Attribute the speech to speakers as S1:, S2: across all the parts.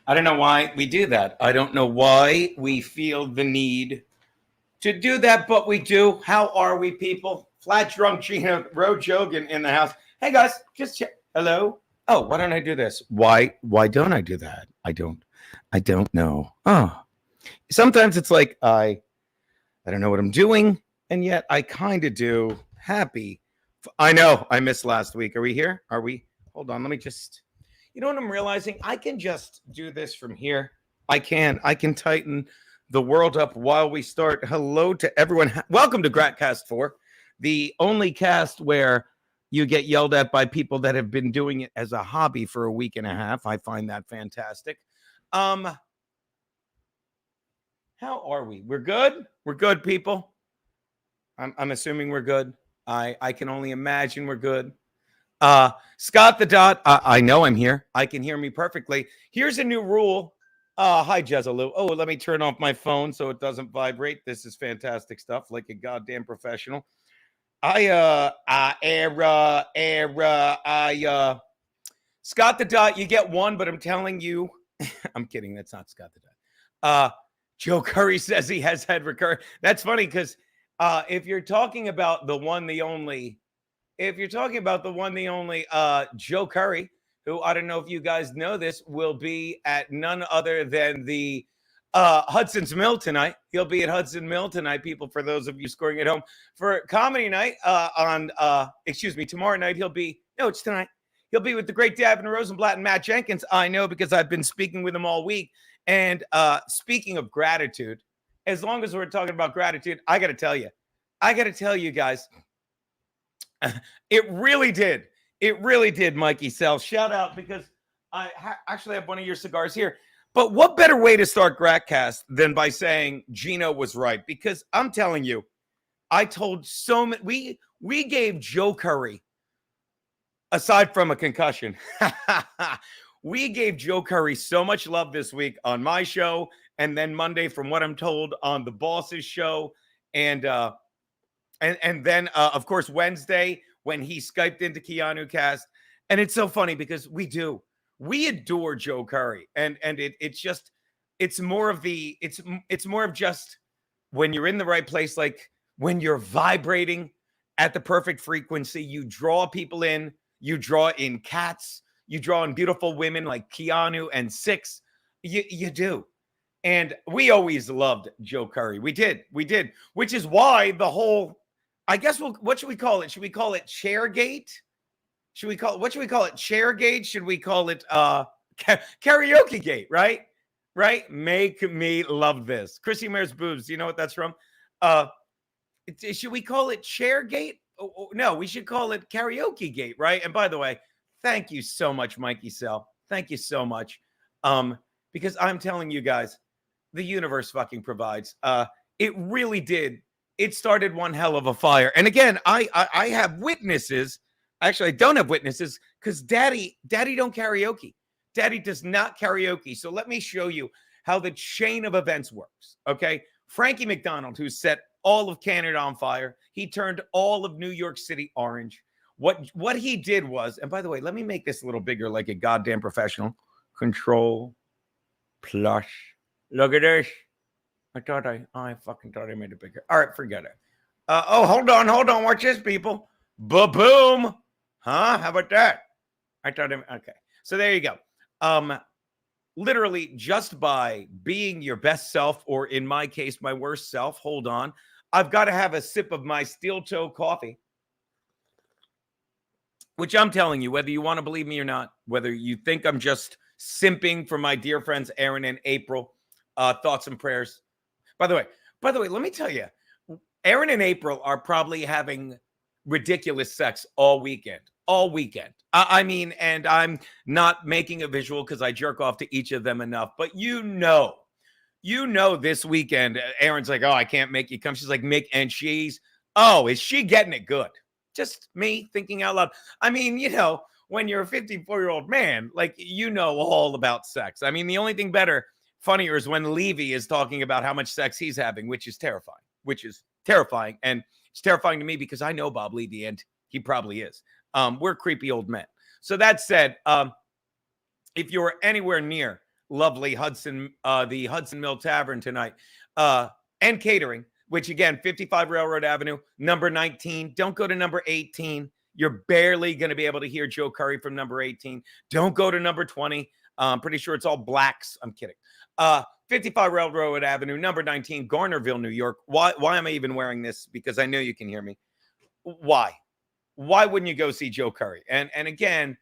S1: I don't know why we do that. I don't know why we feel the need to do that, but we do. How are we, people? Flat drunk Geno, Road Jogan in the house. Hey guys, just check. Hello. Oh, why don't I do this? Why don't I do that? I don't know. Oh, sometimes it's like I don't know what I'm doing, and yet I kind of do. Happy. I know I missed last week. Are we here? Are we? Hold on. Let me just. You know what I'm realizing? I can just do this from here. I can. I can tighten the world up while we start. Hello to everyone. Welcome to Gratcast 4, the only cast where you get yelled at by people that have been doing it as a hobby for a week and a half. I find that fantastic. How are we? We're good? We're good, people. I'm assuming we're good. I can only imagine we're good. Scott the Dot, I know I'm here. I can hear me perfectly. Here's a new rule. Hi, Jezalou. Oh, let me turn off my phone so it doesn't vibrate. This is fantastic stuff, like a goddamn professional. Scott the Dot, you get one, but I'm telling you, I'm kidding. That's not Scott the Dot. Joe Curry says he has had recurring. That's funny because if you're talking about the one, the only, Joe Curry, who I don't know if you guys know this, will be at none other than the Hudson's Mill tonight. He'll be at Hudson Mill tonight, people, for those of you scoring at home. For comedy night tomorrow night, it's tonight. He'll be with the great Davin Rosenblatt and Matt Jenkins. I know because I've been speaking with him all week. And speaking of gratitude, as long as we're talking about gratitude, I got to tell you guys, it really did, Mikey Sells. Shout out because I actually have one of your cigars here. But what better way to start Gratcast than by saying Geno was right? Because I'm telling you, I told so many, we gave Joe Curry, aside from a concussion, we gave Joe Curry so much love this week on my show, and then Monday, from what I'm told, on the boss's show, and then of course Wednesday when he Skyped into Keanu Cast. And it's so funny because we adore Joe Curry, and it's more of just when you're in the right place, like when you're vibrating at the perfect frequency, you draw people in, you draw in cats. You draw in beautiful women like Keanu and Six. You do. And we always loved Joe Curry. We did. Which is why the whole, I guess, what should we call it? Should we call it Chairgate? What should we call it? Chairgate? Should we call it Karaoke Gate, right? Right? Make me love this. Chrissy Mare's boobs. Do you know what that's from? Should we call it Chairgate? No, we should call it Karaoke Gate, right? And by the way, thank you so much, Mikey Sell. Thank you so much. Because I'm telling you guys, the universe fucking provides. It really did. It started one hell of a fire. And again, I have witnesses. Actually, I don't have witnesses because Daddy don't karaoke. Daddy does not karaoke. So let me show you how the chain of events works. Okay. Frankie McDonald, who set all of Canada on fire. He turned all of New York City orange. What he did was, and by the way, let me make this a little bigger like a goddamn professional. Control, plush. Look at this. I fucking thought I made it bigger. All right, forget it. Hold on. Watch this, people. Ba-boom. Huh? How about that? Okay. So there you go. Literally just by being your best self, or in my case, my worst self. Hold on. I've got to have a sip of my steel toe coffee. Which I'm telling you, whether you want to believe me or not, whether you think I'm just simping for my dear friends Aaron and April, thoughts and prayers. By the way, let me tell you, Aaron and April are probably having ridiculous sex all weekend. I mean, and I'm not making a visual because I jerk off to each of them enough, but you know, this weekend, Aaron's like, oh, I can't make you come. She's like, is she getting it good? Just me thinking out loud. I mean, when you're a 54-year-old man, like, all about sex. I mean, the only thing funnier is when Levy is talking about how much sex he's having, which is terrifying. And it's terrifying to me because I know Bob Levy, and he probably is. We're creepy old men. So that said, if you're anywhere near lovely Hudson, the Hudson Mill Tavern tonight, and catering, which again, 55 Railroad Avenue, number 19. Don't go to number 18. You're barely going to be able to hear Joe Curry from number 18. Don't go to number 20. I'm pretty sure it's all blacks. I'm kidding. 55 Railroad Avenue, number 19, Garnerville, New York. Why am I even wearing this? Because I know you can hear me. Why? Why wouldn't you go see Joe Curry? And again,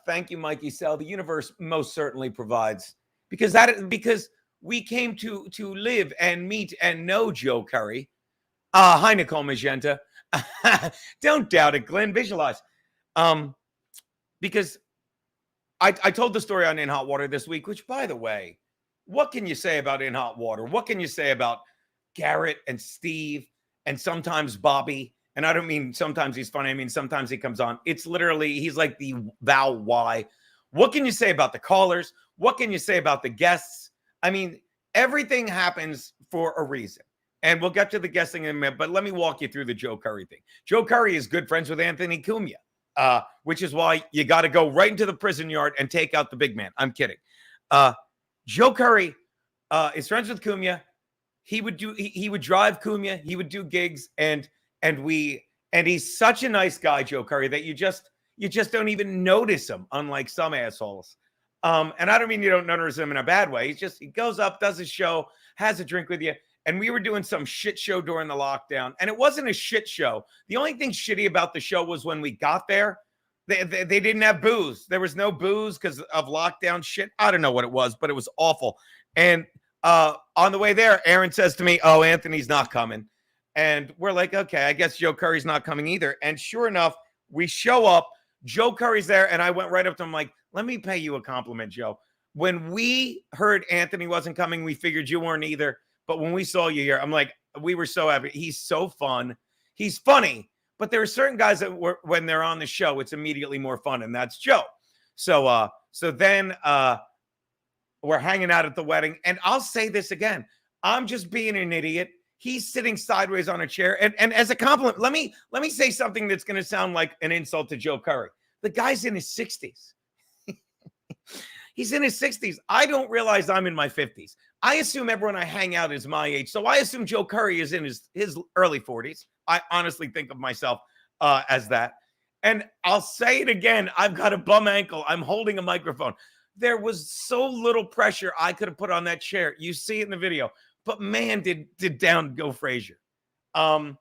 S1: thank you, Mikey Sell. The universe most certainly provides, because we came to live and meet and know Joe Curry. Hi, Nicole Magenta. Don't doubt it, Glenn. Visualize. Because I told the story on In Hot Water this week, which, by the way, what can you say about In Hot Water? What can you say about Garrett and Steve and sometimes Bobby? And I don't mean sometimes he's funny. I mean, sometimes he comes on. It's literally, he's like the Val Y. What can you say about the callers? What can you say about the guests? I mean, everything happens for a reason. And we'll get to the guessing in a minute, but let me walk you through the Joe Curry thing. Joe Curry is good friends with Anthony Cumia, which is why you got to go right into the prison yard and take out the big man. I'm kidding. Joe Curry is friends with Cumia. He would drive Cumia. He would do gigs, and he's such a nice guy, Joe Curry, that you just don't even notice him, unlike some assholes. And I don't mean you don't notice him in a bad way. He goes up, does his show, has a drink with you. And we were doing some shit show during the lockdown. And it wasn't a shit show. The only thing shitty about the show was when we got there, they didn't have booze. There was no booze because of lockdown shit. I don't know what it was, but it was awful. And on the way there, Aaron says to me, "Oh, Anthony's not coming." And we're like, okay, I guess Joe Curry's not coming either. And sure enough, we show up. Joe Curry's there. And I went right up to him like, "Let me pay you a compliment, Joe. When we heard Anthony wasn't coming, we figured you weren't either. But when we saw you here, I'm like, we were so happy. He's so fun. He's funny. But there are certain guys that when they're on the show, it's immediately more fun. And that's Joe. So then we're hanging out at the wedding. And I'll say this again. I'm just being an idiot. He's sitting sideways on a chair. And as a compliment, let me say something that's going to sound like an insult to Joe Curry. The guy's in his 60s. He's in his 60s. I don't realize I'm in my 50s. I assume everyone I hang out is my age. So I assume Joe Curry is in his early 40s. I honestly think of myself as that. And I'll say it again. I've got a bum ankle. I'm holding a microphone. There was so little pressure I could have put on that chair. You see it in the video. But man, did down go Frazier. And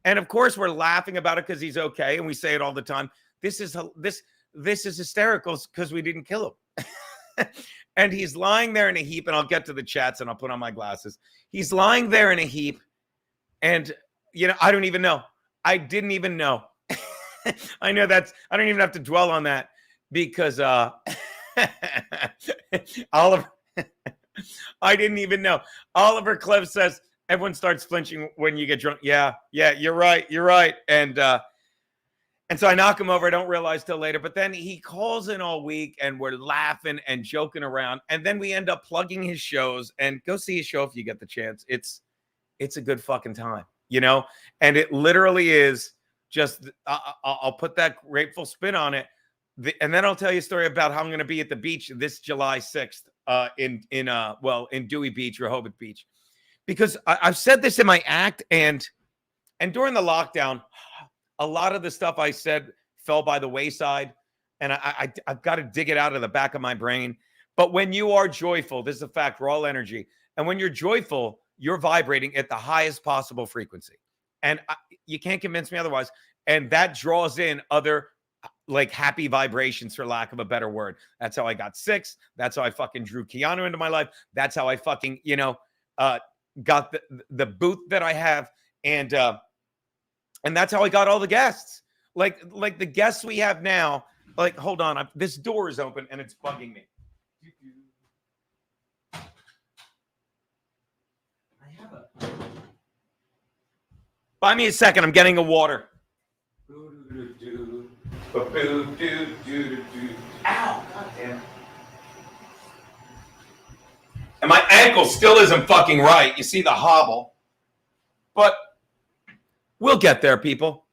S1: of course, we're laughing about it because he's okay. And we say it all the time. This is hysterical because we didn't kill him. And he's lying there in a heap, and I'll get to the chats and I'll put on my glasses. He's lying there in a heap, and I don't even know. I didn't even know. I know I don't even have to dwell on that because Oliver, I didn't even know. Oliver Cliff says everyone starts flinching when you get drunk. Yeah, you're right. And so I knock him over. I don't realize till later. But then he calls in all week and we're laughing and joking around. And then we end up plugging his shows. And go see his show if you get the chance. It's a good fucking time, And it literally is just, I'll put that grateful spin on it. And then I'll tell you a story about how I'm going to be at the beach this July 6th in Dewey Beach, Rehoboth Beach. Because I've said this in my act. And during the lockdown, a lot of the stuff I said fell by the wayside, and I've got to dig it out of the back of my brain. But when you are joyful, this is a fact, we're all energy. And when you're joyful, you're vibrating at the highest possible frequency. And you can't convince me otherwise. And that draws in other like happy vibrations, for lack of a better word. That's how I got 6. That's how I fucking drew Keanu into my life. That's how I fucking, got the booth that I have. And that's how I got all the guests. Like the guests we have now. Like, hold on. This door is open and it's bugging me. Buy me a second. I'm getting a water. Ow. God damn. And my ankle still isn't fucking right. You see the hobble. But we'll get there, people.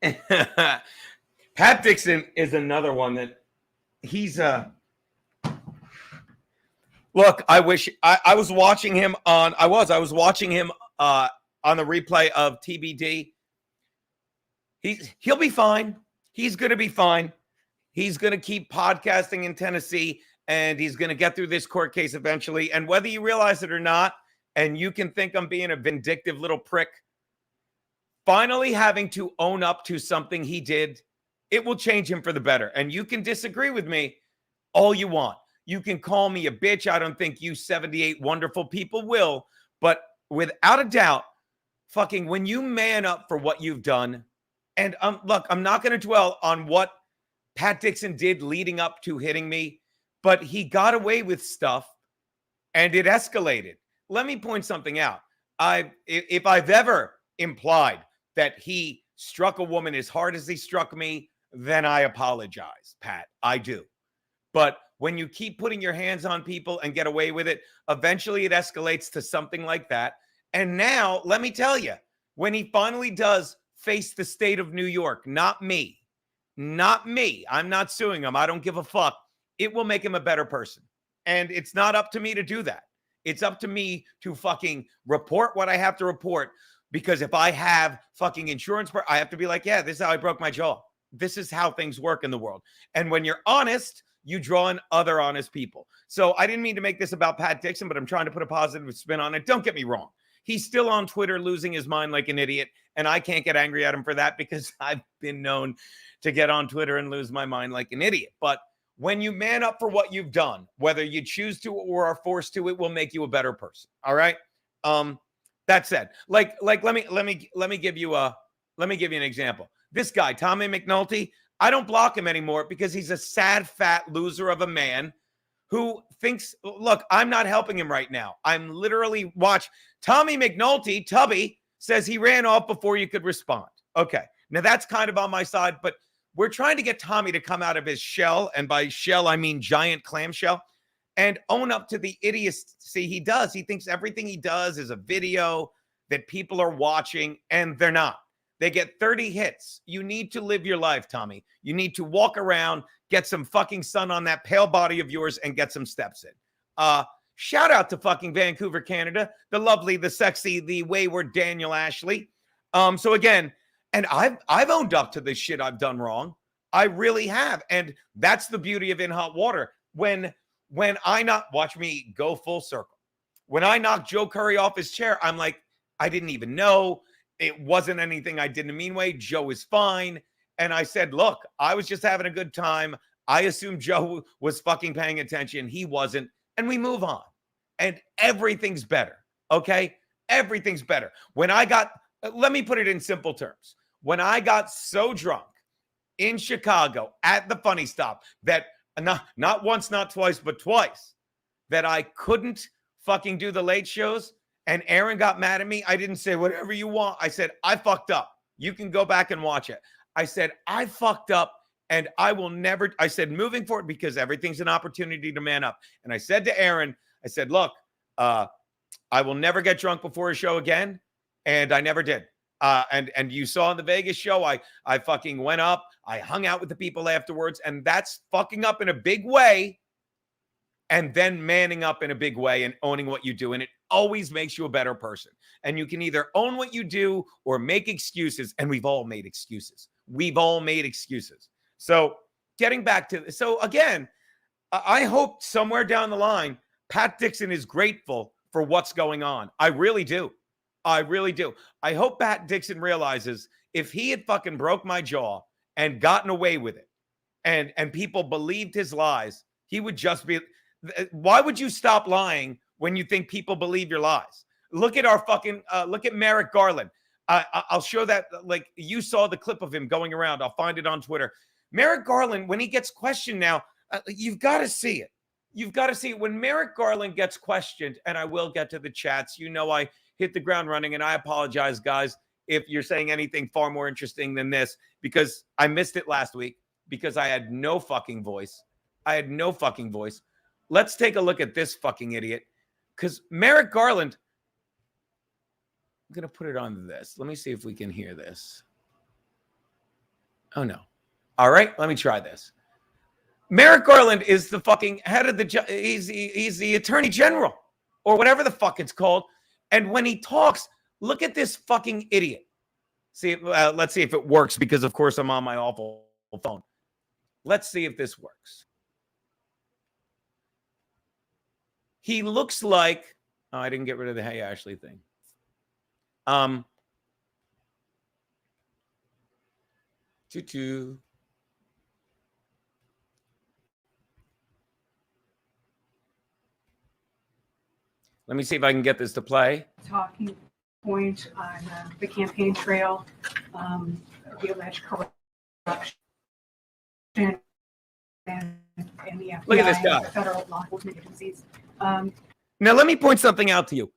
S1: Pat Dixon is another one that he's look, I wish I was watching him on I was watching him on the replay of TBD. He'll be fine. He's going to be fine. He's going to keep podcasting in Tennessee, and he's going to get through this court case eventually. And whether you realize it or not, and you can think I'm being a vindictive little prick, finally having to own up to something he did, it will change him for the better. And you can disagree with me all you want. You can call me a bitch. I don't think you 78 wonderful people will. But without a doubt, fucking when you man up for what you've done, and look, I'm not going to dwell on what Pat Dixon did leading up to hitting me, but he got away with stuff and it escalated. Let me point something out. If I've ever implied that he struck a woman as hard as he struck me, then I apologize, Pat. I do. But when you keep putting your hands on people and get away with it, eventually it escalates to something like that. And now, let me tell you, when he finally does face the state of New York, not me, I'm not suing him. I don't give a fuck. It will make him a better person. And it's not up to me to do that. It's up to me to fucking report what I have to report. Because if I have fucking insurance, I have to be like, yeah, this is how I broke my jaw. This is how things work in the world. And when you're honest, you draw in other honest people. So I didn't mean to make this about Pat Dixon, but I'm trying to put a positive spin on it. Don't get me wrong. He's still on Twitter losing his mind like an idiot. And I can't get angry at him for that because I've been known to get on Twitter and lose my mind like an idiot. But when you man up for what you've done, whether you choose to or are forced to, it will make you a better person. All right. That said, let me give you an example. This guy, Tommy McNulty, I don't block him anymore because he's a sad, fat loser of a man who thinks, look, I'm not helping him right now. I'm literally watch Tommy McNulty, Tubby, says he ran off before you could respond. Okay. Now that's kind of on my side, but we're trying to get Tommy to come out of his shell. And by shell, I mean giant clamshell, and own up to the idiocy he does. He thinks everything he does is a video that people are watching, and they're not. They get 30 hits. You need to live your life, Tommy. You need to walk around, get some fucking sun on that pale body of yours, and get some steps in. Shout out to fucking Vancouver, Canada. The lovely, the sexy, the wayward Daniel Ashley. So again, and I've owned up to this shit I've done wrong. I really have. And that's the beauty of In Hot Water. When I watch me go full circle. When I knocked Joe Curry off his chair, I'm like, I didn't even know. It wasn't anything I did in a mean way. Joe is fine. And I said, look, I was just having a good time. I assumed Joe was fucking paying attention. He wasn't. And we move on. And everything's better. Okay? Everything's better. Let me put it in simple terms. When I got so drunk in Chicago at the Funny Stop that not once, not twice, but twice, that I couldn't fucking do the late shows, and Aaron got mad at me, I didn't say whatever you want. I said, I fucked up. You can go back and watch it. I said, I fucked up, and I will never, I said, moving forward, because everything's an opportunity to man up. And I said to Aaron, I said, look, I will never get drunk before a show again. And I never did. And you saw in the Vegas show, I fucking went up. I hung out with the people afterwards, and that's fucking up in a big way, and then manning up in a big way and owning what you do. And it always makes you a better person. And you can either own what you do or make excuses. And we've all made excuses. So getting back to, so again, I hope somewhere down the line, Pat Dixon is grateful for what's going on. I really do. I hope Pat Dixon realizes if he had fucking broke my jaw and gotten away with it, and people believed his lies, he would just be, why would you stop lying when you think people believe your lies? Look at look at Merrick Garland. I'll show that, like, you saw the clip of him going around. I'll find it on Twitter. Merrick Garland, when he gets questioned now, you've got to see it. You've got to see it. When Merrick Garland gets questioned, and I will get to the chats, I hit the ground running, and I apologize, guys, if you're saying anything far more interesting than this, because I missed it last week because I had no fucking voice. Let's take a look at this fucking idiot, because Merrick Garland, I'm going to put it on this. Let me see if we can hear this. Oh, no. All right, let me try this. Merrick Garland is the fucking head of the, he's the attorney general or whatever the fuck it's called. And when he talks, look at this fucking idiot. See, let's see if it works because, of course, I'm on my awful phone. Let's see if this works. He looks like, oh, I didn't get rid of the Hey Ashley thing. Tutu. Let me see if I can get this to play.
S2: Talking point on the campaign trail, the alleged corruption, and the FBI,
S1: Look at this guy.
S2: the federal law enforcement agencies.
S1: Now, let me point something out to you.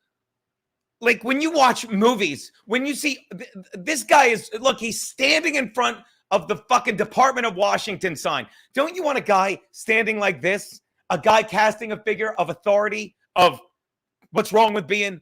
S1: Like when you watch movies, when you see this guy is, look, he's standing in front of the fucking Department of Washington sign. Don't you want a guy standing like this? A guy casting a figure of authority of what's wrong with being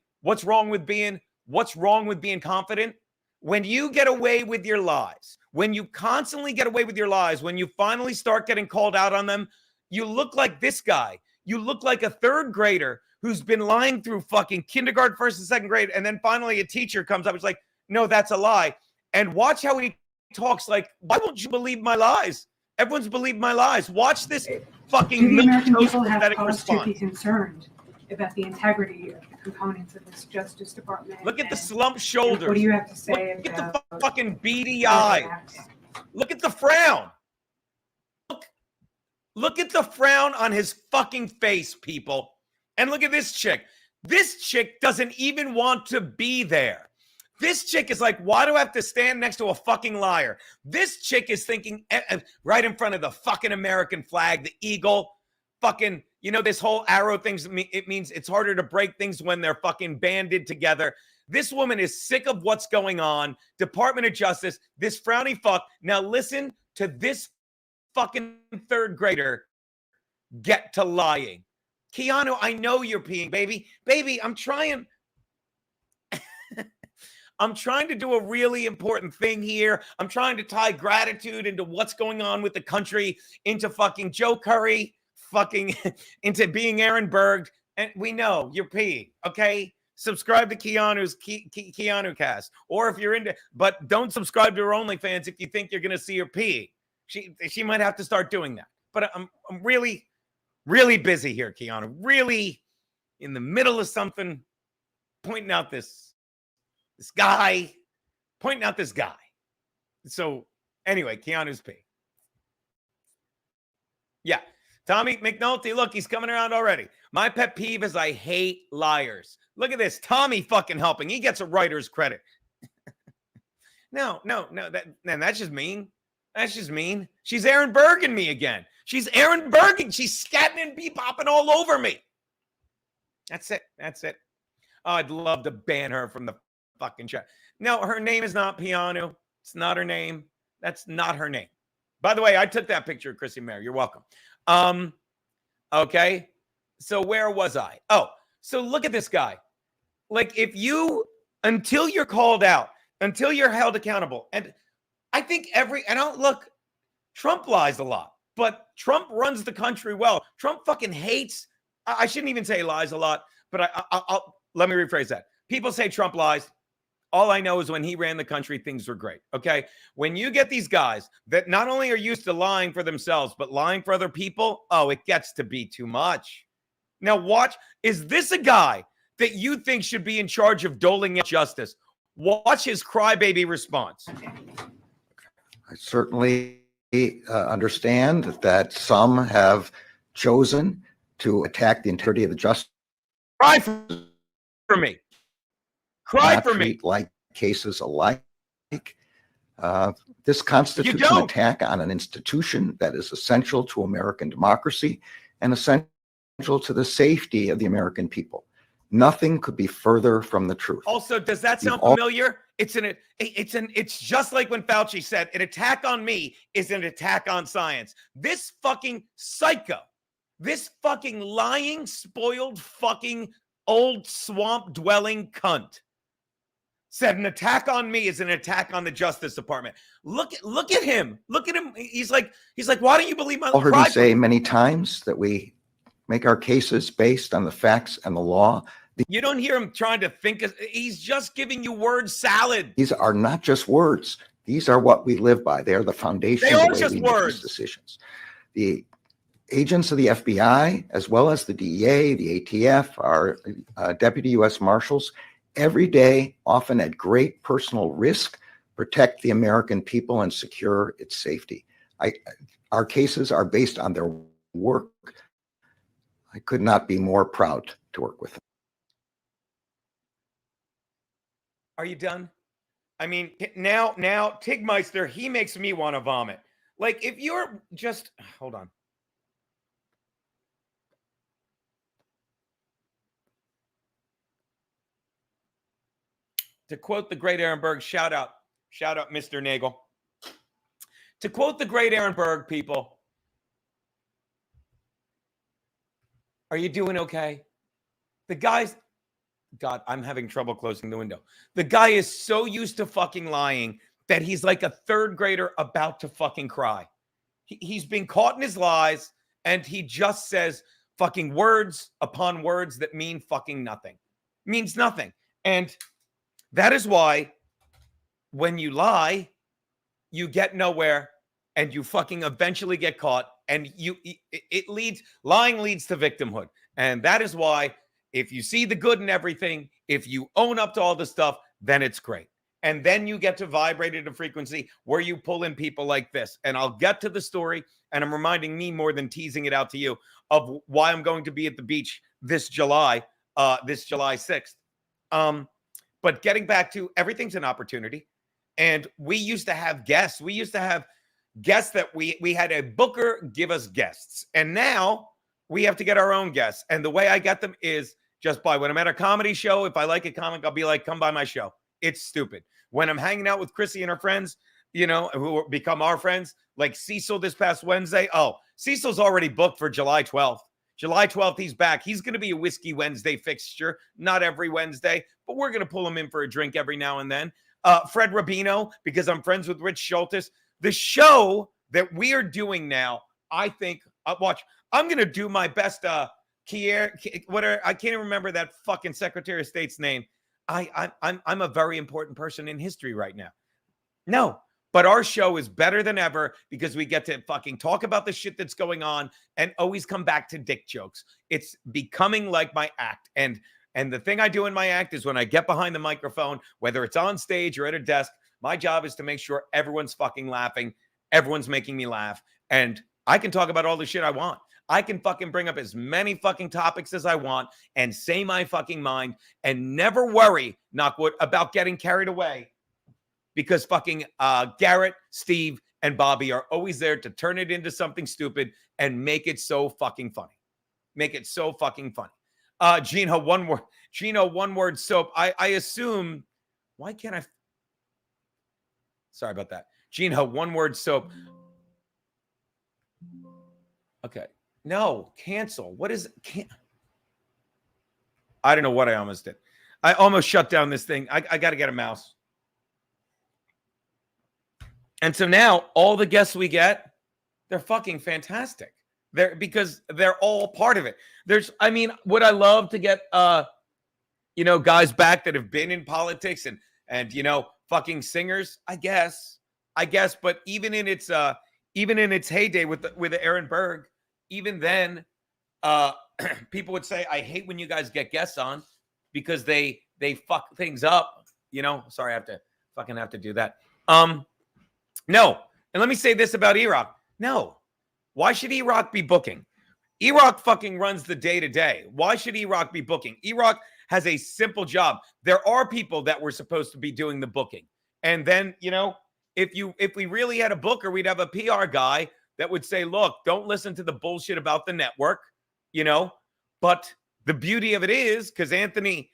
S1: confident? When you get away with your lies, when you constantly get away with your lies, when you finally start getting called out on them, you look like this guy. You look like a third grader who's been lying through fucking kindergarten, first and second grade. And then finally a teacher comes up and is like, no, that's a lie. And watch how he talks like, why won't you believe my lies? Everyone's believed my lies. Watch this fucking
S2: Do the American people have
S1: pathetic
S2: cause
S1: response.
S2: to be concerned about the integrity of the components of this Justice Department?
S1: Look at the slumped shoulders.
S2: What do you have to say
S1: Look
S2: about
S1: at the fucking beady eyes. Look at the frown. Look at the frown on his fucking face, people. And look at this chick. This chick doesn't even want to be there. This chick is like, why do I have to stand next to a fucking liar? This chick is thinking right in front of the fucking American flag, the eagle, fucking, you know, this whole arrow thing, it means it's harder to break things when they're fucking banded together. This woman is sick of what's going on. Department of Justice, this frowny fuck. Now listen to this fucking third grader get to lying. Keanu, I know you're peeing, baby. Baby, I'm trying. I'm trying to do a really important thing here. I'm trying to tie gratitude into what's going on with the country, into fucking Joe Curry, fucking into being Aaron Berg. And we know you're peeing, okay? Subscribe to Keanu's Keanu cast. Or if you're into, but don't subscribe to her OnlyFans if you think you're going to see her peeing. She might have to start doing that. But I'm really, really busy here, Keanu. Really in the middle of something, pointing out this guy. So anyway, Keanu's peeing. Yeah. Tommy McNulty, look, he's coming around already. My pet peeve is I hate liars. Look at this. Tommy fucking helping. He gets a writer's credit. No. That's just mean. That's just mean. She's Aaron Berg me again. She's Aaron Berg. She's scatting and bebopping all over me. That's it. Oh, I'd love to ban her from the fucking chat. No, her name is not Piano. It's not her name. That's not her name. By the way, I took that picture of Chrissy Mayer. You're welcome. Okay. So where was I? Oh, so look at this guy. Like until you're called out, until you're held accountable. And I think look, Trump lies a lot, but Trump runs the country well. Trump fucking hates, I shouldn't even say lies a lot, but I'll let me rephrase that. People say Trump lies. All I know is when he ran the country, things were great. Okay. When you get these guys that not only are used to lying for themselves, but lying for other people, oh, it gets to be too much. Now watch, is this a guy that you think should be in charge of doling out justice? Watch his crybaby response.
S3: I certainly understand that some have chosen to attack the integrity of the justice.
S1: Cry for me. Cry for me.
S3: Like cases alike. This constitutes an attack on an institution that is essential to American democracy and essential to the safety of the American people. Nothing could be further from the truth.
S1: Also, does that sound familiar? It's just like when Fauci said, an attack on me is an attack on science. This fucking psycho, this fucking lying, spoiled, fucking old swamp dwelling cunt said an attack on me is an attack on the Justice Department. Look at him. Look at him. He's like, why don't you believe my?
S3: I've heard me say many times that we make our cases based on the facts and the law.
S1: You don't hear him trying to think. He's just giving you word salad.
S3: These are not just words. These are what we live by. They are the foundation of the way we make these decisions. The agents of the FBI, as well as the DEA, the ATF, our deputy U.S. Marshals, every day, often at great personal risk, protect the American people and secure its safety. Our cases are based on their work. I could not be more proud to work with them.
S1: Are you done? I mean, now Tigmeister, he makes me want to vomit. Like, if you're just, hold on. To quote the great Aaron Berg, shout out, Mr. Nagel. To quote the great Aaron Berg, people, are you doing okay? The guy's, God, I'm having trouble closing the window. The guy is so used to fucking lying that he's like a third grader about to fucking cry. He's been caught in his lies, and he just says fucking words upon words that mean fucking nothing. Means nothing. And that is why when you lie, you get nowhere, and you fucking eventually get caught, and lying leads to victimhood. And that is why if you see the good in everything, if you own up to all the stuff, then it's great. And then you get to vibrate at a frequency where you pull in people like this. And I'll get to the story, and I'm reminding me more than teasing it out to you of why I'm going to be at the beach this July 6th. But getting back to everything's an opportunity. And we used to have guests. We used to have guests that we had a booker give us guests. And now we have to get our own guests. And the way I get them is just by when I'm at a comedy show, if I like a comic, I'll be like, come by my show. It's stupid. When I'm hanging out with Chrissy and her friends, you know, who become our friends, like Cecil this past Wednesday. Oh, Cecil's already booked for July 12th. July 12th, he's back. He's going to be a Whiskey Wednesday fixture. Not every Wednesday, but we're going to pull him in for a drink every now and then. Fred Rubino, because I'm friends with Rich Schultes. The show that we are doing now, I think, watch, I'm going to do my best. Whatever, I can't even remember that fucking Secretary of State's name. I'm a very important person in history right now. No, but our show is better than ever because we get to fucking talk about the shit that's going on and always come back to dick jokes. It's becoming like my act. And the thing I do in my act is when I get behind the microphone, whether it's on stage or at a desk, my job is to make sure everyone's fucking laughing. Everyone's making me laugh. And I can talk about all the shit I want. I can fucking bring up as many fucking topics as I want and say my fucking mind and never worry, knockwood, about getting carried away because fucking Garrett, Steve, and Bobby are always there to turn it into something stupid and make it so fucking funny. Make it so fucking funny. Geno, one word soap. I assume, why can't I? Sorry about that. Geno, one word soap. Okay. No, cancel. What is it? I don't know what I almost did. I almost shut down this thing. I got to get a mouse. And so now all the guests we get, they're fucking fantastic. Because they're all part of it. Would I love to get guys back that have been in politics and fucking singers? I guess, but even in its heyday with Aaron Berg, even then, people would say, I hate when you guys get guests on because they fuck things up. Sorry, I have to do that. No. And let me say this about E-Rock. No. Why should E-Rock be booking? E-Rock fucking runs the day-to-day. Why should E-Rock be booking? E-Rock has a simple job. There are people that were supposed to be doing the booking. And then, if we really had a booker, we'd have a PR guy that would say, look, don't listen to the bullshit about the network, But the beauty of it is, because Anthony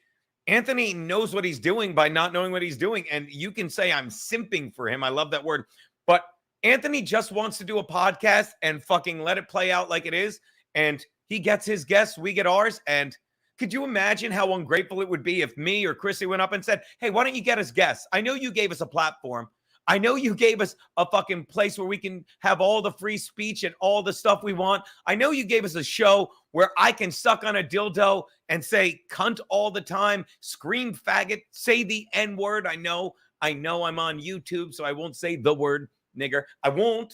S1: knows what he's doing by not knowing what he's doing. And you can say I'm simping for him. I love that word. But Anthony just wants to do a podcast and fucking let it play out like it is. And he gets his guests, we get ours. And Could you imagine how ungrateful it would be if me or Chrissy went up and said, hey, why don't you get us guests? I know you gave us a platform. I know you gave us a fucking place where we can have all the free speech and all the stuff we want. I know you gave us a show where I can suck on a dildo and say cunt all the time, scream faggot, say the N-word. I know I'm on YouTube, so I won't say the word nigger. I won't.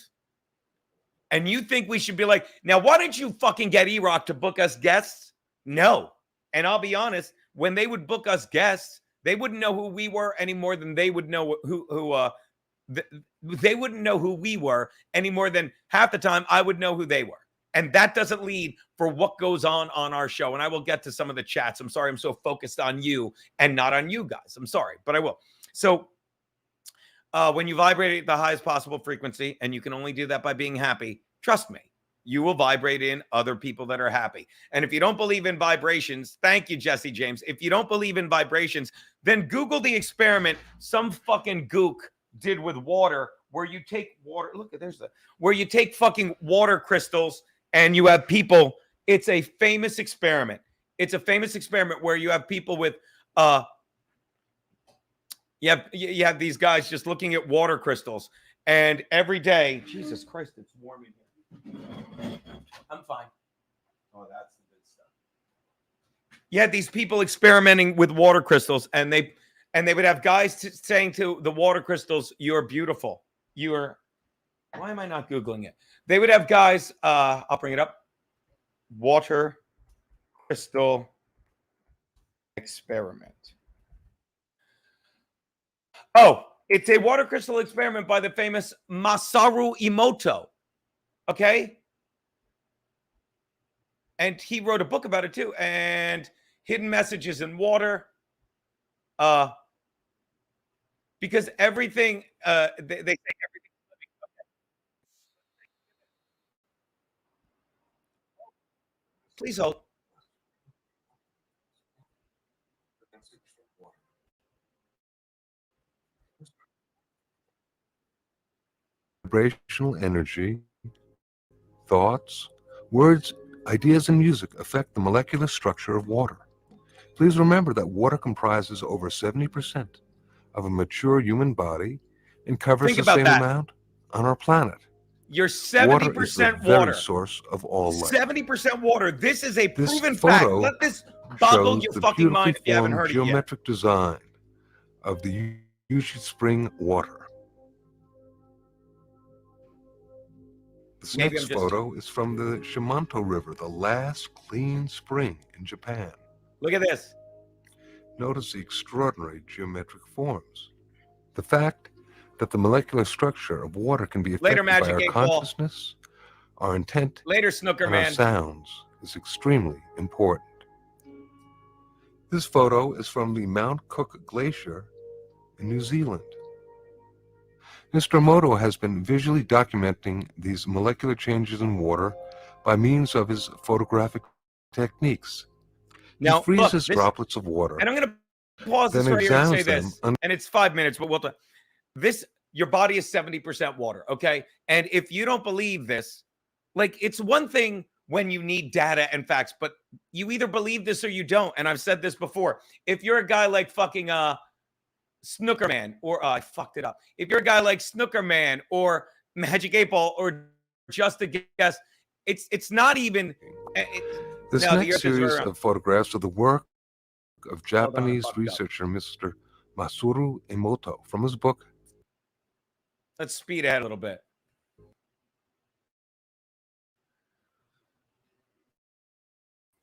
S1: And you think we should be like, now, why don't you fucking get E-Rock to book us guests? No. And I'll be honest, when they would book us guests, they wouldn't know who we were any more than they would know they wouldn't know who we were any more than half the time I would know who they were. And that doesn't lead for what goes on our show. And I will get to some of the chats. I'm sorry I'm so focused on you and not on you guys. I'm sorry, but I will. So when you vibrate at the highest possible frequency, and you can only do that by being happy, trust me, you will vibrate in other people that are happy. And if you don't believe in vibrations, thank you, Jesse James. If you don't believe in vibrations, then Google the experiment some fucking gook did with water, where you take water. Look, where you take fucking water crystals and you have people. It's a famous experiment. It's a famous experiment where you have people with you have these guys just looking at water crystals, and every day, Jesus Christ, it's warm in here. I'm fine. Oh, that's the good stuff. You had these people experimenting with water crystals, and they would have guys saying to the water crystals, "You're beautiful. You're." Why am I not Googling it? They would have guys. I'll bring it up. Water crystal experiment. Oh, it's a water crystal experiment by the famous Masaru Emoto. Okay. And he wrote a book about it too. And hidden messages in water. Because everything, they say everything. Please hold.
S4: Vibrational energy, thoughts, words, ideas, and music affect the molecular structure of water. Please remember that water comprises over 70% of a mature human body and covers the same amount on our planet.
S1: You're 70% water.
S4: Very source of all life.
S1: 70% water. This is a proven fact. Let this boggle your fucking mind if you haven't heard it yet.
S4: Geometric design of the Yushi Spring water. This next photo is from the Shimanto River, the last clean spring in Japan.
S1: Look at this.
S4: Notice the extraordinary geometric forms. The fact that the molecular structure of water can be affected by our consciousness, our intent, and our sounds is extremely important. This photo is from the Mount Cook Glacier in New Zealand. Mr. Emoto has been visually documenting these molecular changes in water by means of his photographic techniques.
S1: Now,
S4: he freezes droplets of water.
S1: And I'm going to pause this right here and say this. And it's 5 minutes, but we'll do this. Your body is 70% water, okay? And if you don't believe this, like, it's one thing when you need data and facts, but you either believe this or you don't. And I've said this before. If you're a guy like fucking Snooker Man, or I fucked it up. If you're a guy like Snooker Man or Magic 8 Ball or Just a Guess, it's not even.
S4: This next series of photographs of the work of Japanese researcher Mr. Masaru Emoto from his book.
S1: Let's speed ahead a little bit.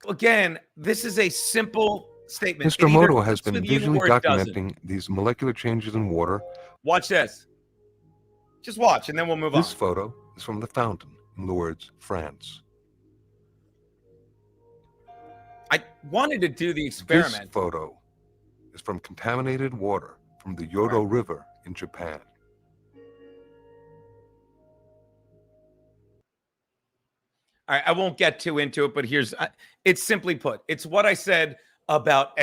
S1: Again, this is a simple statement.
S4: Mr. Emoto has been visually documenting these molecular changes in water.
S1: Watch this. Just watch, and then we'll move on.
S4: This photo is from the fountain in Lourdes, France.
S1: I wanted to do the experiment.
S4: This photo is from contaminated water from the Yodo River in Japan.
S1: All right, I won't get too into it, but it's simply put. It's what I said about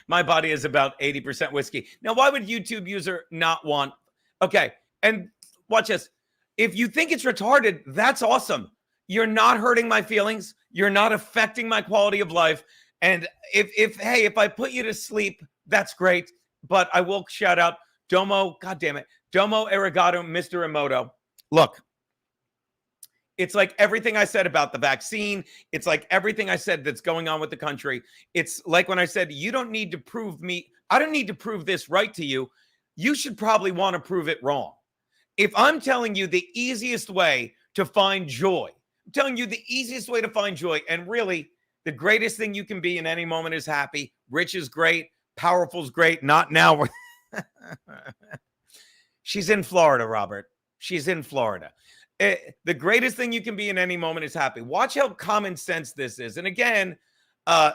S1: my body is about 80% whiskey. Now, why would YouTube user not want? Okay, and watch this. If you think it's retarded, that's awesome. You're not hurting my feelings. You're not affecting my quality of life. And if I put you to sleep, that's great. But I will shout out Domo, God damn it, Domo Arigato, Mr. Emoto. Look, it's like everything I said about the vaccine. It's like everything I said that's going on with the country. It's like when I said, you don't need to prove me. I don't need to prove this right to you. You should probably want to prove it wrong. If I'm telling you the easiest way to find joy, I'm telling you the easiest way to find joy, and really the greatest thing you can be in any moment is happy. Rich is great. Powerful is great. Not now. She's in Florida, Robert. She's in Florida. The greatest thing you can be in any moment is happy. Watch how common sense this is. And again,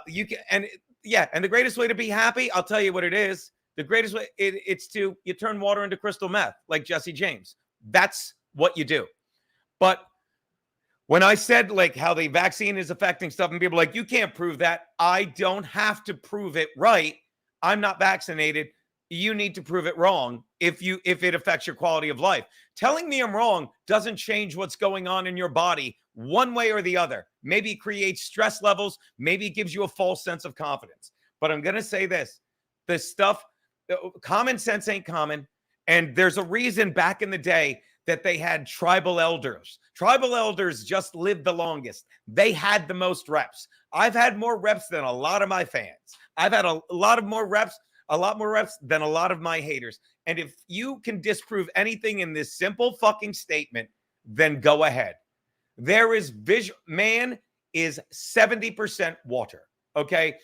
S1: you can, and the greatest way to be happy, I'll tell you what it is. The greatest way, it's to, you turn water into crystal meth, like Jesse James. That's what you do. But when I said like how the vaccine is affecting stuff and people are like, you can't prove that. I don't have to prove it right. I'm not vaccinated. You need to prove it wrong if it affects your quality of life. Telling me I'm wrong doesn't change what's going on in your body one way or the other. Maybe it creates stress levels. Maybe it gives you a false sense of confidence. But I'm going to say this. This stuff, common sense ain't common. And there's a reason back in the day that they had tribal elders. Tribal elders just lived the longest. They had the most reps. I've had more reps than a lot of my fans. I've had a lot more reps than a lot of my haters. And if you can disprove anything in this simple fucking statement, then go ahead. There is man is 70% water. Okay.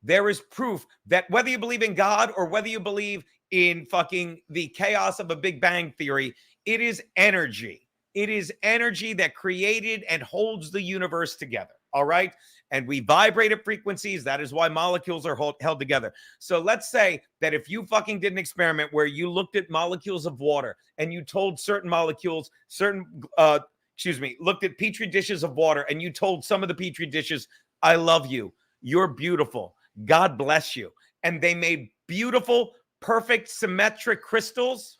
S1: There is proof that whether you believe in God or whether you believe in fucking the chaos of a Big Bang theory, it is energy. It is energy that created and holds the universe together. All right. And we vibrate at frequencies. That is why molecules are held together. So let's say that if you fucking did an experiment where you looked at molecules of water and you told certain molecules, looked at petri dishes of water and you told some of the petri dishes, I love you. You're beautiful. God bless you. And they made beautiful, perfect, symmetric crystals.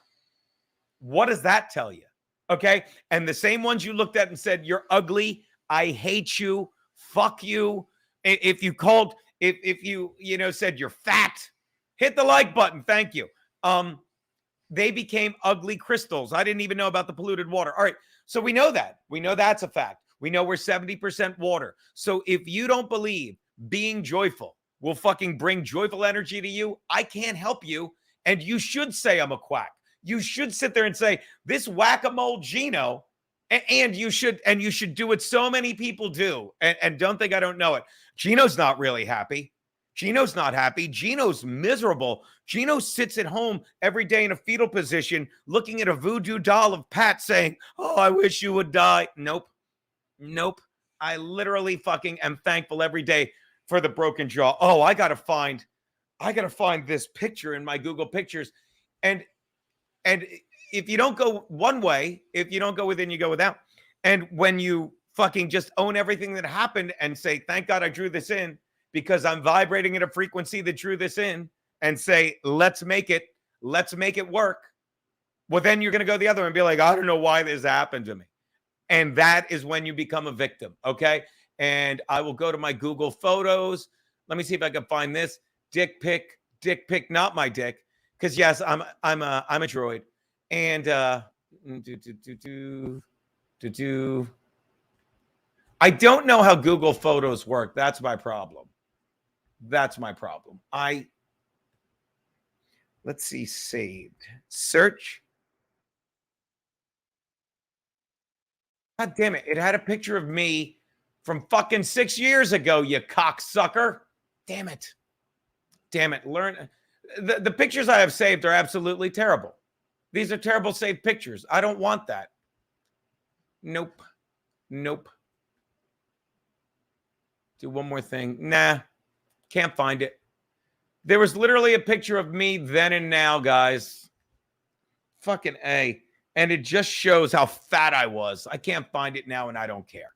S1: What does that tell you? Okay. And the same ones you looked at and said, you're ugly. I hate you. Fuck you. If you said you're fat, hit the like button. Thank you. They became ugly crystals. I didn't even know about the polluted water. All right. So we know that. We know that's a fact. We know we're 70% water. So if you don't believe being joyful will fucking bring joyful energy to you, I can't help you. And you should say I'm a quack. You should sit there and say this whack-a-mole Geno. And you should do what so many people do. And don't think I don't know it. Geno's not really happy. Geno's not happy. Geno's miserable. Geno sits at home every day in a fetal position, looking at a voodoo doll of Pat saying, oh, I wish you would die. Nope. I literally fucking am thankful every day for the broken jaw. Oh, I gotta find this picture in my Google Pictures. And if you don't go one way, if you don't go within, you go without. And when you fucking just own everything that happened and say, thank God I drew this in because I'm vibrating at a frequency that drew this in, and say, let's make it work. Well, then you're going to go the other way and be like, I don't know why this happened to me. And that is when you become a victim. Okay. And I will go to my Google Photos. Let me see if I can find this dick pic, not my dick. Cause yes, I'm a droid. And I don't know how Google Photos work. That's my problem. Let's see, saved. Search. God damn it. It had a picture of me from fucking 6 years ago, you cocksucker. Damn it. Learn. The pictures I have saved are absolutely terrible. These are terrible saved pictures. I don't want that. Nope. Do one more thing. Nah, can't find it. There was literally a picture of me then and now, guys. Fucking A. And it just shows how fat I was. I can't find it now, and I don't care.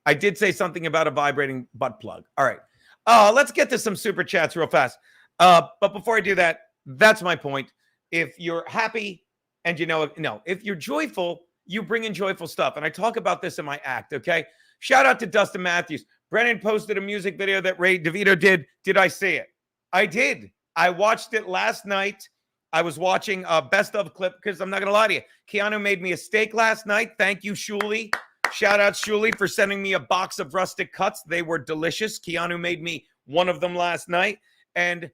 S1: I did say something about a vibrating butt plug. All right. Let's get to some super chats real fast. But before I do that, that's my point. If you're happy and if you're joyful you bring in joyful stuff. And I talk about this in my act, okay? Shout out to Dustin Matthews. Brennan posted a music video that Ray DeVito did. Did I see it? I did. I watched it last night. I was watching a best of clip because I'm not going to lie to you. Keanu made me a steak last night. Thank you, Shuli. Shout out Shuli for sending me a box of rustic cuts. They were delicious. Keanu made me one of them last night. And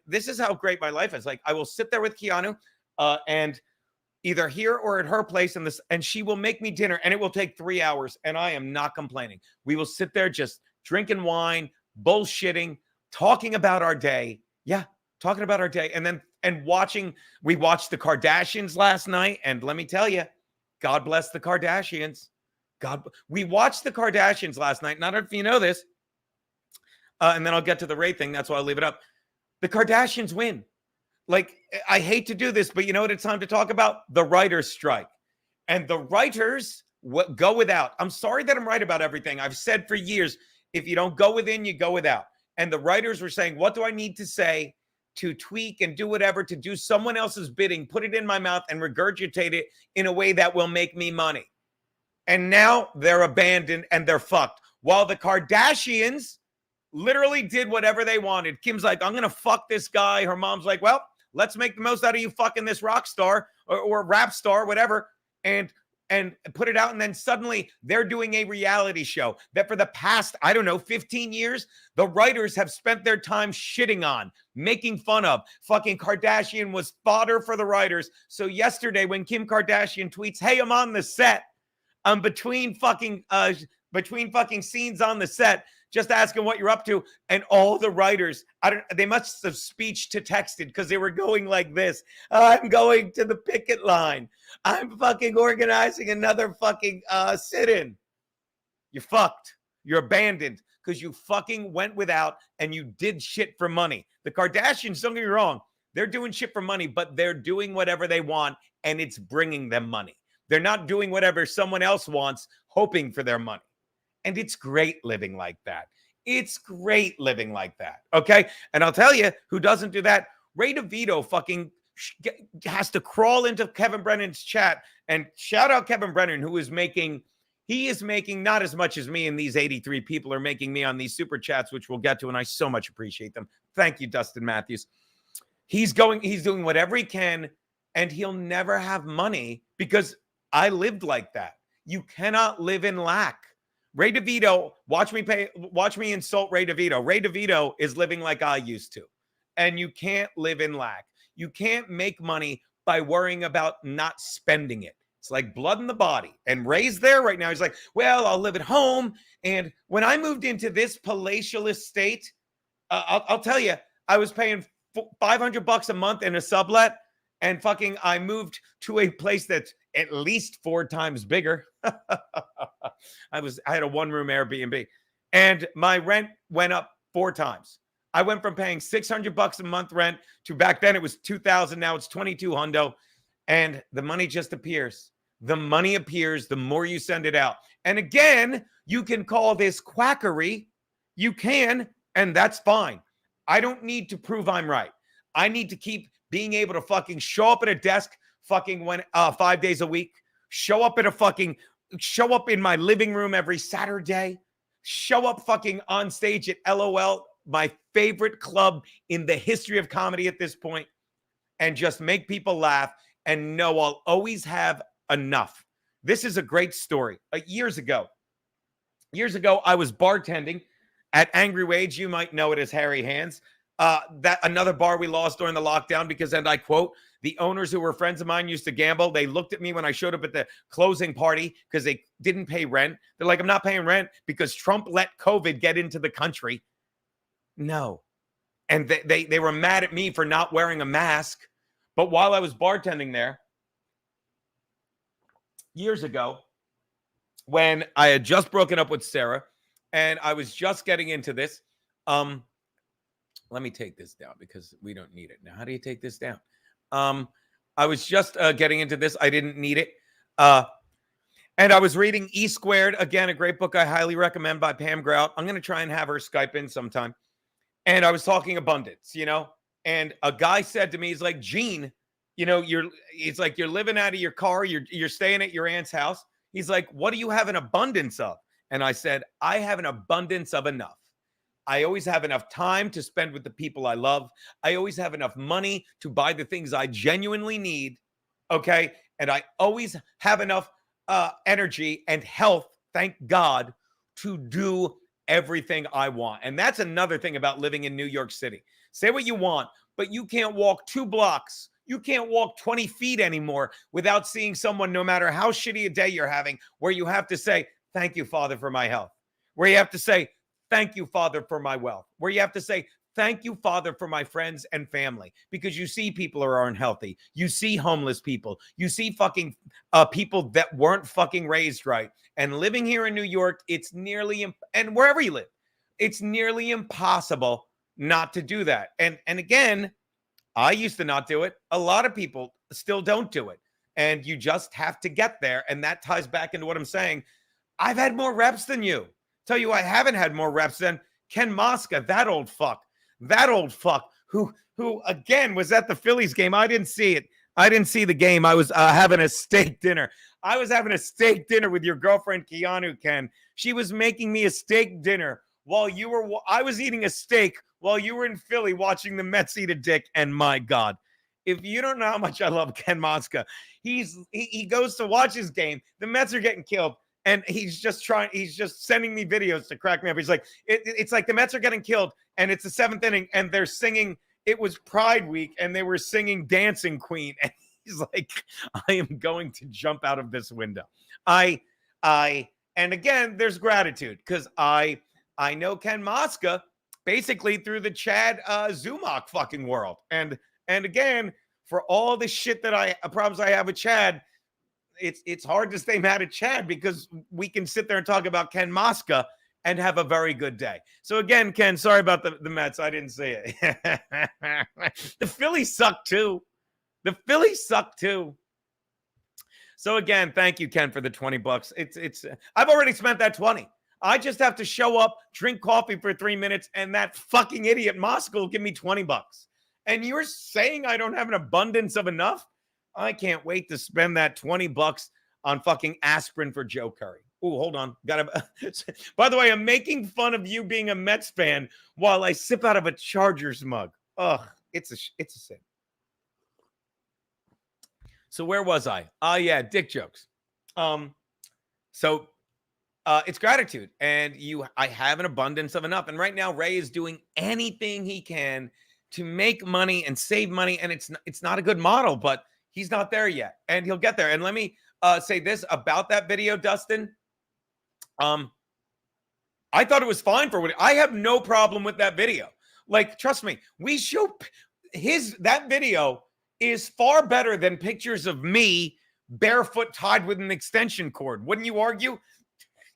S1: this is how great my life is. Like, I will sit there with Keanu and either here or at her place and she will make me dinner, and it will take 3 hours, and I am not complaining. We will sit there just drinking wine, bullshitting, talking about our day. Yeah, talking about our day. And watching, we watched the Kardashians last night, and let me tell you, God bless the Kardashians. We watched the Kardashians last night. Not if you know this, and then I'll get to the Ray thing. That's why I'll leave it up. The Kardashians win. Like, I hate to do this, but you know what it's time to talk about? The writers' strike. And the writers go without. I'm sorry that I'm right about everything. I've said for years, if you don't go within, you go without. And the writers were saying, what do I need to say to tweak and do whatever to do someone else's bidding, put it in my mouth and regurgitate it in a way that will make me money? And now they're abandoned and they're fucked. While the Kardashians literally did whatever they wanted. Kim's like, I'm going to fuck this guy. Her mom's like, well, let's make the most out of you fucking this rock star or rap star, whatever, and put it out. And then suddenly they're doing a reality show that for the past, 15 years, the writers have spent their time shitting on, making fun of. Fucking Kardashian was fodder for the writers. So yesterday when Kim Kardashian tweets, hey, I'm on the set, I'm between fucking scenes on the set, just asking what you're up to. And all the writers, they must have speech to texted because they were going like this. I'm going to the picket line. I'm fucking organizing another fucking sit-in. You're fucked. You're abandoned because you fucking went without and you did shit for money. The Kardashians, don't get me wrong, they're doing shit for money, but they're doing whatever they want and it's bringing them money. They're not doing whatever someone else wants, hoping for their money. And it's great living like that. It's great living like that. Okay. And I'll tell you who doesn't do that. Ray DeVito fucking has to crawl into Kevin Brennan's chat and shout out Kevin Brennan, who is making, not as much as me and these 83 people are making me on these super chats, which we'll get to. And I so much appreciate them. Thank you, Dustin Matthews. He's doing whatever he can and he'll never have money because I lived like that. You cannot live in lack. Ray DeVito, watch me insult Ray DeVito. Ray DeVito is living like I used to. And you can't live in lack. You can't make money by worrying about not spending it. It's like blood in the body. And Ray's there right now. He's like, well, I'll live at home. And when I moved into this palatial estate, I'll tell you, I was paying $500 a month in a sublet. And fucking, I moved to a place that's at least 4 times bigger. I had a 1-room Airbnb and my rent went up 4 times. I went from paying $600 a month rent to back then it was $2,000. Now it's $2,200. And the money just appears. The money appears the more you send it out. And again, you can call this quackery. You can, and that's fine. I don't need to prove I'm right. I need to keep being able to fucking show up at a desk fucking 5 days a week, show up in my living room every Saturday, show up fucking on stage at LOL, my favorite club in the history of comedy at this point, and just make people laugh and know I'll always have enough. This is a great story. Years ago, I was bartending at Angry Wage. You might know it as Harry Hands. That another bar we lost during the lockdown because, and I quote, the owners who were friends of mine used to gamble. They looked at me when I showed up at the closing party because they didn't pay rent. They're like, I'm not paying rent because Trump let COVID get into the country. No. And they were mad at me for not wearing a mask. But while I was bartending there years ago, when I had just broken up with Sarah and I was just getting into this, let me take this down because we don't need it. Now, how do you take this down? I was just getting into this. I didn't need it. And I was reading E Squared. Again, a great book I highly recommend by Pam Grout. I'm going to try and have her Skype in sometime. And I was talking abundance, and a guy said to me, he's like, Gene, it's like you're living out of your car. You're staying at your aunt's house. He's like, what do you have an abundance of? And I said, I have an abundance of enough. I always have enough time to spend with the people I love. I always have enough money to buy the things I genuinely need. Okay. And I always have enough energy and health, thank God, to do everything I want. And that's another thing about living in New York City. Say what you want, but you can't walk 2 blocks. You can't walk 20 feet anymore without seeing someone, no matter how shitty a day you're having, where you have to say, thank you, Father, for my health. Where you have to say, thank you, Father, for my wealth. Where you have to say, thank you, Father, for my friends and family. Because you see people who are unhealthy. You see homeless people. You see fucking people that weren't fucking raised right. And living here in New York, it's nearly, and wherever you live, it's nearly impossible not to do that. And again, I used to not do it. A lot of people still don't do it. And you just have to get there. And that ties back into what I'm saying. I've had more reps than you. Tell you, I haven't had more reps than Ken Mosca, that old fuck who again was at the Phillies game. I didn't see it. I didn't see the game. I was having a steak dinner. I was having a steak dinner with your girlfriend, Keanu, Ken. She was making me a steak dinner while I was eating a steak while you were in Philly watching the Mets eat a dick. And my God, if you don't know how much I love Ken Mosca, he goes to watch his game. The Mets are getting killed. And he's just sending me videos to crack me up. He's like, it's like the Mets are getting killed and it's the 7th inning and they're singing, it was Pride Week and they were singing Dancing Queen. And he's like, I am going to jump out of this window. And again, there's gratitude because I know Ken Mosca basically through the Chad Zumach fucking world. And again, for all the shit problems I have with Chad, it's hard to stay mad at Chad because we can sit there and talk about Ken Mosca and have a very good day. So again, Ken, sorry about the Mets. I didn't see it. The Phillies suck too. So again, thank you, Ken, for the $20. It's I've already spent that 20. I just have to show up, drink coffee for 3 minutes, and that fucking idiot Mosca will give me $20. And you're saying I don't have an abundance of enough? I can't wait to spend that $20 on fucking aspirin for Joe Curry. Oh, hold on. By the way, I'm making fun of you being a Mets fan while I sip out of a Chargers mug. Ugh, it's a sin. So where was I? Yeah, dick jokes. So it's gratitude, and I have an abundance of enough. And right now, Ray is doing anything he can to make money and save money, and it's not a good model, but he's not there yet, and he'll get there. And let me say this about that video, Dustin. I thought it was fine for what I have no problem with that video. Like, trust me, that video is far better than pictures of me barefoot tied with an extension cord. Wouldn't you argue?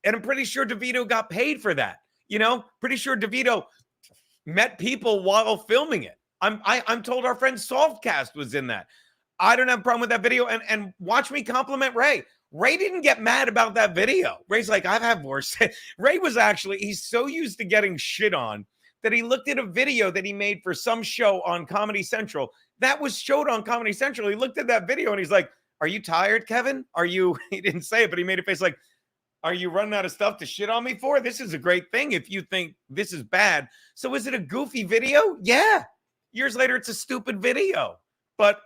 S1: And I'm pretty sure DeVito got paid for that. Pretty sure DeVito met people while filming it. I'm told our friend Softcast was in that. I don't have a problem with that video. And watch me compliment Ray. Ray didn't get mad about that video. Ray's like, I've had worse. Ray was he's so used to getting shit on that he looked at a video that he made for some show on Comedy Central that was showed on Comedy Central. He looked at that video and he's like, are you tired, Kevin? He didn't say it, but he made a face like, are you running out of stuff to shit on me for? This is a great thing if you think this is bad. So is it a goofy video? Yeah. Years later, it's a stupid video. But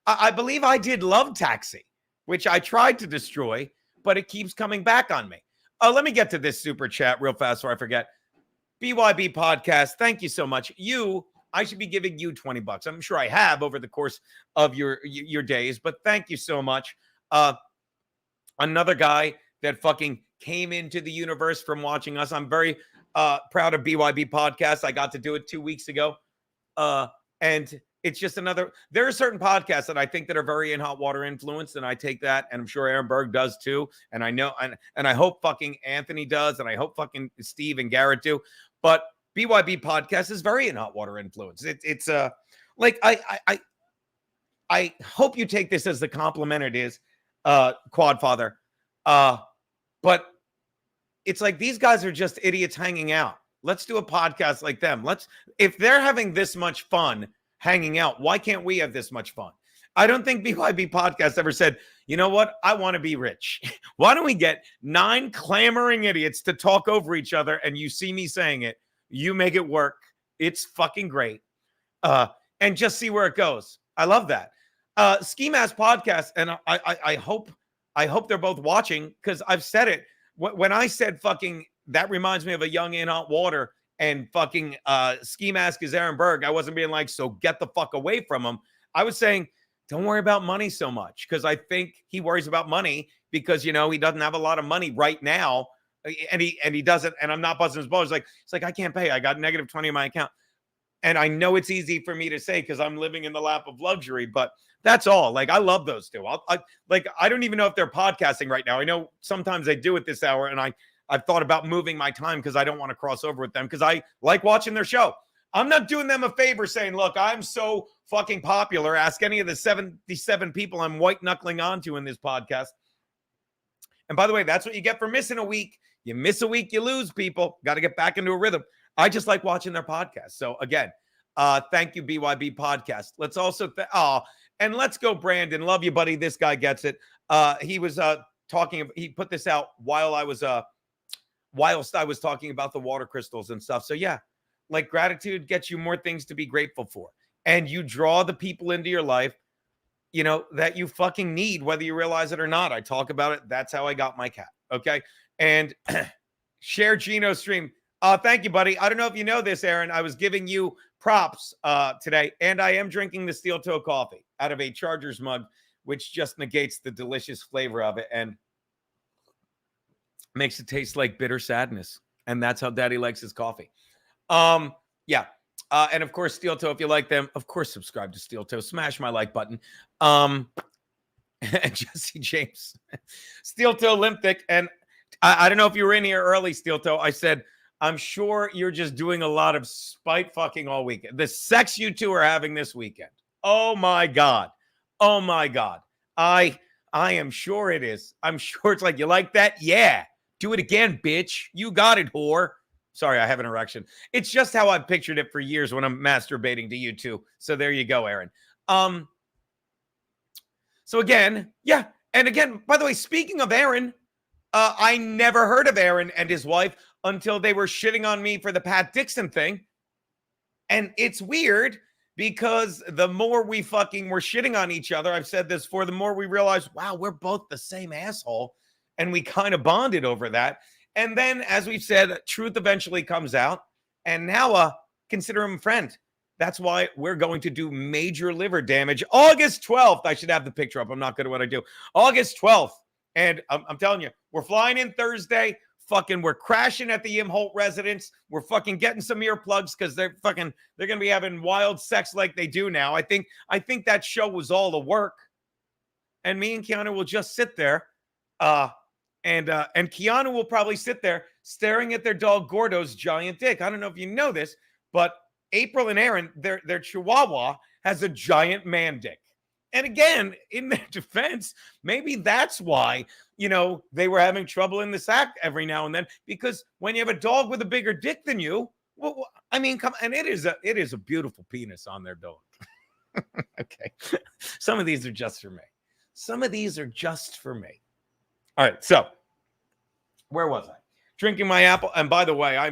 S1: I believe I did Love Taxi, which I tried to destroy, but it keeps coming back on me. Let me get to this super chat real fast before I forget. BYB Podcast, thank you so much. I should be giving you $20. I'm sure I have over the course of your days, but thank you so much. Another guy that fucking came into the universe from watching us. I'm very proud of BYB Podcast. I got to do it 2 weeks ago. And it's just there are certain podcasts that I think that are very in hot water influenced, and I take that, and I'm sure Aaron Berg does too. And I know, and I hope fucking Anthony does, and I hope fucking Steve and Garrett do. But BYB Podcast is very in hot water influence. It's like I hope you take this as the compliment it is, Quadfather. But it's like these guys are just idiots hanging out. Let's do a podcast like them. If they're having this much fun hanging out. Why can't we have this much fun? I don't think BYB Podcast ever said, you know what? I want to be rich. Why don't we get 9 clamoring idiots to talk over each other, and you see me saying it, you make it work. It's fucking great. And just see where it goes. I love that. Ski Mask Podcast, and I hope they're both watching, because I've said it. When I said fucking, that reminds me of a young in hot water, and fucking Ski Mask is Aaron Berg, I wasn't being like, so get the fuck away from him. I was saying, don't worry about money so much, because I think he worries about money because, you know, he doesn't have a lot of money right now, and he doesn't, and I'm not busting his balls. It's like I can't pay. I got negative 20 in my account. And I know it's easy for me to say because I'm living in the lap of luxury, but that's all. Like, I love those two. I don't even know if they're podcasting right now. I know sometimes they do at this hour, and I've thought about moving my time because I don't want to cross over with them, because I like watching their show. I'm not doing them a favor saying, look, I'm so fucking popular. Ask any of the 77 people I'm white knuckling onto in this podcast. And by the way, that's what you get for missing a week. You miss a week, you lose, people. Got to get back into a rhythm. I just like watching their podcast. So again, thank you, BYB Podcast. Let's also, and let's go, Brandon. Love you, buddy. This guy gets it. He was talking, he put this out whilst I was talking about the water crystals and stuff. So yeah, like, gratitude gets you more things to be grateful for. And you draw the people into your life, you know, that you fucking need, whether you realize it or not. I talk about it. That's how I got my cat. Okay. And share Geno's stream. Thank you, buddy. I don't know if you know this, Aaron. I was giving you props today, and I am drinking the steel toe coffee out of a Chargers mug, which just negates the delicious flavor of it and makes it taste like bitter sadness. And that's how Daddy likes his coffee. Yeah. And of course, Steel Toe, if you like them, of course, subscribe to Steel Toe. Smash my like button. And Jesse James, Steel Toe Olympic. And I don't know if you were in here early, Steel Toe. I said, I'm sure you're just doing a lot of spite fucking all weekend. The sex you two are having this weekend. Oh my God. Oh my God. I am sure it is. I'm sure it's like, you like that? Yeah. Do it again, bitch. You got it, whore. Sorry, I have an erection. It's just how I've pictured it for years when I'm masturbating to you two. So there you go, Aaron. So again, yeah. And again, by the way, speaking of Aaron, I never heard of Aaron and his wife until they were shitting on me for the Pat Dixon thing. And it's weird because the more we fucking were shitting on each other, I've said this before, the more we realized, wow, we're both the same asshole. And we kind of bonded over that. And then, as we've said, truth eventually comes out. And now consider him a friend. That's why we're going to do major liver damage. August 12th. I should have the picture up. I'm not good at what I do. August 12th. And I'm telling you, we're flying in Thursday. We're crashing at the Imholt residence. We're fucking getting some earplugs because they're going to be having wild sex like they do now. I think that show was all the work. And me and Keanu will just sit there. And Keanu will probably sit there staring at their dog Gordo's giant dick. I don't know if you know this, but April and Aaron, their Chihuahua has a giant man dick. And again, in their defense, maybe that's why, you know, they were having trouble in the sack every now and then, because when you have a dog with a bigger dick than you, well, I mean, come, and it is a beautiful penis on their dog. Okay. Some of these are just for me. All right. So where was I? Drinking my apple. And by the way, I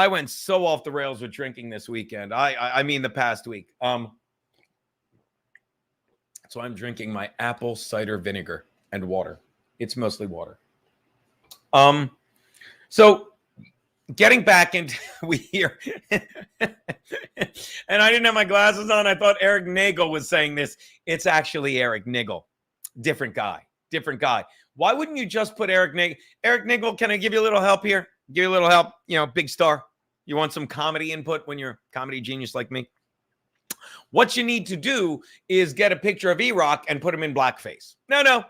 S1: went so off the rails with drinking this weekend. I mean, the past week. So I'm drinking my apple cider vinegar and water. It's mostly water. So getting back into we here, and I didn't have my glasses on. I thought Eric Nagel was saying this. It's actually Eric Nagel. Different guy. Why wouldn't you just put Eric Nagel? Eric Nagel, can I give you a little help here? Give you a little help. You know, big star. You want some comedy input when you're a comedy genius like me? What you need to do is get a picture of E-Rock and put him in blackface. No.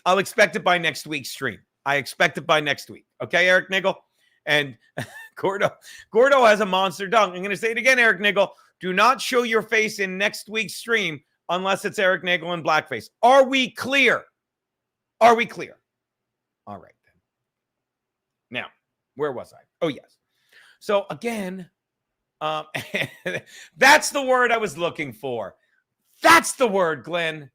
S1: I'll expect it by next week's stream. I expect it by next week. Okay, Eric Nagel? And Gordo has a monster dunk. I'm going to say it again, Eric Nagel. Do not show your face in next week's stream unless it's Eric Nagel in blackface. Are we clear? All right, then. Now, where was I? Oh, yes. So, again, Um, that's the word I was looking for. That's the word, Glenn.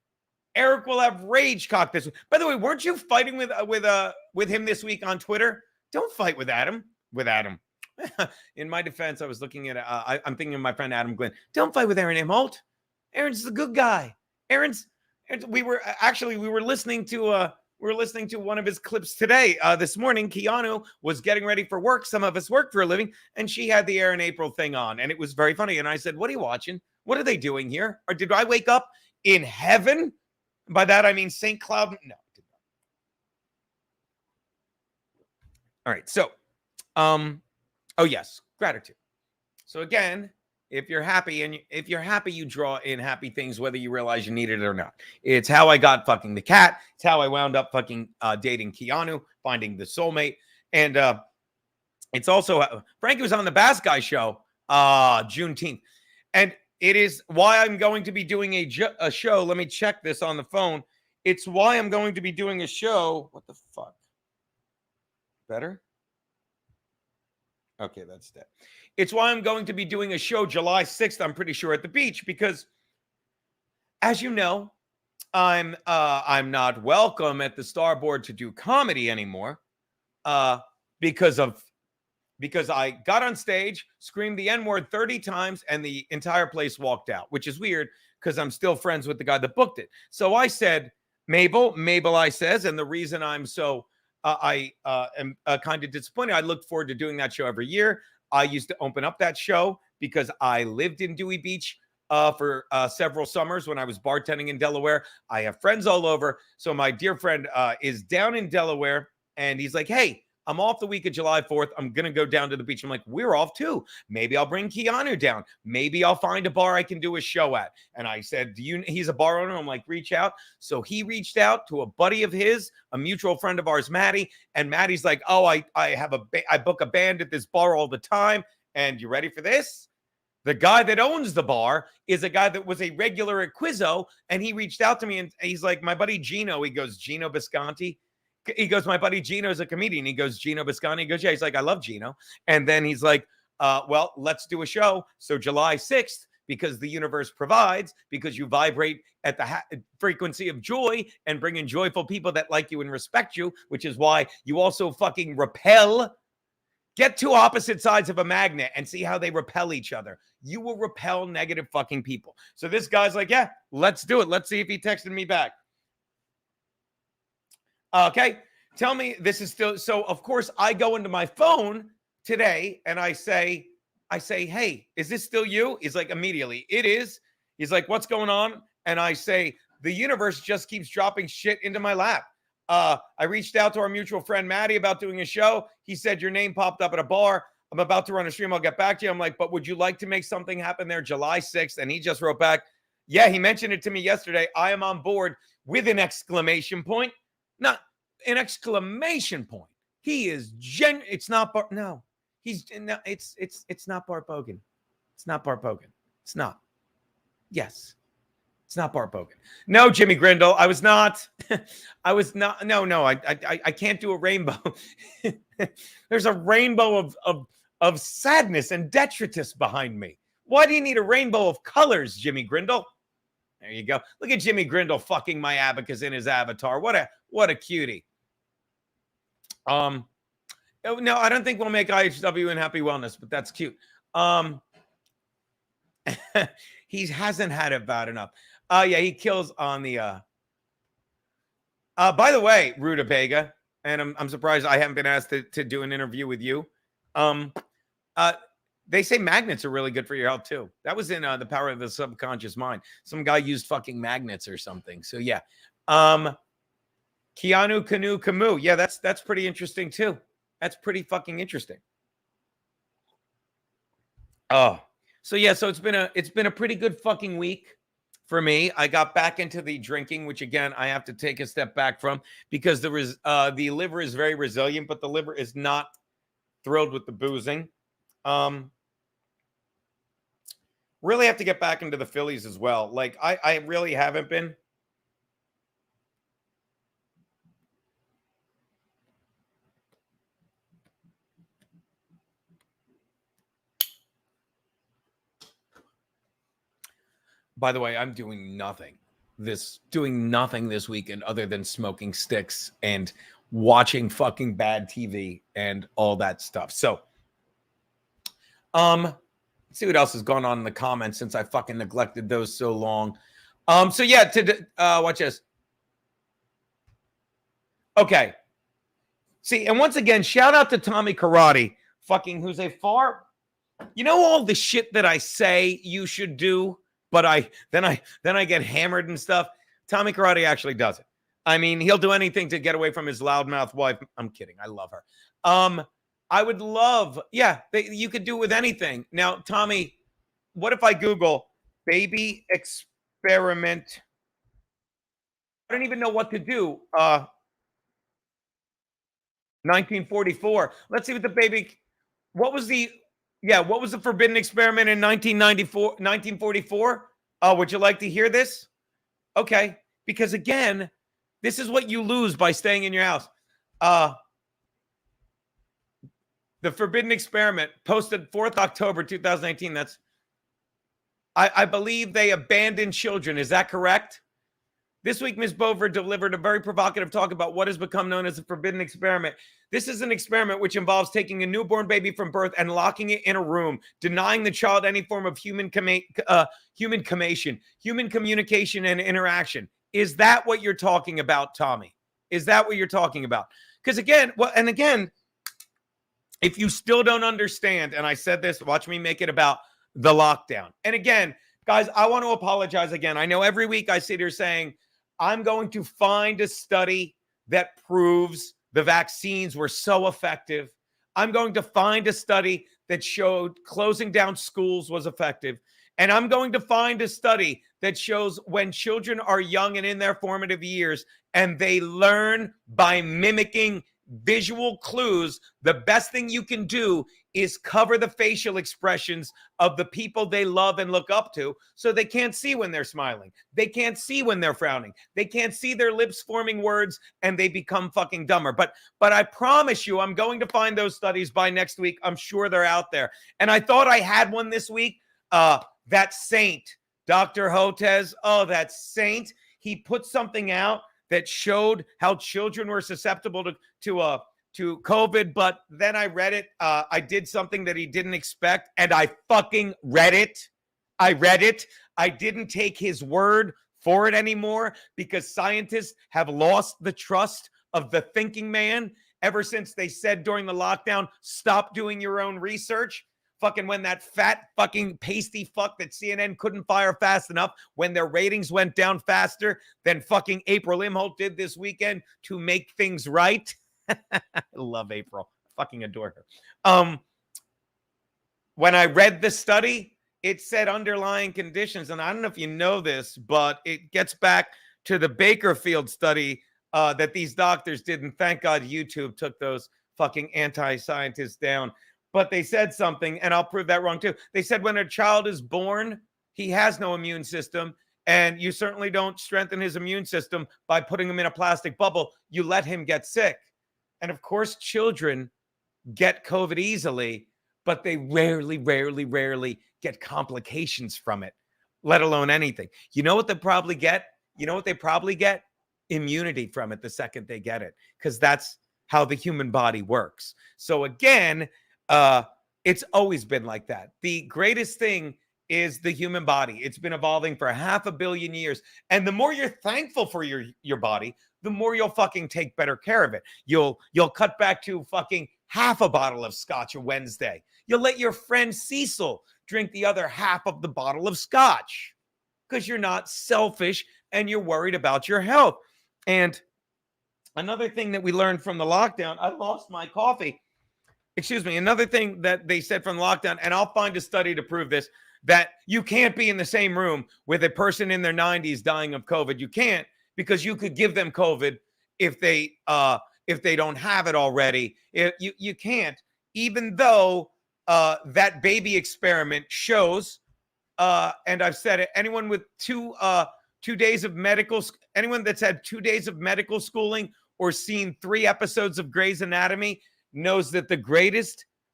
S1: Eric will have rage cock this week. By the way, weren't you fighting with him this week on Twitter? Don't fight with Adam. With Adam. In my defense, I was looking at. I'm thinking of my friend Adam Glenn. Don't fight with Aaron Imholt. Aaron's a good guy. Aaron's. We were listening to one of his clips today. This morning, Keanu was getting ready for work. Some of us work for a living, and she had the Aaron April thing on, and it was very funny. And I said, "What are you watching? What are they doing here? Or did I wake up in heaven?" By that, I mean St. Cloud. No. All right. So, oh, yes. Gratitude. So, again, if you're happy you draw in happy things, whether you realize you need it or not. It's how I got fucking the cat. It's how I wound up fucking dating Keanu, finding the soulmate. And it's also Frankie was on the Bass Guy show Juneteenth. And it is why I'm going to be doing a show. Let me check this on the phone. It's why I'm going to be doing a show. What the fuck? Better? Okay, that's that. It's why I'm going to be doing a show July 6th, I'm pretty sure, at the beach, because as you know, I'm not welcome at the Starboard to do comedy anymore. Because I got on stage, screamed the N-word 30 times, and the entire place walked out, which is weird because I'm still friends with the guy that booked it. So I said, Mabel, I says, and the reason I'm so, I am kind of disappointed. I look forward to doing that show every year. I used to open up that show because I lived in Dewey Beach for several summers when I was bartending in Delaware. I have friends all over. So my dear friend is down in Delaware, and he's like, hey, I'm off the week of July 4th. I'm going to go down to the beach. I'm like, we're off too. Maybe I'll bring Keanu down. Maybe I'll find a bar I can do a show at. And I said, he's a bar owner. I'm like, reach out. So he reached out to a buddy of his, a mutual friend of ours, Maddie. And Maddie's like, oh, I book a band at this bar all the time. And you ready for this? The guy that owns the bar is a guy that was a regular at Quizzo. And he reached out to me and he's like, my buddy Geno, he goes, Geno Bisconte. He goes, my buddy Geno's a comedian. He goes, Geno Bisconte. He goes, yeah. He's like, I love Geno. And then he's like, well, let's do a show. So July 6th, because the universe provides, because you vibrate at the frequency of joy and bring in joyful people that like you and respect you, which is why you also fucking repel. Get two opposite sides of a magnet and see how they repel each other. You will repel negative fucking people. So this guy's like, yeah, let's do it. Let's see if he texted me back. Okay, tell me this is still, so of course I go into my phone today and I say, hey, is this still you? He's like, immediately, it is. He's like, what's going on? And I say, the universe just keeps dropping shit into my lap. I reached out to our mutual friend, Maddie, about doing a show. He said, your name popped up at a bar. I'm about to run a stream. I'll get back to you. I'm like, but would you like to make something happen there July 6th? And he just wrote back, yeah, he mentioned it to me yesterday. I am on board with an exclamation point. Not an exclamation point. He is it's not no. He's no, it's not Bart Bogan. It's not Bart Bogan. It's not. Yes. It's not Bart Bogan. No, Jimmy Grindle. I was not. I was not. No. I can't do a rainbow. There's a rainbow of sadness and detritus behind me. Why do you need a rainbow of colors, Jimmy Grindle? There you go. Look at Jimmy Grindle fucking my abacus in his avatar. What a cutie. No, I don't think we'll make IHW and Happy Wellness, but that's cute. He hasn't had it bad enough. Yeah, he kills on the by the way, Rutabaga, and I'm surprised I haven't been asked to do an interview with you. They say magnets are really good for your health too. That was in The Power of the Subconscious Mind. Some guy used fucking magnets or something. So yeah. Keanu Canoe Camus. Yeah, that's pretty interesting too. That's pretty fucking interesting. Oh. So yeah, so it's been a pretty good fucking week for me. I got back into the drinking, which again I have to take a step back from because the liver is very resilient, but the liver is not thrilled with the boozing. Really have to get back into the Phillies as well. Like I really haven't been. By the way, I'm doing nothing this weekend other than smoking sticks and watching fucking bad TV and all that stuff. So, let's see what else has gone on in the comments since I fucking neglected those so long. So yeah, watch this. Okay. See, and once again, shout out to Tommy Karate, fucking who's all the shit that I say you should do, but then I get hammered and stuff. Tommy Karate actually does it. I mean, he'll do anything to get away from his loudmouth wife. I'm kidding. I love her. I would love, you could do it with anything. Now, Tommy, what if I Google baby experiment? I don't even know what to do. 1944. Let's see what what was the forbidden experiment in 1944? Would you like to hear this? Okay. Because again, this is what you lose by staying in your house. The forbidden experiment posted 4th October 2019. I believe they abandoned children. Is that correct? This week, Ms. Bover delivered a very provocative talk about what has become known as the forbidden experiment. This is an experiment which involves taking a newborn baby from birth and locking it in a room, denying the child any form of human communication and interaction. Is that what you're talking about, Tommy? Is that what you're talking about? Because again, if you still don't understand, and I said this, watch me make it about the lockdown. And again, guys, I want to apologize again. I know every week I sit here saying, I'm going to find a study that proves the vaccines were so effective. I'm going to find a study that showed closing down schools was effective. And I'm going to find a study that shows when children are young and in their formative years and they learn by mimicking visual clues, the best thing you can do is cover the facial expressions of the people they love and look up to so they can't see when they're smiling. They can't see when they're frowning. They can't see their lips forming words and they become fucking dumber. But I promise you, I'm going to find those studies by next week. I'm sure they're out there. And I thought I had one this week. That saint, Dr. Hotez, that saint, he put something out that showed how children were susceptible to COVID, but then I read it. I did something that he didn't expect, and I fucking read it. I read it. I didn't take his word for it anymore because scientists have lost the trust of the thinking man ever since they said during the lockdown, stop doing your own research. Fucking when that fat fucking pasty fuck that CNN couldn't fire fast enough, when their ratings went down faster than fucking April Imholt did this weekend to make things right. I love April. Fucking adore her. When I read the study, it said underlying conditions. And I don't know if you know this, but it gets back to the Bakerfield study that these doctors did. And thank God YouTube took those fucking anti-scientists down. But they said something, and I'll prove that wrong too. They said when a child is born, he has no immune system, and you certainly don't strengthen his immune system by putting him in a plastic bubble. You let him get sick. And of course, children get COVID easily, but they rarely get complications from it, let alone anything. You know what they probably get? Immunity from it the second they get it, because that's how the human body works. So again, it's always been like that. The greatest thing is the human body. It's been evolving for 500 million years. And the more you're thankful for your body, the more you'll fucking take better care of it. You'll cut back to fucking half a bottle of scotch a Wednesday. You'll let your friend Cecil drink the other half of the bottle of scotch because you're not selfish and you're worried about your health. And another thing that we learned from the lockdown, I lost my coffee. Excuse me. Another thing that they said from the lockdown, and I'll find a study to prove this, that you can't be in the same room with a person in their 90s dying of COVID. You can't, because you could give them COVID if they don't have it already. You can't, even though that baby experiment shows, and I've said it, anyone with anyone that's had 2 days of medical schooling or seen 3 episodes of Grey's Anatomy knows that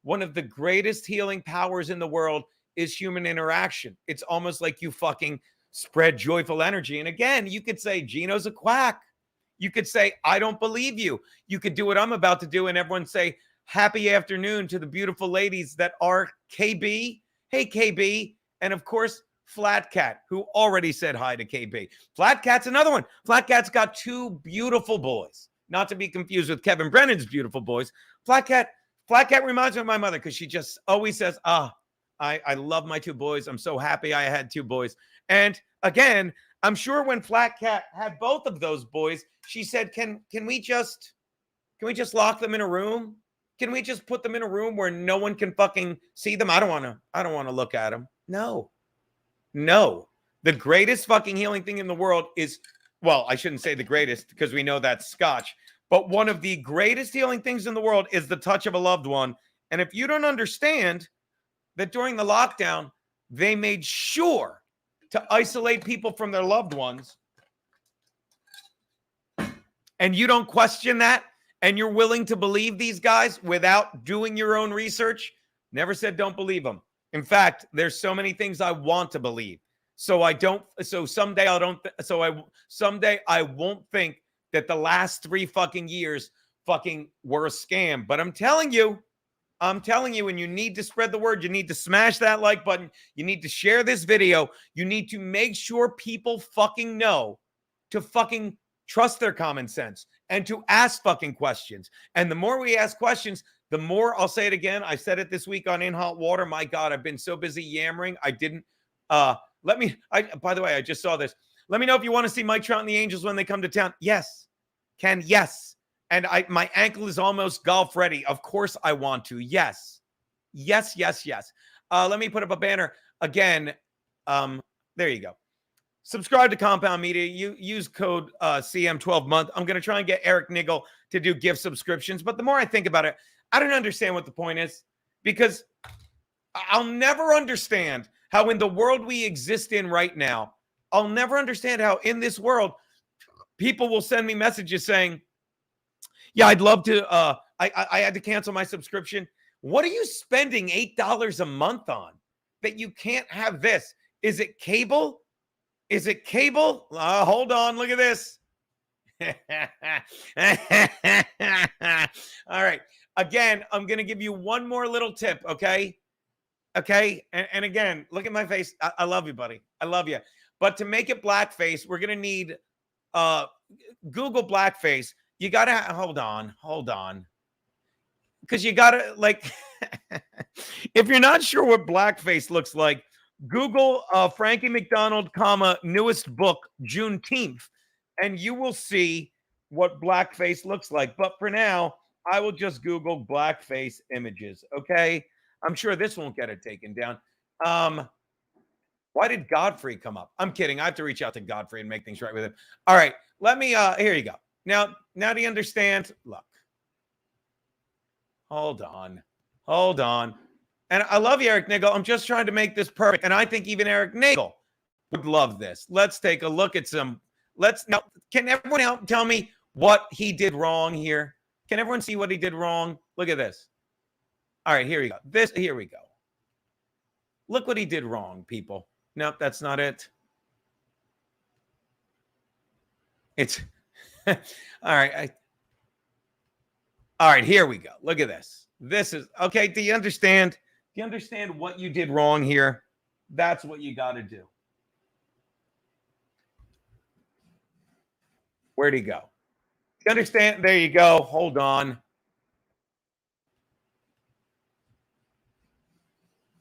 S1: one of the greatest healing powers in the world is human interaction. It's almost like you fucking spread joyful energy. And again, you could say Geno's a quack. You could say, I don't believe you. You could do what I'm about to do and everyone say, happy afternoon to the beautiful ladies that are KB. Hey, KB. And of course, Flat Cat, who already said hi to KB. Flat Cat's another one. Flat Cat's got two beautiful boys, not to be confused with Kevin Brennan's beautiful boys. Flat Cat reminds me of my mother because she just always says, I love my two boys. I'm so happy I had two boys. And again, I'm sure when Flat Cat had both of those boys, she said, can we just lock them in a room? Can we just put them in a room where no one can fucking see them? I don't want to look at them. No. The greatest fucking healing thing in the world is, well, I shouldn't say the greatest because we know that's Scotch, but one of the greatest healing things in the world is the touch of a loved one. And if you don't understand that during the lockdown, they made sure to isolate people from their loved ones, and you don't question that, and you're willing to believe these guys without doing your own research, never said don't believe them. In fact, there's so many things I want to believe. Someday I won't think that the last 3 fucking years fucking were a scam. But I'm telling you, and you need to spread the word. You need to smash that like button. You need to share this video. You need to make sure people fucking know to fucking trust their common sense and to ask fucking questions. And the more we ask questions, the more, I'll say it again, I said it this week on In Hot Water. My God, I've been so busy yammering. I didn't, by the way, I just saw this. Let me know if you want to see Mike Trout and the Angels when they come to town. Yes. Ken, yes. And my ankle is almost golf ready. Of course I want to. Yes. Let me put up a banner again. There you go. Subscribe to Compound Media. You use code CM12month. I'm going to try and get Eric Niggle to do gift subscriptions. But the more I think about it, I don't understand what the point is, because I'll never understand how in the world we exist in right now, I'll never understand how in this world people will send me messages saying, yeah, I'd love to, I had to cancel my subscription. What are you spending $8 a month on that you can't have this? Is it cable? Hold on, look at this. All right. Again, I'm going to give you one more little tip, okay? And again, look at my face. I love you, buddy. I love you. But to make it blackface, we're going to need Google blackface. You got to hold on. Because you got to, like, if you're not sure what blackface looks like, Google Frankie McDonald, newest book, Juneteenth, and you will see what blackface looks like. But for now, I will just Google blackface images, okay? I'm sure this won't get it taken down. Why did Godfrey come up? I'm kidding. I have to reach out to Godfrey and make things right with him. All right, let me, here you go. Now do you understand? Look. Hold on. And I love you, Eric Niggle. I'm just trying to make this perfect. And I think even Eric Niggle would love this. Let's take a look at some. Now, can everyone tell me what he did wrong here? Can everyone see what he did wrong? Look at this. All right, here we go. Here we go. Look what he did wrong, people. Nope, that's not it. It's all right. All right, here we go. Look at this. This is okay. Do you understand? Do you understand what you did wrong here? That's what you got to do. Where'd he go? You understand? There you go. Hold on.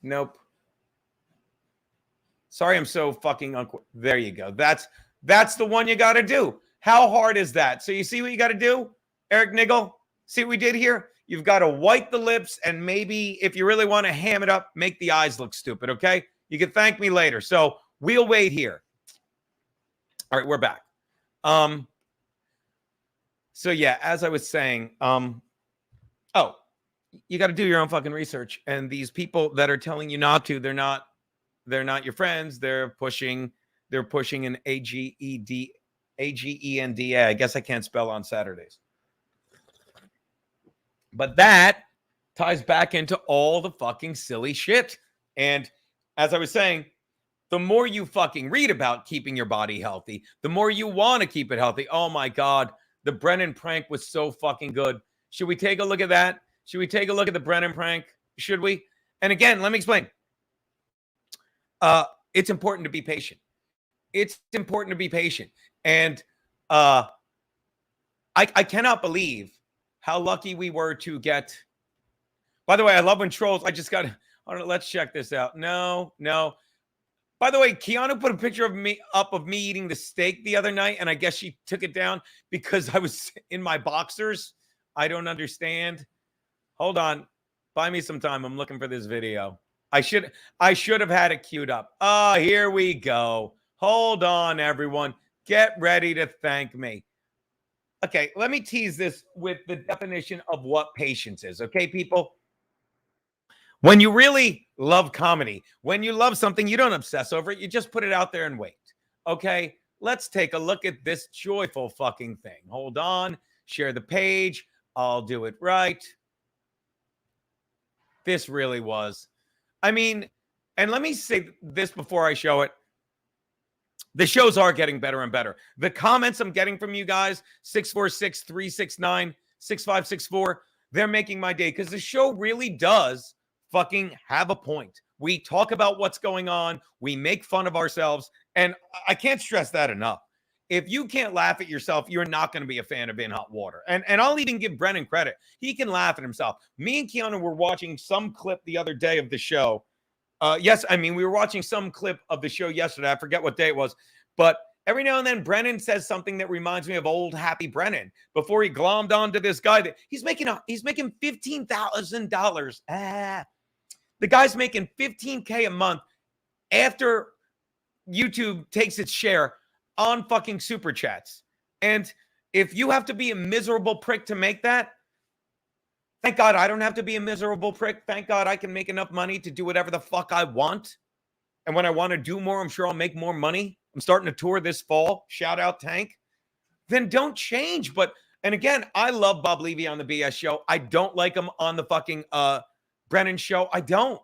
S1: Nope. Sorry, I'm so fucking there you go. That's the one you got to do. How hard is that? So you see what you got to do, Eric Niggle? See what we did here? You've got to white the lips, and maybe if you really want to ham it up, make the eyes look stupid, okay? You can thank me later. So we'll wait here. All right, we're back. So yeah, as I was saying, you got to do your own fucking research. And these people that are telling you not to, they're not your friends. They're pushing an AGENDA. I guess I can't spell on Saturdays. But that ties back into all the fucking silly shit. And as I was saying, the more you fucking read about keeping your body healthy, the more you want to keep it healthy. Oh my God, the Brennan prank was so fucking good. Should we take a look at that? Should we take a look at the Brennan prank? Should we? And again, let me explain. It's important to be patient. It's important to be patient. And I cannot believe how lucky we were to get. By the way, I love when trolls. I just got. Let's check this out. No. By the way, Keanu put a picture of me eating the steak the other night, and I guess she took it down because I was in my boxers. I don't understand. Hold on. Buy me some time. I'm looking for this video. I should have had it queued up. Here we go. Hold on, everyone. Get ready to thank me. Okay, let me tease this with the definition of what patience is. Okay, people? When you really love comedy, when you love something, you don't obsess over it. You just put it out there and wait. Okay, let's take a look at this joyful fucking thing. Hold on. Share the page. I'll do it right. This really was. I mean, and let me say this before I show it. The shows are getting better and better. The comments I'm getting from you guys, 646-369-6564, they're making my day because the show really does fucking have a point. We talk about what's going on. We make fun of ourselves. And I can't stress that enough. If you can't laugh at yourself, you're not going to be a fan of In Hot Water. And I'll even give Brennan credit. He can laugh at himself. Me and Keanu were watching some clip the other day of the show. We were watching some clip of the show yesterday. I forget what day it was. But every now and then, Brennan says something that reminds me of old Happy Brennan before he glommed onto this guy that he's making $15,000. The guy's making $15K a month after YouTube takes its share on fucking super chats. And if you have to be a miserable prick to make that, thank God I don't have to be a miserable prick. Thank God I can make enough money to do whatever the fuck I want. And when I want to do more, I'm sure I'll make more money. I'm starting to tour this fall. Shout out Tank. Then don't change. And again, I love Bob Levy on the BS show. I don't like him on the fucking Brennan show. I don't.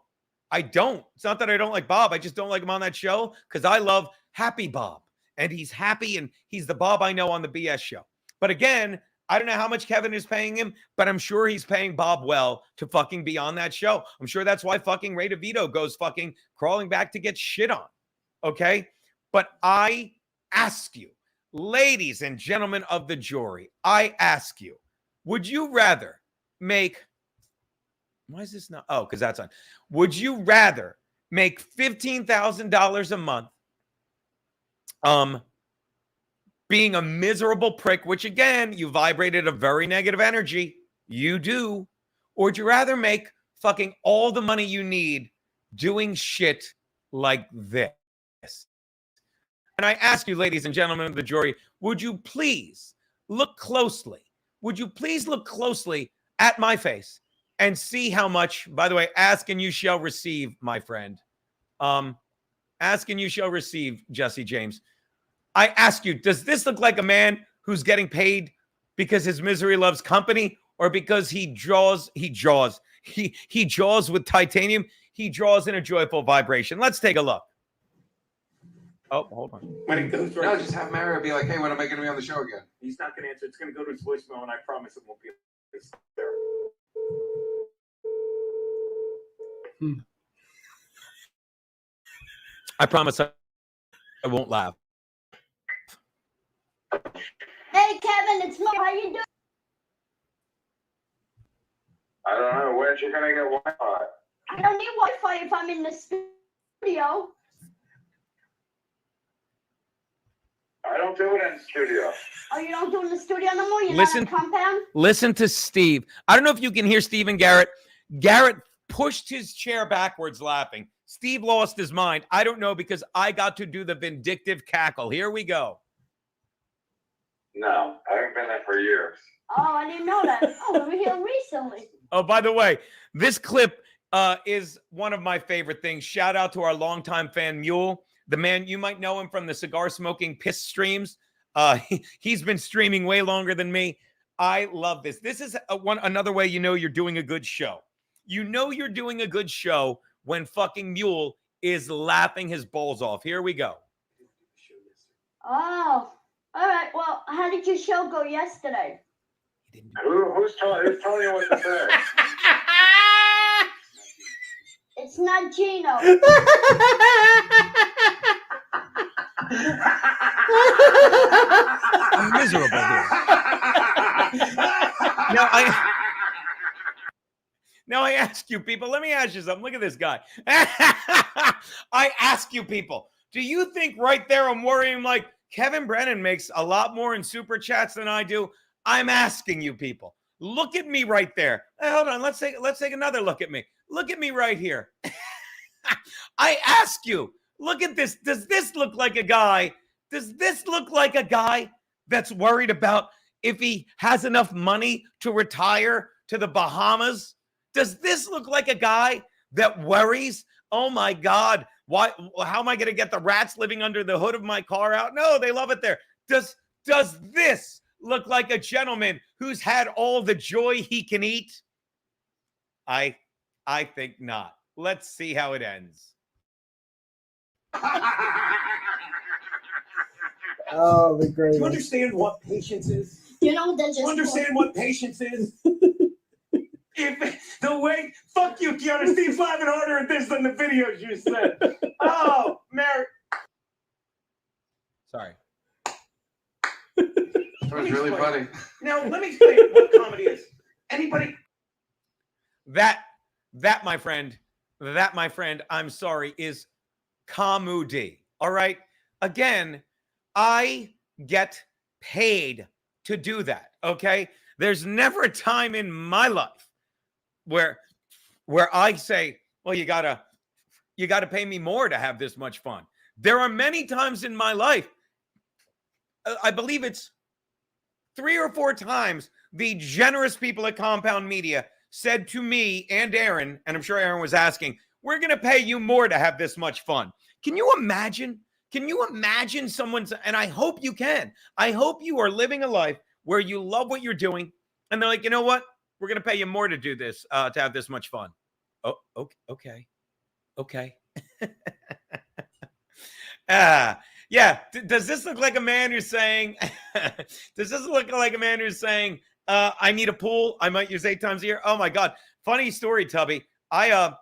S1: It's not that I don't like Bob. I just don't like him on that show because I love Happy Bob. And he's happy and he's the Bob I know on the BS show. But again, I don't know how much Kevin is paying him, but I'm sure he's paying Bob well to fucking be on that show. I'm sure that's why fucking Ray DeVito goes fucking crawling back to get shit on. Okay? But I ask you, ladies and gentlemen of the jury, I ask you, would you rather make, why is this not? Oh, because that's on. Would you rather make $15,000 a month being a miserable prick, which again, you vibrated a very negative energy. You do. Or would you rather make fucking all the money you need doing shit like this? And I ask you, ladies and gentlemen of the jury, would you please look closely? Would you please look closely at my face and see how much, by the way, ask and you shall receive, my friend. Ask and you shall receive, Jesse James. I ask you, does this look like a man who's getting paid because his misery loves company or because he jaws with titanium? He draws in a joyful vibration. Let's take a look. Oh, hold on.
S5: When it goes right, just have Mario be like, hey, when am I going to be on the show again?
S6: He's not going to answer. It's going to go to his voicemail, and I promise it won't be there.
S1: I promise I won't laugh.
S7: Hey, Kevin, it's Mo. How you doing?
S5: I don't know. Where's you going to get Wi-Fi?
S7: I don't need Wi-Fi if I'm in the studio.
S5: I don't do it in the studio.
S7: Oh, you don't do it in the studio no more? You're
S1: Listen,
S7: not a compound?
S1: Listen to Steve. I don't know if you can hear Steve and Garrett. Garrett pushed his chair backwards laughing. Steve lost his mind. I don't know because I got to do the vindictive cackle. Here we go.
S5: No, I haven't been there for years.
S7: Oh, I didn't know that. Oh, we were here recently.
S1: Oh, by the way, this clip is one of my favorite things. Shout out to our longtime fan, Mule. The man, you might know him from the cigar smoking piss streams. He's been streaming way longer than me. I love this. This is another way you know you're doing a good show. You know you're doing a good show when fucking Mule is laughing his balls off. Here we go.
S7: Oh, all right. Well, how did your show go yesterday?
S6: Who's telling you what to say?
S7: It's not Geno.
S1: I'm miserable here. Now I ask you people, let me ask you something. Look at this guy. I ask you people, do you think right there I'm worrying like Kevin Brennan makes a lot more in super chats than I do? I'm asking you people. Look at me right there. Hey, hold on. Let's take another look at me. Look at me right here. I ask you, look at this. Does this look like a guy? Does this look like a guy that's worried about if he has enough money to retire to the Bahamas? Does this look like a guy that worries, oh my God, how am I going to get the rats living under the hood of my car out? No, they love it there. Does this look like a gentleman who's had all the joy he can eat? I think not. Let's see how it ends.
S8: Oh, the great.
S6: Do you understand what patience is?
S7: You know, they just
S6: Do you understand what patience is? If the way, fuck you, Keanu. Steve's laughing harder at this than the videos you said. Oh, Mary.
S1: Sorry.
S5: That was really funny.
S6: Now, let me explain what comedy is. Anybody?
S1: That, my friend, I'm sorry, is comedy. All right? Again, I get paid to do that, okay? There's never a time in my life where I say, well, you gotta pay me more to have this much fun. There are many times in my life, I believe it's 3 or 4 times, the generous people at Compound Media said to me and Aaron, and I'm sure Aaron was asking, we're going to pay you more to have this much fun. Can you imagine? Can you imagine someone's, and I hope you can. I hope you are living a life where you love what you're doing, and they're like, you know what? We're going to pay you more to do this, to have this much fun. Oh, okay. Yeah. Does this look like a man who's saying, I need a pool. I might use 8 times a year. Oh my God. Funny story, Tubby. I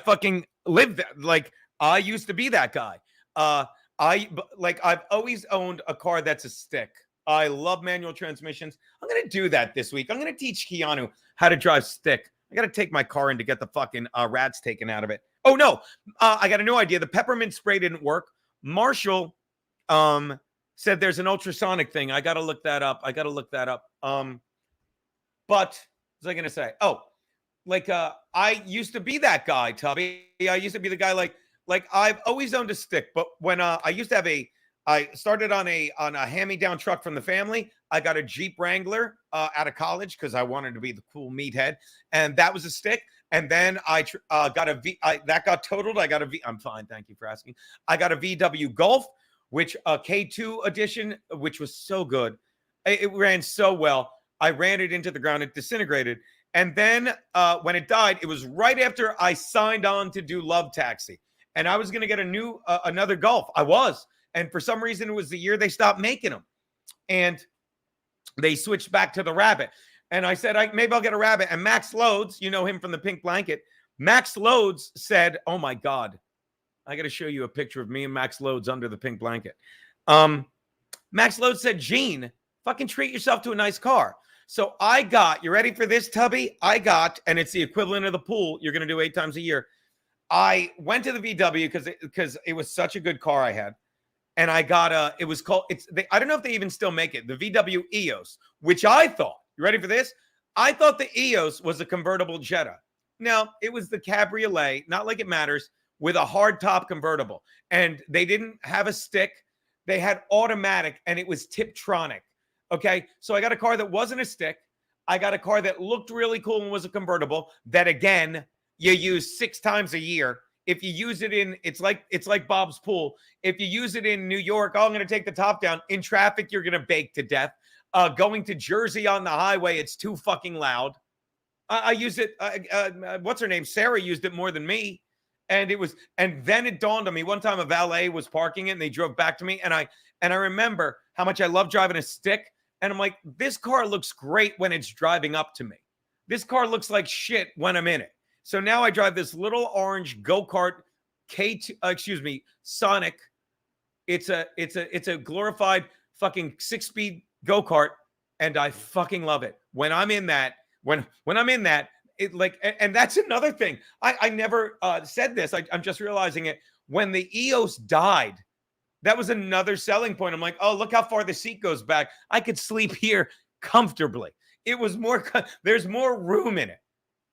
S1: fucking lived that. Like, I used to be that guy. I've always owned a car that's a stick. I love manual transmissions. I'm going to do that this week. I'm going to teach Keanu how to drive stick. I got to take my car in to get the fucking rats taken out of it. Oh, no. I got a new idea. The peppermint spray didn't work. Marshall said there's an ultrasonic thing. I got to look that up. But what was I going to say? Oh, I used to be that guy, Tubby. I used to be the guy like I've always owned a stick. But when I used to have I started on a hand-me-down truck from the family. I got a Jeep Wrangler out of college because I wanted to be the cool meathead, and that was a stick. And then I got a that got totaled. I got a V. I'm fine, thank you for asking. I got a VW Golf, which a K2 edition, which was so good. It ran so well. I ran it into the ground. It disintegrated. And then when it died, it was right after I signed on to do Love Taxi, and I was going to get another Golf. I was. And for some reason, it was the year they stopped making them. And they switched back to the Rabbit. And I said, maybe I'll get a Rabbit. And Max Loads, you know him from the Pink Blanket. Max Loads said, oh, my God. I got to show you a picture of me and Max Loads under the Pink Blanket. Max Loads said, Gene, fucking treat yourself to a nice car. So I got, you ready for this, Tubby? And it's the equivalent of the pool you're going to do 8 times a year. I went to the VW because it was such a good car I had. And I got I don't know if they even still make it, the VW EOS, which I thought, you ready for this? I thought the EOS was a convertible Jetta. Now, it was the Cabriolet, not like it matters, with a hard top convertible. And they didn't have a stick. They had automatic, and it was Tiptronic. Okay, so I got a car that wasn't a stick. I got a car that looked really cool and was a convertible that, again, you use 6 times a year. If you use it it's like Bob's Pool. If you use it in New York, I'm going to take the top down. In traffic, you're going to bake to death. Going to Jersey on the highway, it's too fucking loud. I use it. What's her name? Sarah used it more than me. And then it dawned on me one time a valet was parking it and they drove back to me. And I remember how much I love driving a stick. And I'm like, this car looks great when it's driving up to me. This car looks like shit when I'm in it. So now I drive this little orange go-kart Sonic. It's a glorified fucking 6-speed go-kart, and I fucking love it. When I'm in that, when I'm in that, it like, and that's another thing. I never said this. I'm just realizing it. When the EOS died, that was another selling point. I'm like, oh, look how far the seat goes back. I could sleep here comfortably. It was more, there's more room in it.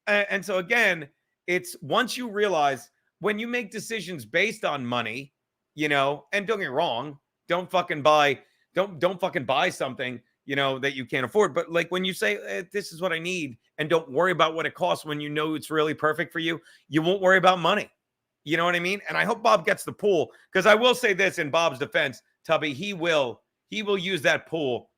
S1: And so again, it's once you realize when you make decisions based on money, you know, and don't get me wrong, don't fucking buy something, you know, that you can't afford. But like when you say, this is what I need, and don't worry about what it costs when you know it's really perfect for you, you won't worry about money. You know what I mean? And I hope Bob gets the pool, because I will say this in Bob's defense, Tubby, he will use that pool.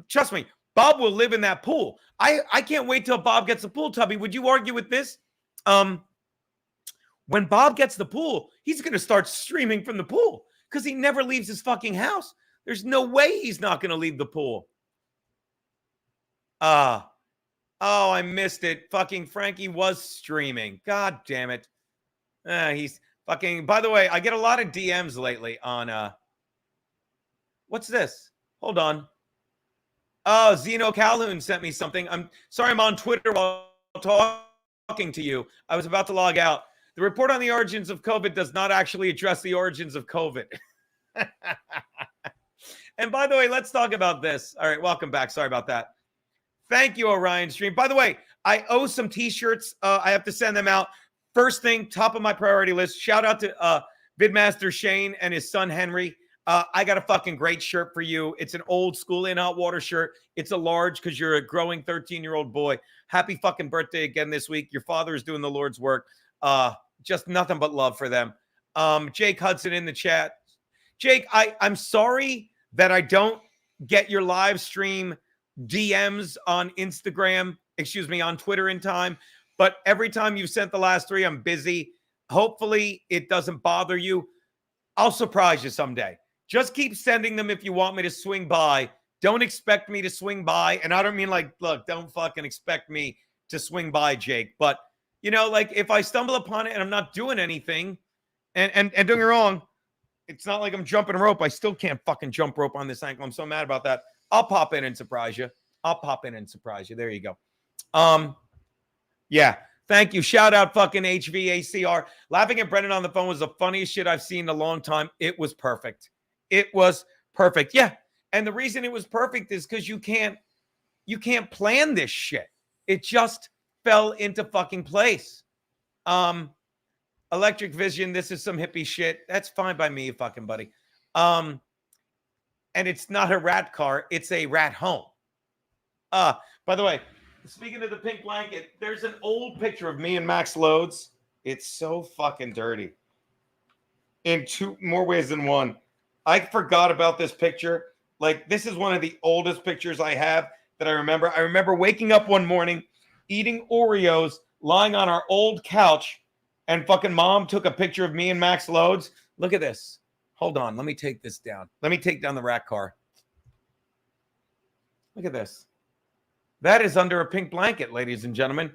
S1: Trust me, Bob will live in that pool. I can't wait till Bob gets the pool, Tubby. Would you argue with this? When Bob gets the pool, he's going to start streaming from the pool because he never leaves his fucking house. There's no way he's not going to leave the pool. Oh, I missed it. Fucking Frankie was streaming. God damn it. He's fucking, by the way, I get a lot of DMs lately on, what's this? Hold on. Oh, Geno Calhoun sent me something. I'm sorry I'm on Twitter while talking to you. I was about to log out. The report on the origins of COVID does not actually address the origins of COVID. And by the way, let's talk about this. All right, welcome back. Sorry about that. Thank you, Orion Stream. By the way, I owe some T-shirts. I have to send them out. First thing, top of my priority list. Shout out to Vidmaster Shane and his son Henry. I got a fucking great shirt for you. It's an old school in hot water shirt. It's a large because you're a growing 13-year-old boy. Happy fucking birthday again this week. Your father is doing the Lord's work. Just nothing but love for them. Jake Hudson in the chat. Jake, I'm sorry that I don't get your live stream DMs on Instagram, on Twitter in time. But every time you've sent the last 3, I'm busy. Hopefully it doesn't bother you. I'll surprise you someday. Just keep sending them if you want me to swing by. Don't expect me to swing by. And I don't mean like, look, don't fucking expect me to swing by, Jake. But, you know, like if I stumble upon it and I'm not doing anything, and don't get me wrong, it's not like I'm jumping rope. I still can't fucking jump rope on this ankle. I'm so mad about that. I'll pop in and surprise you. There you go. Yeah. Thank you. Shout out fucking HVACR. Laughing at Brendan on the phone was the funniest shit I've seen in a long time. It was perfect. Yeah. And the reason it was perfect is because you can't plan this shit. It just fell into fucking place. Electric Vision, this is some hippie shit. That's fine by me, fucking buddy. And it's not a rat car, it's a rat home. By the way, speaking of the pink blanket, there's an old picture of me and Max Loads. It's so fucking dirty. In 2 more ways than one. I forgot about this picture. Like, this is one of the oldest pictures I have that I remember. I remember waking up one morning, eating Oreos, lying on our old couch, and fucking mom took a picture of me and Max Loads. Look at this. Hold on. Let me take this down. Let me take down the rat car. Look at this. That is under a pink blanket, ladies and gentlemen.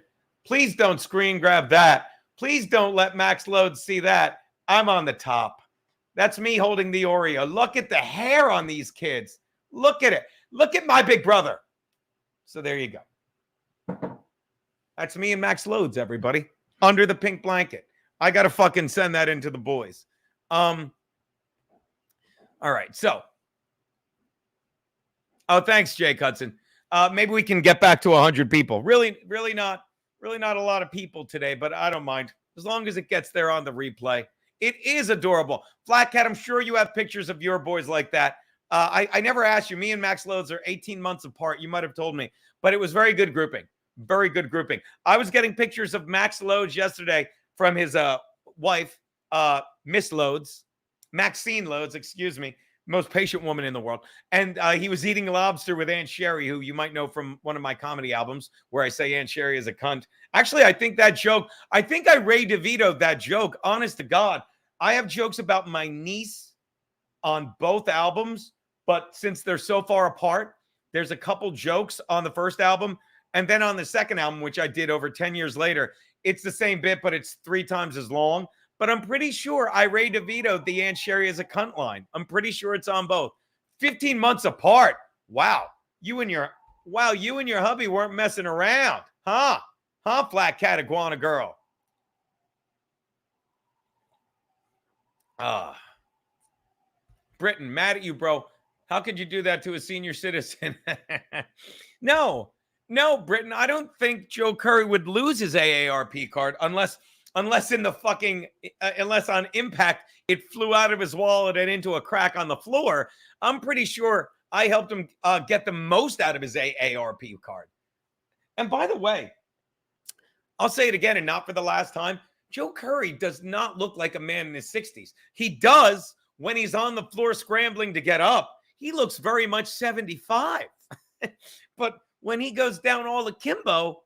S1: Please don't screen grab that. Please don't let Max Loads see that. I'm on the top. That's me holding the Oreo. Look at the hair on these kids. Look at it. Look at my big brother. So there you go. That's me and Max Loads, everybody. Under the pink blanket. I got to fucking send that into the boys. All right. So. Oh, thanks, Jake Hudson. Maybe we can get back to 100 people. Really not a lot of people today, but I don't mind. As long as it gets there on the replay. It is adorable. Flat Cat, I'm sure you have pictures of your boys like that. I never asked you. Me and Max Loads are 18 months apart. You might have told me. But it was very good grouping. Very good grouping. I was getting pictures of Max Loads yesterday from his wife, Miss Loads. Maxine Loads, excuse me. Most patient woman in the world. And he was eating lobster with Aunt Sherry, who you might know from one of my comedy albums where I say Aunt Sherry is a cunt. Actually, I think I Ray DeVito'd that joke. Honest to God, I have jokes about my niece on both albums, but since they're so far apart, there's a couple jokes on the first album. And then on the second album, which I did over 10 years later, it's the same bit, but it's 3 times as long. But I'm pretty sure I Ray DeVito'd the Aunt Sherry is a cunt line. I'm pretty sure it's on both. 15 months apart. Wow. You and your hubby weren't messing around. Huh? Huh, flat cat iguana girl? Britain, mad at you, bro. How could you do that to a senior citizen? No, Britain, I don't think Joe Curry would lose his AARP card unless in the fucking, unless on impact, it flew out of his wallet and into a crack on the floor. I'm pretty sure I helped him get the most out of his AARP card. And by the way, I'll say it again and not for the last time. Joe Curry does not look like a man in his 60s. He does when he's on the floor scrambling to get up. He looks very much 75. But when he goes down all akimbo,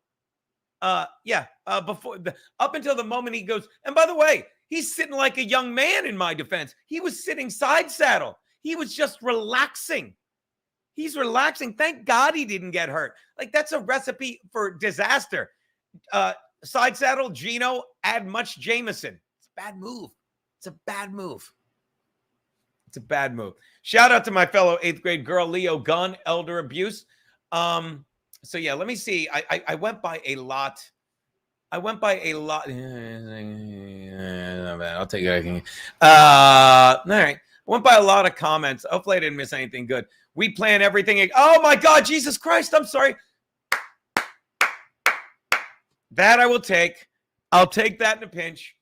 S1: up until the moment he goes, and by the way, he's sitting like a young man in my defense. He was sitting side saddle. He was just relaxing. He's relaxing. Thank God he didn't get hurt. Like, that's a recipe for disaster. Side saddle, Geno, add much Jameson. It's a bad move. It's a bad move. It's a bad move. Shout out to my fellow 8th grade girl, Leo Gunn, elder abuse. So yeah, let me see. I went by a lot. I'll take it. All right. I went by a lot of comments. Hopefully I didn't miss anything good. We plan everything. Oh my God, Jesus Christ. I'm sorry. That I will take. I'll take that in a pinch.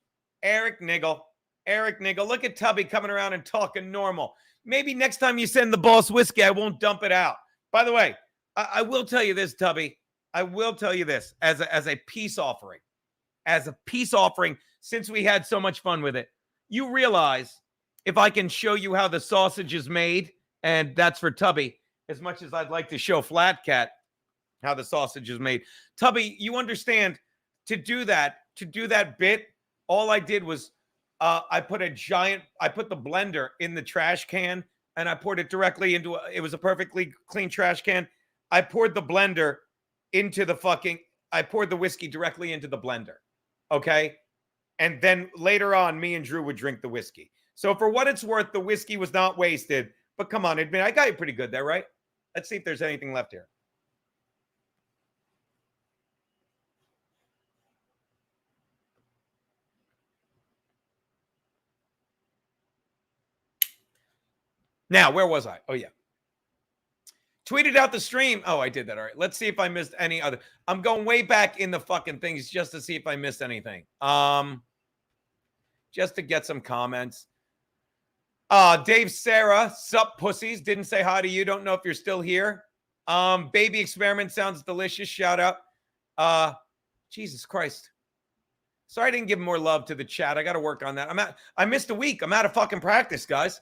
S1: Eric Niggle. Look at Tubby coming around and talking normal. Maybe next time you send the boss whiskey, I won't dump it out. By the way, I will tell you this, Tubby. I will tell you this as a peace offering. As a peace offering, since we had so much fun with it. You realize if I can show you how the sausage is made, and that's for Tubby, as much as I'd like to show Flat Cat how the sausage is made. Tubby, you understand, to do that bit, all I did was I put the blender in the trash can and I poured it directly into it was a perfectly clean trash can. I poured the blender into I poured the whiskey directly into the blender. Okay. And then later on, me and Drew would drink the whiskey. So for what it's worth, the whiskey was not wasted, but come on, admit, I got you pretty good there, right? Let's see if there's anything left here. Now, where was I? Oh, yeah. Tweeted out the stream. Oh, I did that. All right. Let's see if I missed any other. I'm going way back in the fucking things just to see if I missed anything. Just to get some comments. Dave Sarah, sup pussies. Didn't say hi to you. Don't know if you're still here. Baby experiment sounds delicious. Shout out. Jesus Christ. Sorry I didn't give more love to the chat. I got to work on that. I missed a week. I'm out of fucking practice, guys.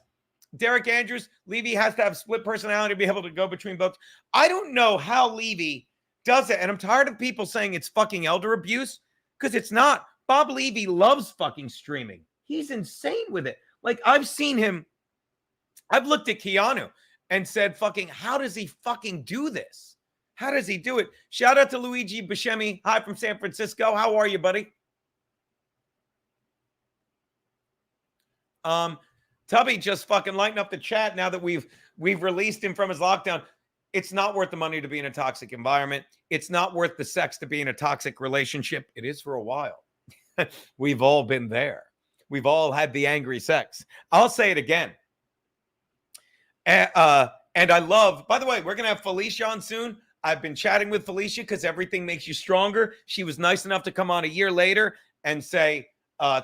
S1: Derek Andrews, Levy has to have split personality to be able to go between both. I don't know how Levy does it. And I'm tired of people saying it's fucking elder abuse because it's not. Bob Levy loves fucking streaming. He's insane with it. Like, I've seen him. I've looked at Keanu and said, fucking, how does he fucking do this? How does he do it? Shout out to Luigi Buscemi. Hi from San Francisco. How are you, buddy? Tubby just fucking lighten up the chat now that we've released him from his lockdown. It's not worth the money to be in a toxic environment. It's not worth the sex to be in a toxic relationship. It is for a while. We've all been there. We've all had the angry sex. I'll say it again. And I love, by the way, we're going to have Felicia on soon. I've been chatting with Felicia because everything makes you stronger. She was nice enough to come on a year later and say,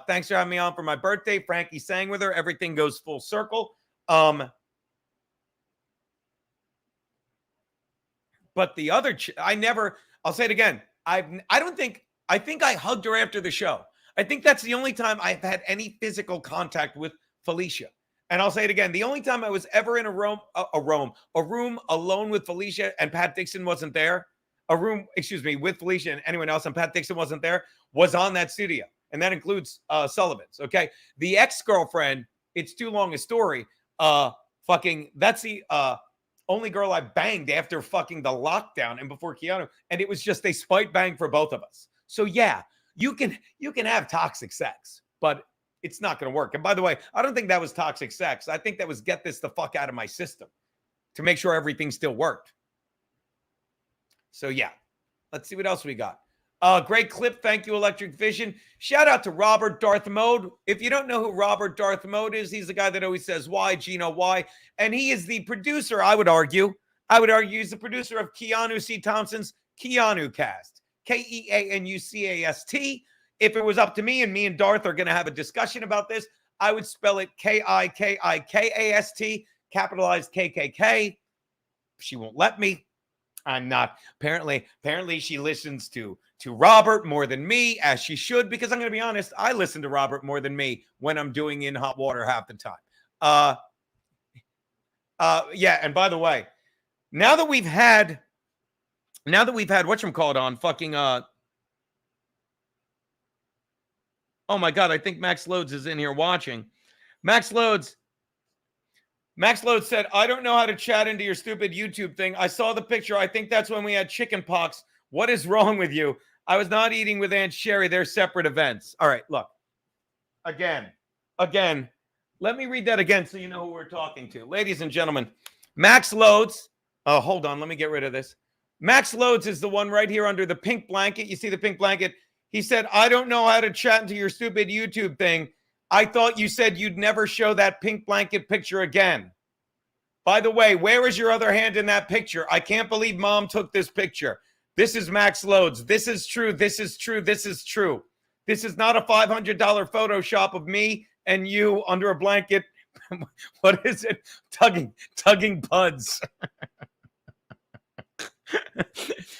S1: thanks for having me on for my birthday. Frankie sang with her. Everything goes full circle. But the other, I'll say it again. I think I hugged her after the show. I think that's the only time I've had any physical contact with Felicia. And I'll say it again. The only time I was ever in a room alone with Felicia and Pat Dixon wasn't there. With Felicia and anyone else and Pat Dixon wasn't there, was on that studio. And that includes Sullivan's. Okay. The ex-girlfriend, it's too long a story. That's the only girl I banged after fucking the lockdown and before Keanu. And it was just a spite bang for both of us. So yeah, you can have toxic sex, but it's not going to work. And by the way, I don't think that was toxic sex. I think that was get this the fuck out of my system to make sure everything still worked. So yeah, let's see what else we got. Great clip. Thank you, Electric Vision. Shout out to Robert Darth Mode. If you don't know who Robert Darth Mode is, he's the guy that always says, why, Geno, why? And he is the producer, I would argue he's the producer of Keanu C. Thompson's Keanu Cast. Keanucast. If it was up to me and Darth are going to have a discussion about this, I would spell it Kikikast, capitalized KKK. She won't let me. I'm not. Apparently she listens to Robert more than me, as she should, because I'm going to be honest, I listen to Robert more than me when I'm doing In Hot Water half the time. Yeah, and by the way, now that we've had whatchamacallit on fucking oh my God, I think Max Loads is in here watching. Max Loads said, I don't know how to chat into your stupid YouTube thing. I saw the picture. I think that's when we had chicken pox. What is wrong with you? I was not eating with Aunt Sherry. They're separate events. All right, look. Again, let me read that again so you know who we're talking to. Ladies and gentlemen, Max Loads. Oh, hold on. Let me get rid of this. Max Loads is the one right here under the pink blanket. You see the pink blanket? He said, I don't know how to chat into your stupid YouTube thing. I thought you said you'd never show that pink blanket picture again. By the way, where is your other hand in that picture? I can't believe Mom took this picture. This is Max Loads. This is true. This is true. This is true. This is not a $500 Photoshop of me and you under a blanket. What is it? Tugging buds.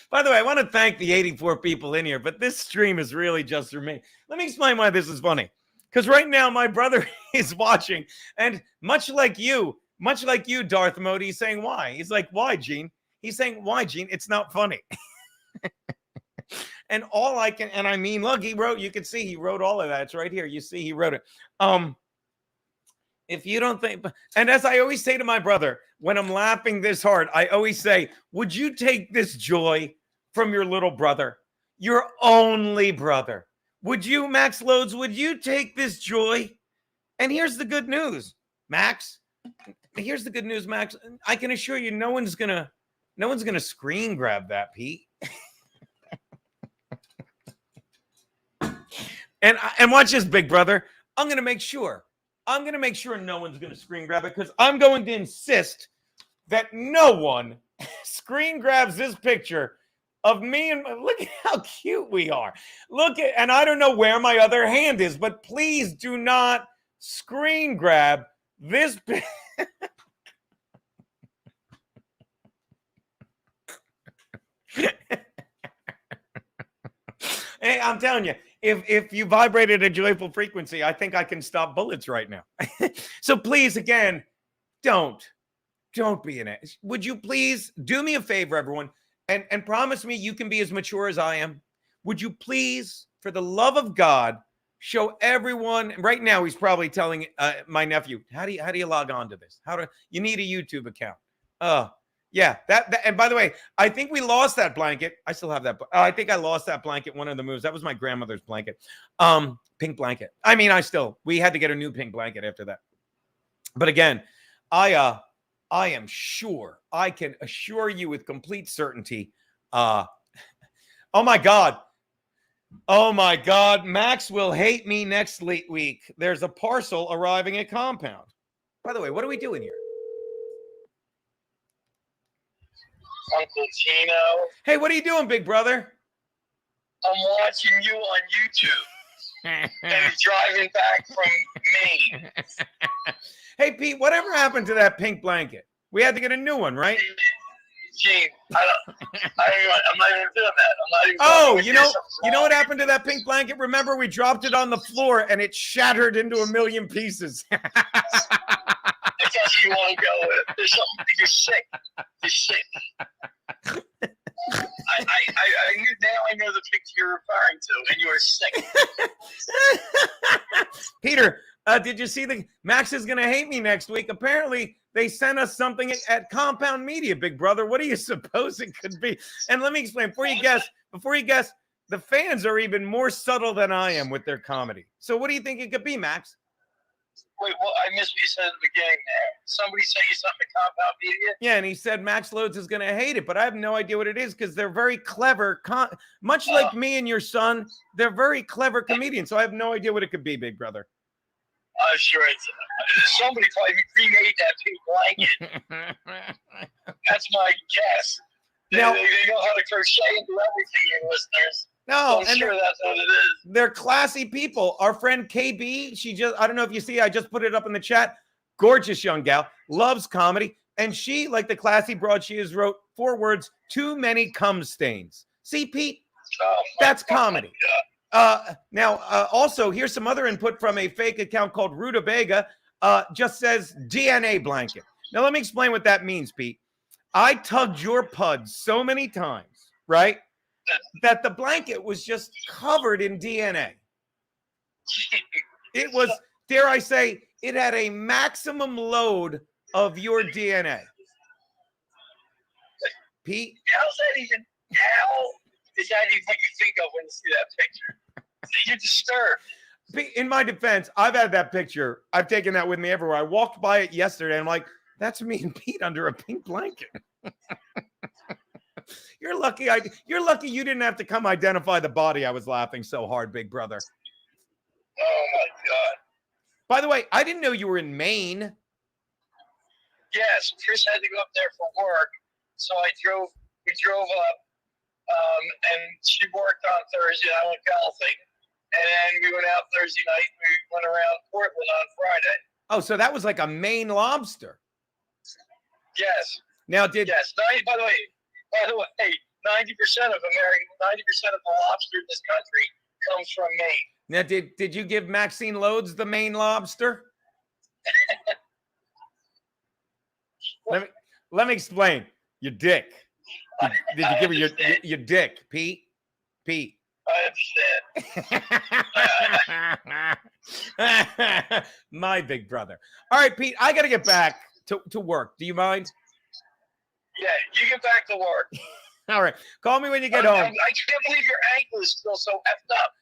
S1: By the way, I want to thank the 84 people in here, but this stream is really just for me. Let me explain why this is funny. Because right now, my brother is watching, and much like you, Darth Mode, he's saying, why? He's like, why, Gene? He's saying, why, Gene? It's not funny. And all I can, and I mean, look, he wrote, you can see he wrote all of that. It's right here. You see, he wrote it. If you don't think, and as I always say to my brother, when I'm laughing this hard, I always say, would you take this joy from your little brother, your only brother? Would you, Max Loads, would you take this joy? And here's the good news, Max. Here's the good news, Max. I can assure you, no one's gonna screen grab that, Pete. and watch this, big brother. I'm gonna make sure no one's gonna screen grab it, because I'm going to insist that no one screen grabs this picture of me. And look at how cute we are. Look at, and I don't know where my other hand is, but please do not screen grab this. Hey, I'm telling you, if you vibrated a joyful frequency, I think I can stop bullets right now. So please, again, don't be an ass. Would you please do me a favor, everyone, and promise me you can be as mature as I am? Would you please, for the love of God, show everyone? Right now, he's probably telling my nephew, how do you log on to this? You need a YouTube account. Yeah, that. And by the way, I think we lost that blanket. I still have that. I think I lost that blanket. One of the moves. That was my grandmother's blanket. Pink blanket. I mean, we had to get a new pink blanket after that. But again, I am sure, I can assure you with complete certainty. Oh my God, Max will hate me next week. There's a parcel arriving at compound. By the way, what are we doing here?
S8: Uncle Geno.
S1: Hey, what are you doing, big brother?
S8: I'm watching you on YouTube. And driving back from Maine.
S1: Hey, Pete, whatever happened to that pink blanket? We had to get a new one, right?
S8: Gene, I'm not even doing that.
S1: Oh, you know what happened to that pink blanket? Remember, we dropped it on the floor and it shattered into a million pieces.
S8: that's what you want to go with. There's something. You're sick. You're sick. I knew, now I know the picture you're referring to, and you are sick.
S1: Peter, did you see Max is going to hate me next week? Apparently, they sent us something at Compound Media, big brother. What do you suppose it could be? And let me explain. Before you guess, the fans are even more subtle than I am with their comedy. So what do you think it could be, Max?
S8: Wait, well, I missed what you said at the beginning there. Somebody sent you something to Compound Media?
S1: Yeah, and he said Max Loads is going to hate it, but I have no idea what it is because they're very clever. Much like me and your son, they're very clever comedians. So I have no idea what it could be, big brother.
S8: I'm sure it's somebody probably remade that pink blanket. That's my guess. They know how to crochet and do everything, your listeners.
S1: No,
S8: I'm sure that's what it is.
S1: They're classy people. Our friend KB, I don't know if you see, I just put it up in the chat. Gorgeous young gal, loves comedy. And she, like the classy broad she is, wrote 4 words, too many cum stains. See, Pete, that's comedy. Also, here's some other input from a fake account called Rutabaga. Just says DNA blanket. Now, let me explain what that means, Pete. I tugged your pud so many times, right, that the blanket was just covered in DNA. It was, dare I say, it had a maximum load of your DNA. Pete?
S8: How is that even what you think of when you see that picture? You're disturbed.
S1: In my defense, I've had that picture. I've taken that with me everywhere. I walked by it yesterday. And I'm like, that's me and Pete under a pink blanket. You're lucky you didn't have to come identify the body. I was laughing so hard, big brother.
S8: Oh my God.
S1: By the way, I didn't know you were in Maine.
S8: Yes, Chris had to go up there for work. So we drove up, and she worked on Thursday. I went golfing. And then we went out Thursday night. We went around Portland on Friday.
S1: Oh, so that was like a Maine lobster.
S8: Yes.
S1: Now,
S8: by the way, 90% of the lobster in this country comes from Maine.
S1: Now, did you give Maxine Loads the Maine lobster? Let me explain. Your dick. Did you give her your dick, Pete? Pete.
S8: I
S1: understand. My big brother. All right, Pete, I got to get back to work. Do you mind?
S8: Yeah, you get back to work.
S1: All right. Call me when you get home.
S8: I can't believe your ankle is still so effed up.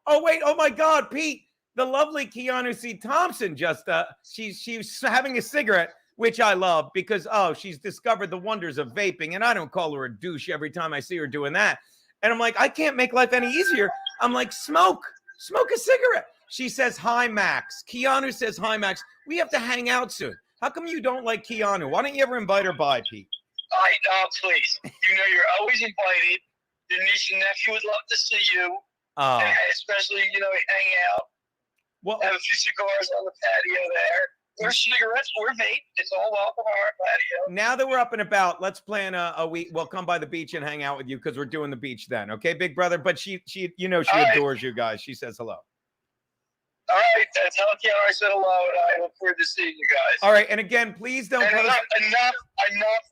S1: Oh, wait. Oh, my God, Pete. The lovely Keanu C. Thompson just, she's having a cigarette, which I love because, she's discovered the wonders of vaping. And I don't call her a douche every time I see her doing that. And I'm like, I can't make life any easier. I'm like, smoke a cigarette. She says, hi, Max. Keanu says, hi, Max. We have to hang out soon. How come you don't like Keanu? Why don't you ever invite her by, Pete?
S8: Please. You know, you're always invited. Your niece and nephew would love to see you. Especially, hang out. Well, have a few cigars on the patio there. There's cigarettes or vape. It's all welcome on our patio.
S1: Now that we're up and about, let's plan a week. We'll come by the beach and hang out with you because we're doing the beach then. Okay, big brother? But she adores you guys. She says hello.
S8: All right. Tell Keanu I said hello, and I look forward to seeing you guys.
S1: All right. And again, please don't.
S8: Enough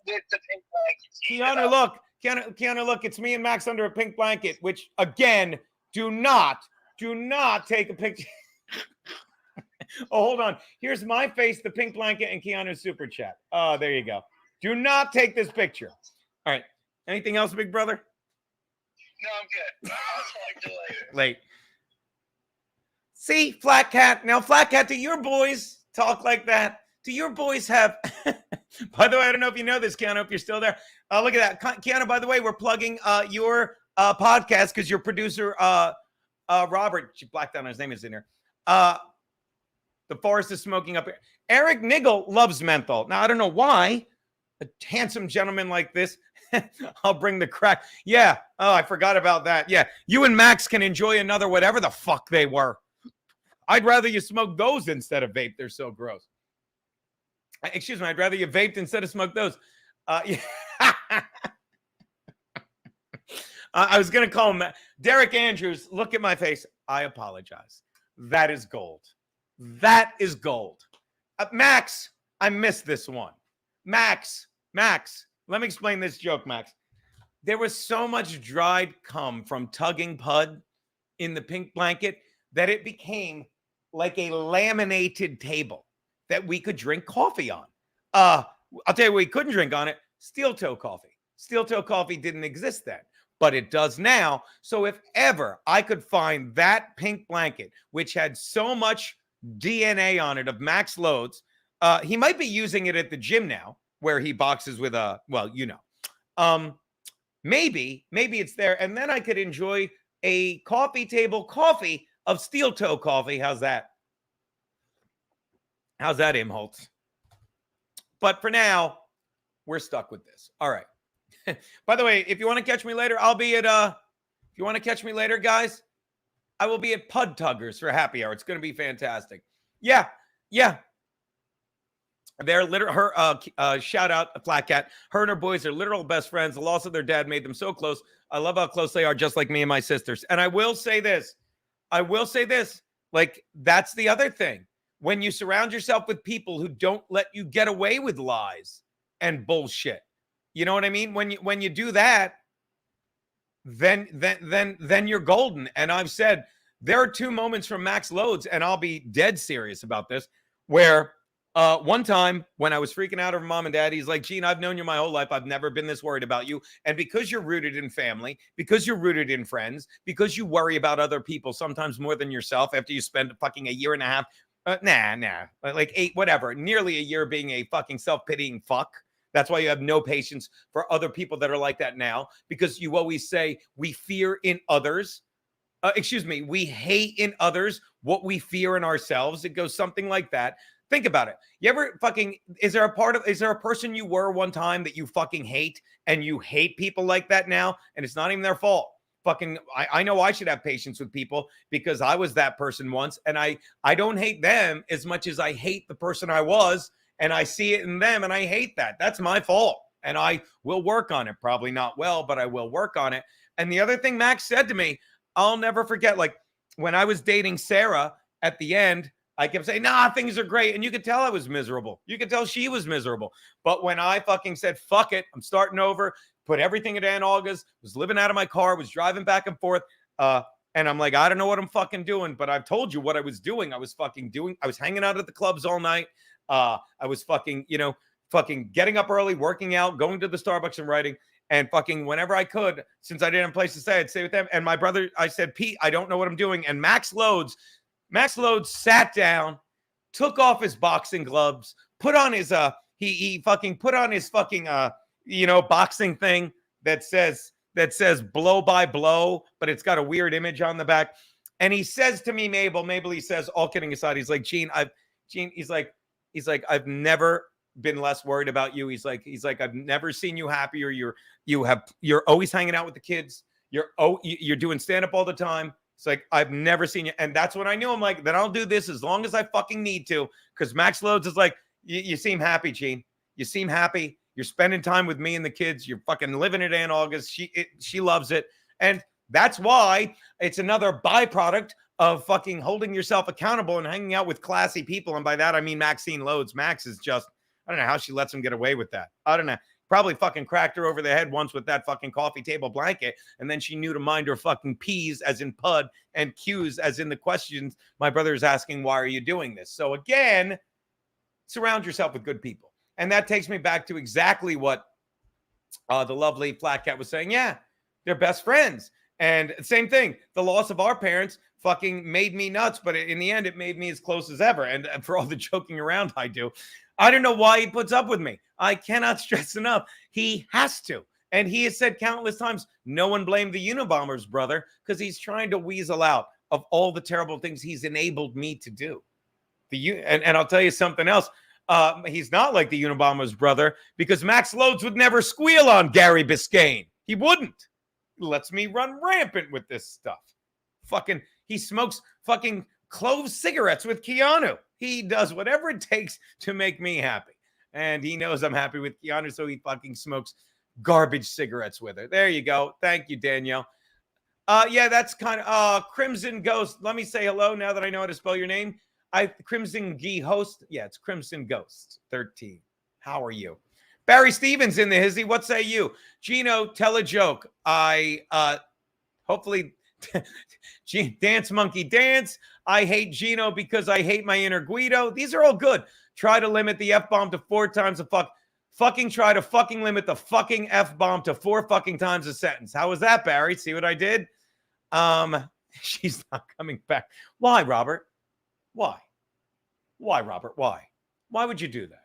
S8: with the pink
S1: blanket. Keanu, look. It's me and Max under a pink blanket, which, again, do not take a picture. Oh, hold on. Here's my face, the pink blanket, and Keanu's super chat. Oh, there you go. Do not take this picture. All right. Anything else, big brother?
S8: No, I'm good. I'll talk to you later.
S1: Late. See, Flat Cat. Now, Flat Cat, do your boys talk like that? Do your boys have... By the way, I don't know if you know this, Keanu, if you're still there. Look at that. Keanu, by the way, we're plugging your podcast because your producer, Robert, she blacked out, his name is in there. The forest is smoking up here. Eric Niggle loves menthol. Now, I don't know why. A handsome gentleman like this, I'll bring the crack. Yeah. Oh, I forgot about that. Yeah. You and Max can enjoy another whatever the fuck they were. I'd rather you smoke those instead of vape. They're so gross. Excuse me. I'd rather you vaped instead of smoke those. Yeah. I was going to call him Derek Andrews. Look at my face. I apologize. That is gold. That is gold. Max, I missed this one. Max, let me explain this joke, Max. There was so much dried cum from tugging Pud in the pink blanket that it became like a laminated table that we could drink coffee on. I'll tell you what we couldn't drink on it, steel toe coffee. Steel toe coffee didn't exist then, but it does now. So if ever I could find that pink blanket, which had so much DNA on it of Max Loads, he might be using it at the gym now where he boxes with maybe it's there. And then I could enjoy a coffee table coffee of steel toe coffee. How's that? How's that, Imholtz? But for now, we're stuck with this. All right. By the way, if you want to catch me later, I'll be at, if you want to catch me later, guys, I will be at Pud Tuggers for happy hour. It's going to be fantastic. Yeah. They're literal, shout out Flat Cat. Her and her boys are literal best friends. The loss of their dad made them so close. I love how close they are, just like me and my sisters. And I will say this. Like, that's the other thing. When you surround yourself with people who don't let you get away with lies and bullshit. You know what I mean? When you do that, then you're golden. And I've said there are 2 moments from Max Loads, and I'll be dead serious about this, where one time when I was freaking out over mom and dad, he's like, Gene, I've known you my whole life. I've never been this worried about you. And because you're rooted in family, because you're rooted in friends, because you worry about other people sometimes more than yourself after you spend fucking a year and a half, like 8, whatever, nearly a year being a fucking self-pitying fuck. That's why you have no patience for other people that are like that now, because you always say we fear in others. We hate in others what we fear in ourselves. It goes something like that. Think about it. You ever is there a person you were one time that you fucking hate and you hate people like that now? And it's not even their fault. I know I should have patience with people because I was that person once, and I don't hate them as much as I hate the person I was, and I see it in them and I hate that. That's my fault. And I will work on it. Probably not well, but I will work on it. And the other thing Max said to me, I'll never forget, like when I was dating Sarah at the end, I kept saying, nah, things are great. And you could tell I was miserable. You could tell she was miserable. But when I fucking said, fuck it, I'm starting over, put everything at Aunt Olga's, was living out of my car, was driving back and forth. And I'm like, I don't know what I'm fucking doing, but I've told you what I was doing. I was hanging out at the clubs all night. I was fucking getting up early, working out, going to the Starbucks and writing. And fucking whenever I could, since I didn't have a place to stay, I'd stay with them. And my brother, I said, Pete, I don't know what I'm doing. And Max Loads sat down, took off his boxing gloves, put on his he put on his fucking boxing thing that says blow by blow, but it's got a weird image on the back. And he says to me, Mabel, he says, all kidding aside, he's like, Gene, he's like, I've never been less worried about you. He's like, I've never seen you happier. You're always hanging out with the kids. You're doing stand-up all the time. It's like, I've never seen you. And that's when I knew. I'm like, then I'll do this as long as I fucking need to. Because Max Loads is like, you seem happy, Gene. You seem happy. You're spending time with me and the kids. You're fucking living at Aunt Olga's. She loves it. And that's why it's another byproduct of fucking holding yourself accountable and hanging out with classy people. And by that, I mean Maxine Loads. Max is just, I don't know how she lets him get away with that. I don't know. Probably fucking cracked her over the head once with that fucking coffee table blanket. And then she knew to mind her fucking P's as in Pud and Q's as in the questions my brother is asking, why are you doing this? So again, surround yourself with good people. And that takes me back to exactly what the lovely Flat Cat was saying. Yeah, they're best friends. And same thing, the loss of our parents fucking made me nuts. But in the end, it made me as close as ever. And for all the joking around I do, I don't know why he puts up with me. I cannot stress enough. He has to. And he has said countless times, no one blamed the Unabomber's brother, because he's trying to weasel out of all the terrible things he's enabled me to do. And I'll tell you something else. He's not like the Unabomber's brother, because Max Loads would never squeal on Gary Biscayne. He wouldn't. He lets me run rampant with this stuff. He smokes fucking clove cigarettes with Keanu. He does whatever it takes to make me happy. And he knows I'm happy with Keanu, so he fucking smokes garbage cigarettes with her. There you go. Thank you, Danielle. Yeah, that's kind of Crimson Ghost. Let me say hello now that I know how to spell your name. Crimson Gee host. Yeah, it's Crimson Ghost 13. How are you? Barry Stevens in the hizzy. What say you? Geno, tell a joke. Hopefully Dance Monkey Dance. I hate Geno because I hate my inner Guido. These are all good. Try to limit the F-bomb to 4 times a fuck. Fucking try to fucking limit the fucking F-bomb to 4 fucking times a sentence. How was that, Barry? See what I did? She's not coming back. Why, Robert? Why? Why, Robert? Why? Why would you do that?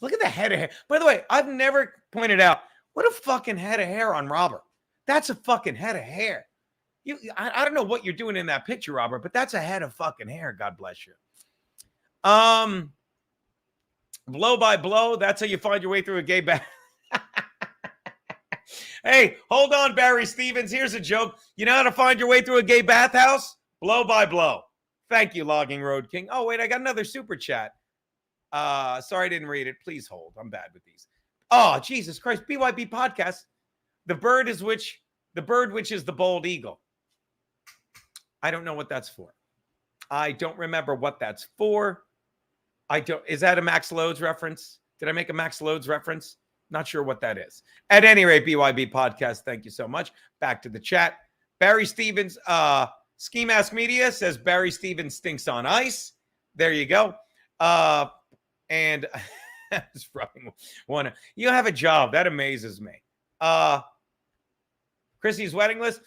S1: Look at the head of hair. By the way, I've never pointed out what a fucking head of hair on Robert. That's a fucking head of hair. I don't know what you're doing in that picture, Robert, but that's a head of fucking hair. God bless you. Blow by blow. That's how you find your way through a gay bath. Hey, hold on, Barry Stevens. Here's a joke. You know how to find your way through a gay bathhouse? Blow by blow. Thank you, Logging Road King. Oh, wait, I got another super chat. Sorry I didn't read it. Please hold. I'm bad with these. Oh, Jesus Christ. BYB podcast. The bird which is the bald eagle. I don't know what that's for. I don't remember what that's for. Is that a Max Loads reference? Did I make a Max Loads reference? Not sure what that is. At any rate, BYB podcast, thank you so much. Back to the chat. Barry Stevens, Ski Mask Media says Barry Stevens stinks on ice. There you go. And you have a job. That amazes me. Chrissy's wedding list.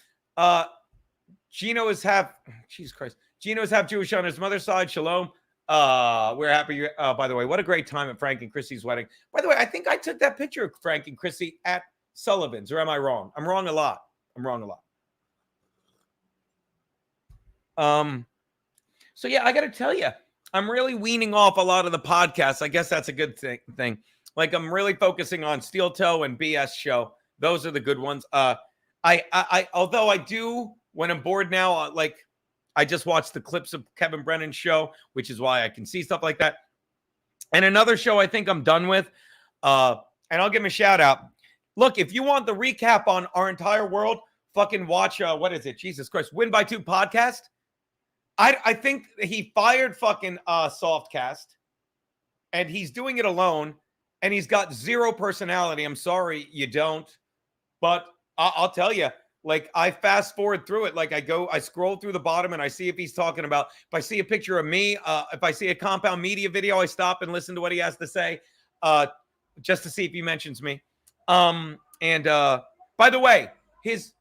S1: Geno is half Jewish on his mother's side. Shalom. We're happy. By the way, what a great time at Frank and Chrissy's wedding. By the way, I think I took that picture of Frank and Chrissy at Sullivan's, or am I wrong? I'm wrong a lot. So yeah, I got to tell you, I'm really weaning off a lot of the podcasts. I guess that's a good thing. Like I'm really focusing on Steel Toe and BS Show. Those are the good ones. Although I do, when I'm bored now, like I just watched the clips of Kevin Brennan's show, which is why I can see stuff like that. And another show I think I'm done with, and I'll give him a shout out. Look, if you want the recap on our entire world, fucking watch, what is it? Jesus Christ, Win by 2 podcast. I think he fired fucking Softcast, and he's doing it alone, and he's got zero personality. I'm sorry you don't, but I'll tell you, like I fast forward through it. Like I scroll through the bottom and I see if he's talking about, if I see a picture of me, if I see a Compound Media video, I stop and listen to what he has to say, just to see if he mentions me. By the way, his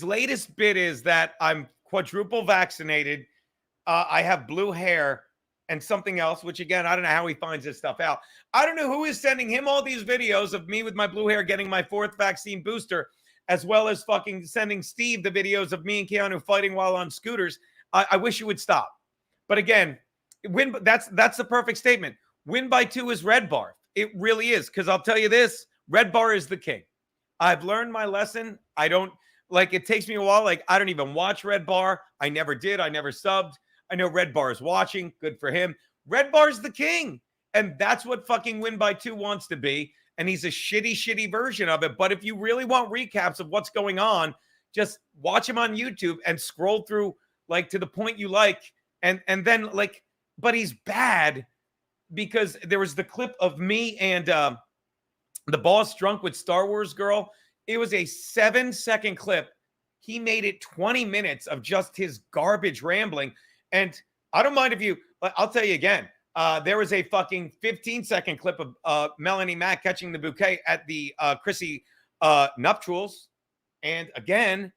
S1: latest bit is that I'm quadruple vaccinated. I have blue hair and something else, which again, I don't know how he finds this stuff out. I don't know who is sending him all these videos of me with my blue hair getting my 4th vaccine booster, as well as fucking sending Steve the videos of me and Keanu fighting while on scooters. I wish you would stop. But again, that's the perfect statement. Win by 2 is Red Bar. It really is, because I'll tell you this, Red Bar is the king. I've learned my lesson. It takes me a while. Like, I don't even watch Red Bar. I never did. I never subbed. I know Red Bar is watching. Good for him. Red Bar's the king. And that's what fucking Win by 2 wants to be. And he's a shitty version of it. But if you really want recaps of what's going on, just watch him on YouTube and scroll through, like, to the point you like. And then, like, but he's bad because there was the clip of me and the boss drunk with Star Wars girl. It was a 7-second clip. He made it 20 minutes of just his garbage rambling. And I don't mind if you, I'll tell you again, there was a fucking 15-second clip of Melanie Mack catching the bouquet at the Chrissy nuptials. And again,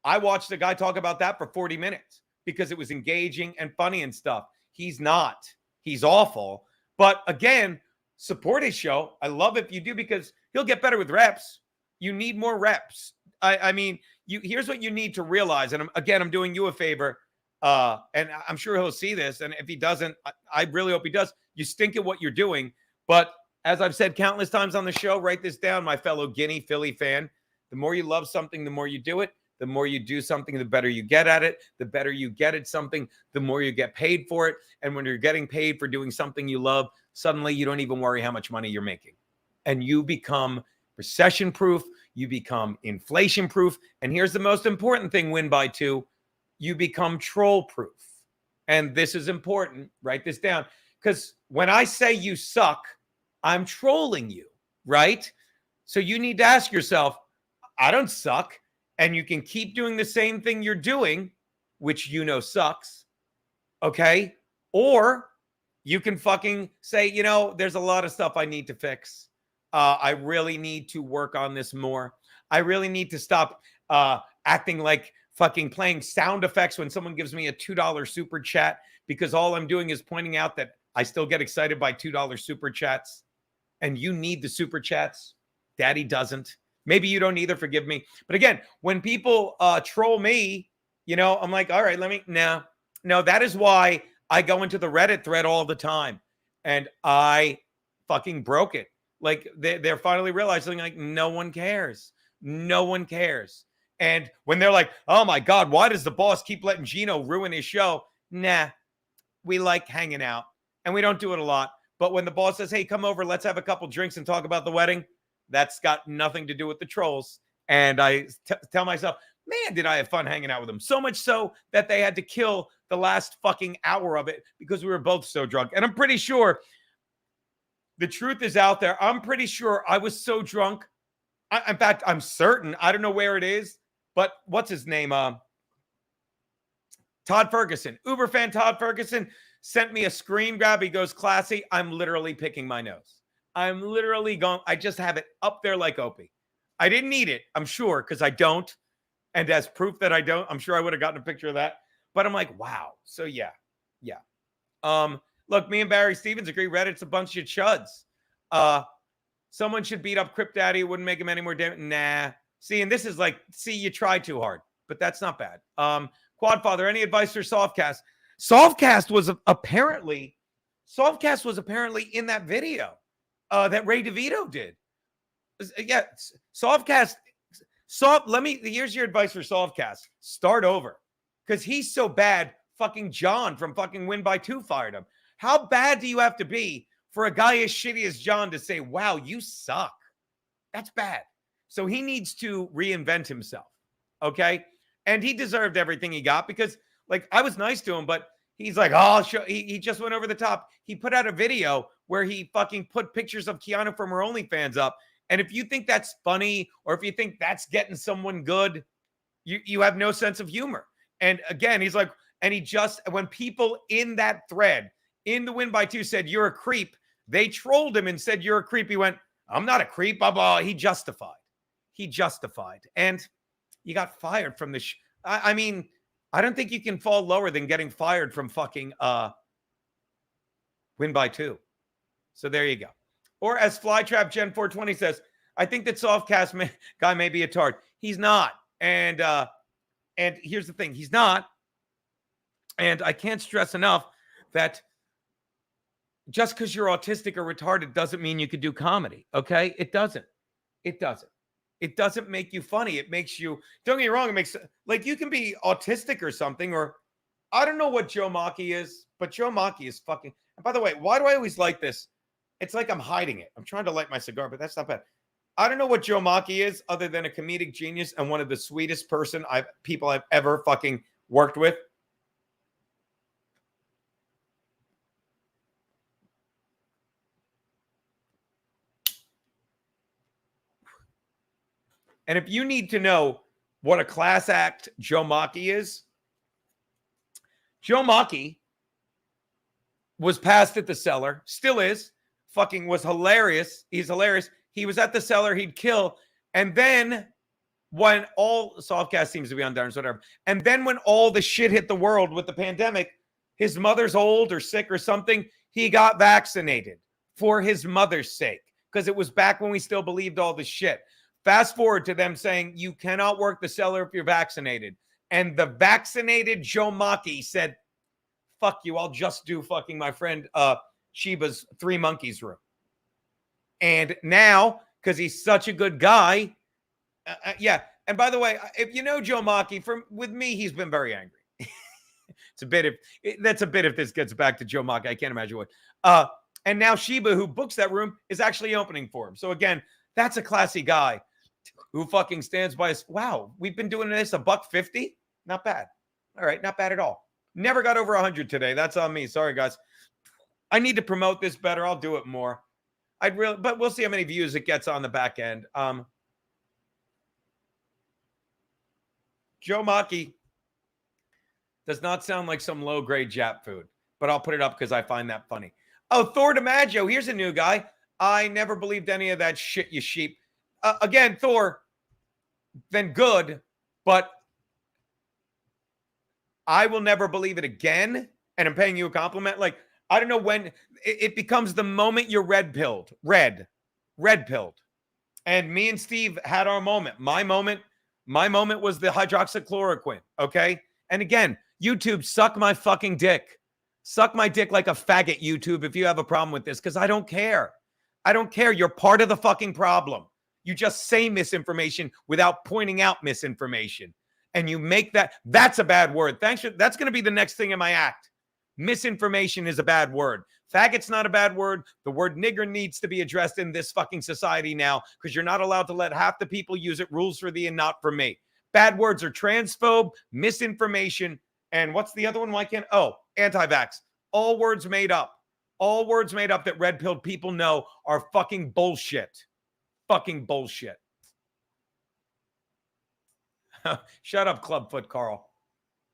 S1: I watched the guy talk about that for 40 minutes because it was engaging and funny and stuff. He's not. He's awful. But again, support his show. I love if you do, because he'll get better with reps. You need more reps. I mean, here's what you need to realize. And I'm doing you a favor. And I'm sure he'll see this. And if he doesn't, I really hope he does. You stink at what you're doing. But as I've said countless times on the show, write this down, my fellow Guinea Philly fan. The more you love something, the more you do it. The more you do something, the better you get at it. The better you get at something, the more you get paid for it. And when you're getting paid for doing something you love, suddenly you don't even worry how much money you're making. And you become recession-proof. You become inflation-proof. And here's the most important thing, Win by 2. you become troll proof. And this is important. Write this down. Because when I say you suck, I'm trolling you, right? So you need to ask yourself, I don't suck. And you can keep doing the same thing you're doing, which you know sucks. Okay? Or you can fucking say, you know, there's a lot of stuff I need to fix. I really need to work on this more. I really need to stop acting like fucking playing sound effects when someone gives me a $2 super chat, because all I'm doing is pointing out that I still get excited by $2 super chats. And you need the super chats. Daddy doesn't. Maybe you don't either, forgive me. But again, when people troll me, you know, I'm like, all right, no, that is why I go into the Reddit thread all the time. And I fucking broke it. Like they're finally realizing, like, no one cares. No one cares. And when they're like, oh my God, why does the boss keep letting Geno ruin his show? Nah, we like hanging out and we don't do it a lot. But when the boss says, hey, come over, let's have a couple drinks and talk about the wedding, that's got nothing to do with the trolls. And I tell myself, man, did I have fun hanging out with them. So much so that they had to kill the last fucking hour of it because we were both so drunk. And I'm pretty sure the truth is out there. I'm pretty sure I was so drunk. In fact, I'm certain, I don't know where it is, but what's his name? Todd Ferguson, Uber fan Todd Ferguson sent me a screen grab. He goes, classy. I'm literally picking my nose. I'm literally going, I just have it up there like Opie. I didn't need it, I'm sure, because I don't. And as proof that I don't, I'm sure I would have gotten a picture of that. But I'm like, wow. So yeah. Look, me and Barry Stevens agree. Reddit's a bunch of chuds. Someone should beat up Crip Daddy. It wouldn't make him any more damage. Nah. See, and this is like, you tried too hard, but that's not bad. Quadfather, any advice for Softcast? Softcast was apparently in that video that Ray DeVito did. Yeah, Softcast. Here's your advice for Softcast. Start over. Because he's so bad, fucking John from fucking Win by 2 fired him. How bad do you have to be for a guy as shitty as John to say, wow, you suck? That's bad. So he needs to reinvent himself. Okay? And he deserved everything he got because, like, I was nice to him, but he's like, oh, he just went over the top. He put out a video where he fucking put pictures of Keanu from her OnlyFans up. And if you think that's funny or if you think that's getting someone good, you have no sense of humor. And again, he's like, and when people in that thread in the Win by 2 said, you're a creep, they trolled him and said, you're a creep. He went, I'm not a creep. He justified. And you got fired from the I mean, I don't think you can fall lower than getting fired from fucking Win by 2. So there you go. Or as Flytrap Gen 420 says, I think that Softcast guy may be a tard. He's not. And here's the thing. He's not. And I can't stress enough that just because you're autistic or retarded doesn't mean you could do comedy. Okay? It doesn't. It doesn't make you funny. It makes you, don't get me wrong, it makes, like, you can be autistic or something, or I don't know what Joe Maki is, but Joe Maki is fucking, and by the way, why do I always like this? It's like I'm hiding it. I'm trying to light my cigar, but that's not bad. I don't know what Joe Maki is other than a comedic genius and one of the sweetest people I've ever fucking worked with. And if you need to know what a class act Joe Maki is, Joe Maki was passed at the Cellar, still is, fucking was hilarious. He's hilarious. He was at the Cellar, he'd kill. And then when all Softcast seems to be on Darren's, whatever. And then when all the shit hit the world with the pandemic, his mother's old or sick or something, he got vaccinated for his mother's sake. Because it was back when we still believed all this shit. Fast forward to them saying, you cannot work the Cellar if you're vaccinated. And the vaccinated Joe Maki said, fuck you, I'll just do fucking my friend Sheba's Three Monkeys room. And now, because he's such a good guy, yeah. And by the way, if you know Joe Maki, with me, he's been very angry. That's a bit if this gets back to Joe Maki. I can't imagine what. And now Sheba, who books that room, is actually opening for him. So again, that's a classy guy who fucking stands by us. Wow, we've been doing this $150? Not bad. All right, not bad at all. Never got over 100 today. That's on me. Sorry, guys. I need to promote this better. I'll do it more. But we'll see how many views it gets on the back end. Joe Maki does not sound like some low-grade Jap food, but I'll put it up because I find that funny. Oh, Thor DiMaggio, here's a new guy. I never believed any of that shit, you sheep. Again, Thor, then good, but I will never believe it again, and I'm paying you a compliment. Like, I don't know when it becomes the moment you're red-pilled. Red-pilled. And me and Steve had our moment. My moment was the hydroxychloroquine, okay? And again, YouTube, suck my fucking dick. Suck my dick like a faggot, YouTube, if you have a problem with this, because I don't care. I don't care. You're part of the fucking problem. You just say misinformation without pointing out misinformation. And you make that's a bad word. That's going to be the next thing in my act. Misinformation is a bad word. Faggot's not a bad word. The word nigger needs to be addressed in this fucking society now because you're not allowed to let half the people use it. Rules for thee and not for me. Bad words are transphobe, misinformation, and what's the other one? Why can't? Oh, anti-vax. All words made up. All words made up that red-pilled people know are fucking bullshit. Fucking bullshit. Shut up, Clubfoot Carl.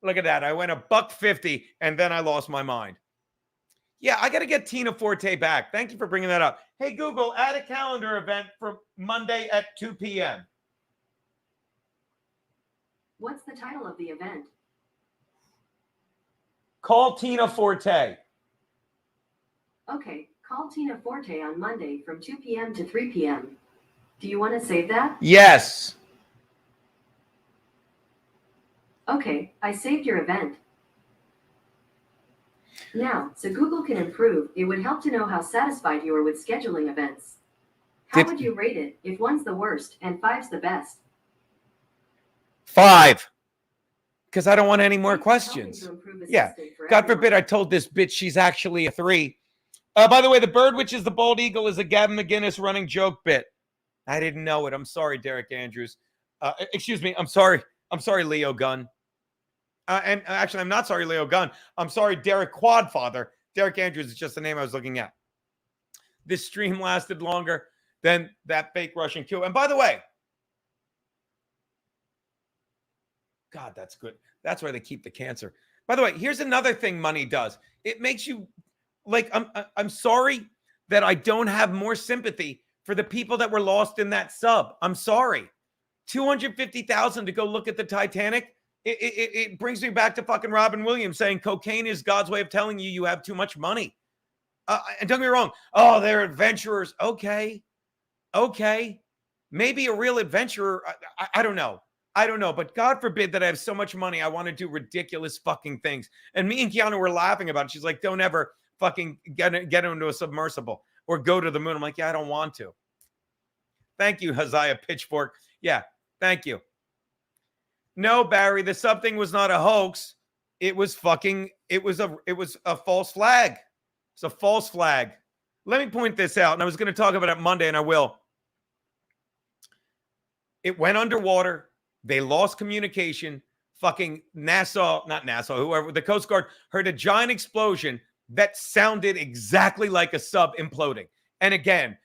S1: Look at that. I went $150 and then I lost my mind. Yeah, I got to get Tina Forte back. Thank you for bringing that up. Hey, Google, add a calendar event for Monday at 2 p.m.
S9: What's the title of the event?
S1: Call Tina Forte.
S9: Okay, call Tina Forte on Monday from 2 p.m. to 3 p.m. Do you want to save that?
S1: Yes.
S9: Okay, I saved your event. Now, so Google can improve, it would help to know how satisfied you are with scheduling events. How would you rate it if 1's the worst and 5's the best?
S1: 5. Because I don't want any more questions. Yeah. God forbid I told this bitch she's actually a 3. By the way, the bird, which is the bald eagle, is a Gavin McGinnis running joke bit. I didn't know it. I'm sorry, Derek Andrews. Excuse me. I'm sorry. I'm sorry, Leo Gunn. And actually, I'm not sorry, Leo Gunn. I'm sorry, Derek Quadfather. Derek Andrews is just the name I was looking at. This stream lasted longer than that fake Russian Q. And by the way, God, that's good. That's where they keep the cancer. By the way, here's another thing money does. It makes you like, I'm sorry that I don't have more sympathy for the people that were lost in that sub. I'm sorry. 250,000 to go look at the Titanic. It brings me back to fucking Robin Williams saying cocaine is God's way of telling you you have too much money. And don't get me wrong. Oh, they're adventurers. Okay. Maybe a real adventurer. I don't know. But God forbid that I have so much money. I want to do ridiculous fucking things. And me and Keanu were laughing about it. She's like, don't ever fucking get into a submersible or go to the moon. I'm like, yeah, I don't want to. Thank you, Haziah Pitchfork. Yeah, thank you. No, Barry, the something was not a hoax. It was a false flag. It's a false flag. Let me point this out. And I was going to talk about it Monday, and I will. It went underwater. They lost communication. Fucking whoever, the Coast Guard heard a giant explosion that sounded exactly like a sub imploding. And again,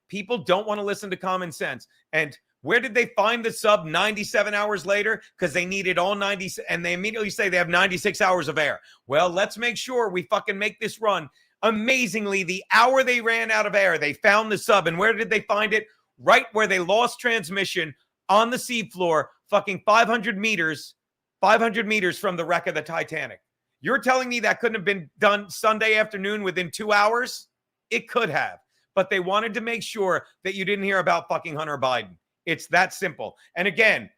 S1: people don't want to listen to common sense. And where did they find the sub 97 hours later? Because they needed all 90, and they immediately say they have 96 hours of air. Well, let's make sure we fucking make this run. Amazingly, the hour they ran out of air, they found the sub. And where did they find it? Right where they lost transmission on the seafloor, fucking 500 meters from the wreck of the Titanic. You're telling me that couldn't have been done Sunday afternoon within 2 hours? It could have. But they wanted to make sure that you didn't hear about fucking Hunter Biden. It's that simple. And again,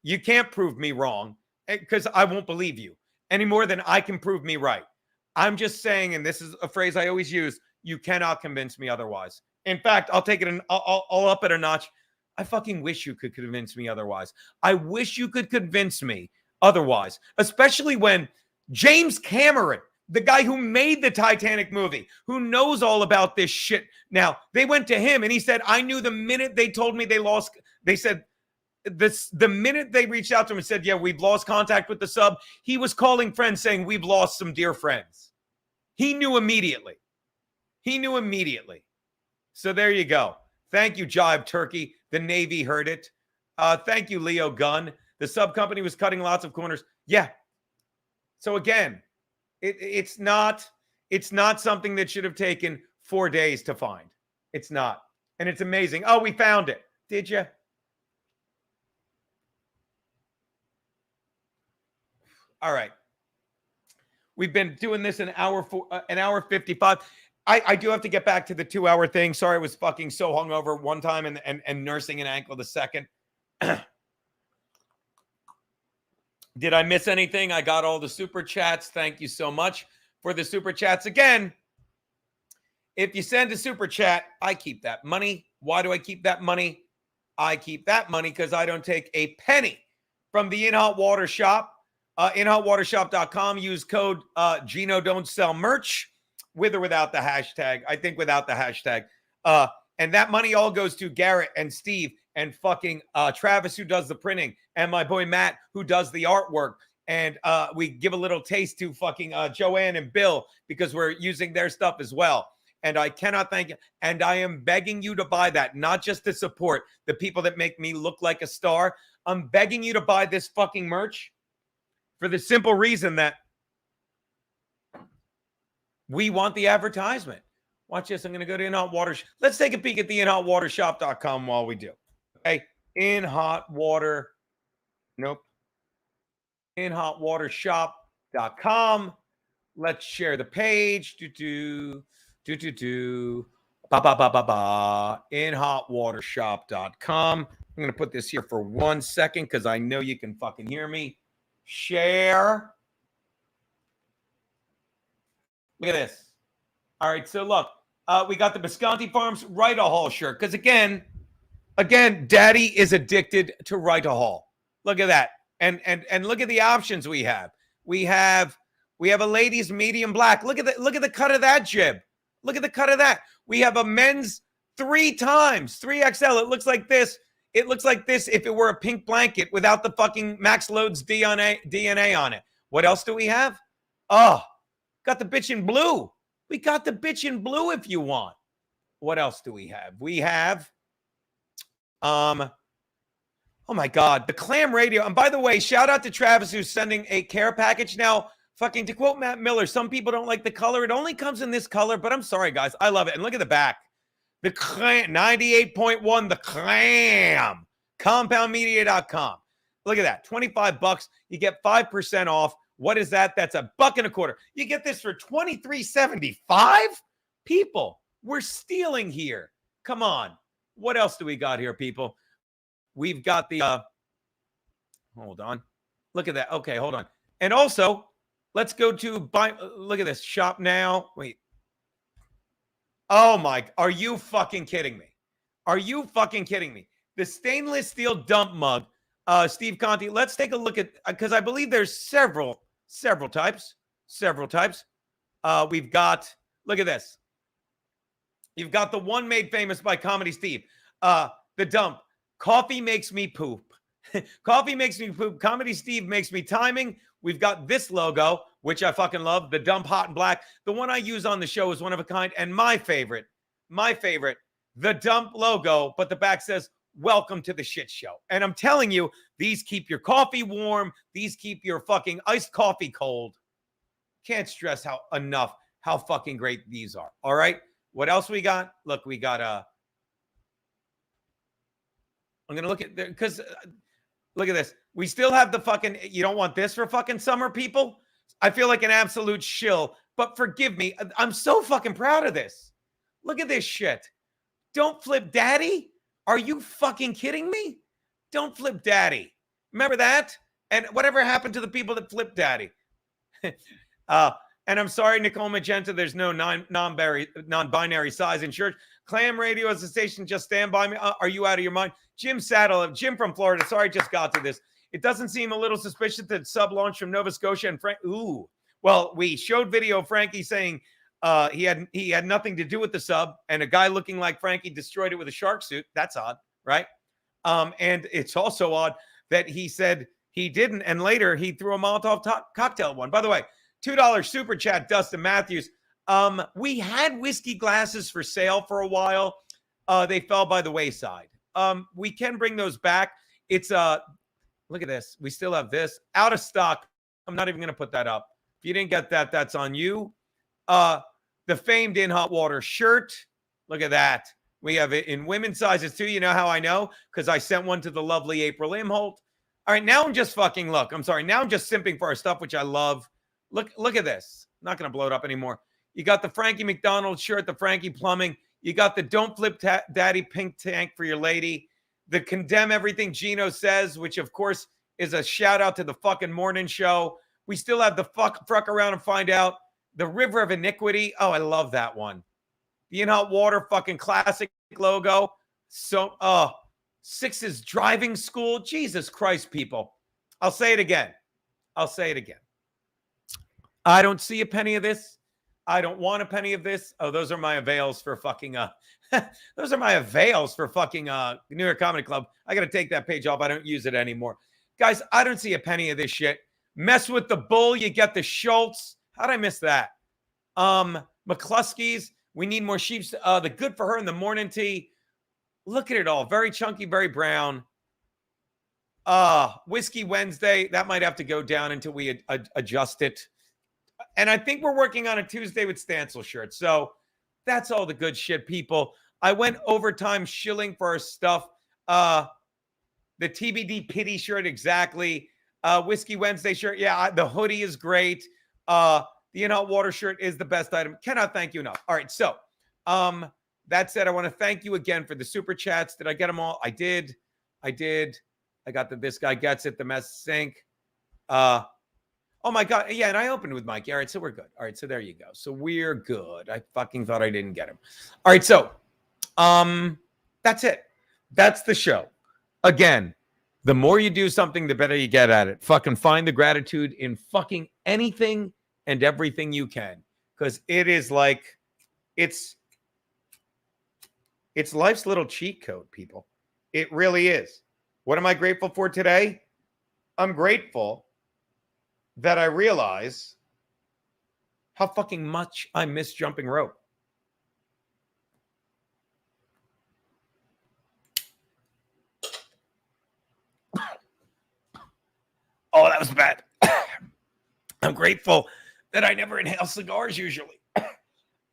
S1: you can't prove me wrong because I won't believe you any more than I can prove me right. I'm just saying, and this is a phrase I always use, you cannot convince me otherwise. In fact, I'll take it I'll up it a notch. I fucking wish you could convince me otherwise. I wish you could convince me otherwise, especially when James Cameron, the guy who made the Titanic movie, who knows all about this shit. Now, they went to him and he said, I knew the minute they told me they lost, they said, the minute they reached out to him and said, yeah, we've lost contact with the sub, he was calling friends saying, we've lost some dear friends. He knew immediately. So there you go. Thank you, Jive Turkey. The Navy heard it. Thank you, Leo Gunn. The sub company was cutting lots of corners. Yeah. So again, it's not something that should have taken 4 days to find. It's not. And it's amazing. Oh, we found it. Did you? All right. We've been doing this an hour 55. I do have to get back to the 2-hour thing. Sorry, I was fucking so hungover one time and nursing an ankle the second. Did I miss anything? I got all the super chats. Thank you so much for the super chats. Again, if you send a super chat, I keep that money. Why do I keep that money? I keep that money because I don't take a penny from the In Hot Water Shop. InHotWaterShop.com. Use code Geno Don't Sell Merch with or without the hashtag. I think without the hashtag. And that money all goes to Garrett and Steve and fucking Travis, who does the printing, and my boy Matt, who does the artwork. And we give a little taste to fucking Joanne and Bill because we're using their stuff as well. And I cannot thank you. And I am begging you to buy that, not just to support the people that make me look like a star. I'm begging you to buy this fucking merch for the simple reason that we want the advertisement. Watch this. I'm going to go to In Hot Water. Let's take a peek at the InHotWaterShop.com while we do. Okay. In Hot Water. Nope. InHotWaterShop.com. Let's share the page. InHotWaterShop.com. I'm going to put this here for 1 second because I know you can fucking hear me. Share. Look at this. All right, so look, we got the Bisconte Farms Right a Haul shirt because again, Daddy is addicted to Right a Haul. Look at that, and look at the options we have. We have a ladies medium black. Look at the cut of that jib. Look at the cut of that. We have a men's 3 times 3XL. It looks like this. It looks like this if it were a pink blanket without the fucking Max Loads DNA on it. What else do we have? Oh, got the bitch in blue. We got the bitch in blue if you want. What else do we have? We have, oh my God, the clam radio. And by the way, shout out to Travis who's sending a care package. Now, fucking to quote Matt Miller, some people don't like the color. It only comes in this color, but I'm sorry, guys. I love it. And look at the back. The clam, 98.1, the clam, compoundmedia.com. Look at that, $25. You get 5% off. What is that? That's $1.25. You get this for $23.75? People, we're stealing here. Come on. What else do we got here, people? We've got the, hold on. Look at that. Okay, hold on. And also, let's go to buy. Look at this. Shop now. Wait. Oh my, are you fucking kidding me? Are you fucking kidding me? The stainless steel dump mug, Steve Conte. Let's take a look at, because I believe there's several types. We've got, look at this. You've got the one made famous by Comedy Steve. The dump. Coffee makes me poop. Coffee makes me poop. Comedy Steve makes me timing. We've got this logo, which I fucking love. The dump hot and black. The one I use on the show is one of a kind. And my favorite, the dump logo, but the back says, welcome to the shit show. And I'm telling you, these keep your coffee warm. These keep your fucking iced coffee cold. Can't stress enough how fucking great these are. All right. What else we got? Look, we got I'm going to look at there because look at this. We still have the fucking, you don't want this for fucking summer, people? I feel like an absolute shill, but forgive me. I'm so fucking proud of this. Look at this shit. Don't flip daddy. Are you fucking kidding me? Don't flip daddy. Remember that? And whatever happened to the people that flipped daddy? And I'm sorry, Nicole Magenta, there's no non-binary size in church. Clam Radio as a station, just stand by me. Are you out of your mind? Jim Saddle, Jim from Florida. Sorry, just got to this. It doesn't seem a little suspicious that sub launched from Nova Scotia and Frank. Ooh. Well, we showed video of Frankie saying he had nothing to do with the sub, and a guy looking like Frankie destroyed it with a shark suit. That's odd, right? And it's also odd that he said he didn't, and later he threw a Molotov cocktail one. By the way, $2 super chat, Dustin Matthews. We had whiskey glasses for sale for a while. They fell by the wayside. We can bring those back. It's look at this. We still have this out of stock. I'm not even going to put that up. If you didn't get that, that's on you. The famed In Hot Water shirt. Look at that. We have it in women's sizes too. You know how I know? Because I sent one to the lovely April Imholt. All right, now I'm just fucking look. I'm sorry. Now I'm just simping for our stuff, which I love. Look at this. I'm not going to blow it up anymore. You got the Frankie McDonald shirt, the Frankie Plumbing. You got the Don't Flip Daddy pink tank for your lady. The Condemn Everything Geno Says, which of course is a shout out to the fucking morning show. We still have the Fruck Around and Find Out. The River of Iniquity. Oh, I love that one. The In Hot Water fucking classic logo. So, Six's driving school. Jesus Christ, people. I'll say it again. I don't see a penny of this. I don't want a penny of this. Oh, those are my avails for fucking those are my avails for fucking New York Comedy Club. I got to take that page off. I don't use it anymore. Guys, I don't see a penny of this shit. Mess with the bull, you get the Schultz. How'd I miss that? McCluskey's. We need more sheeps. The Good for Her in the Morning Tea. Look at it all. Very chunky, very brown. Whiskey Wednesday. That might have to go down until we adjust it. And I think we're working on a Tuesday with Stancil shirt. So that's all the good shit, people. I went overtime shilling for our stuff. The TBD pity shirt, exactly. Whiskey Wednesday shirt. Yeah, the hoodie is great. The In Hot Water shirt is the best item. Cannot thank you enough. All right, so that said, I want to thank you again for the super chats. Did I get them all? I did. I got the This Guy Gets It, the Mess Sink. Oh my God. Yeah, and I opened with Mikey. All right, so we're good. All right, so there you go. So we're good. I fucking thought I didn't get him. All right, so that's it. That's the show. Again, the more you do something, the better you get at it. Fucking find the gratitude in fucking anything and everything you can. Because it is like, it's life's little cheat code, people. It really is. What am I grateful for today? I'm grateful that I realize how fucking much I miss jumping rope. Oh, that was bad. I'm grateful that I never inhale cigars usually.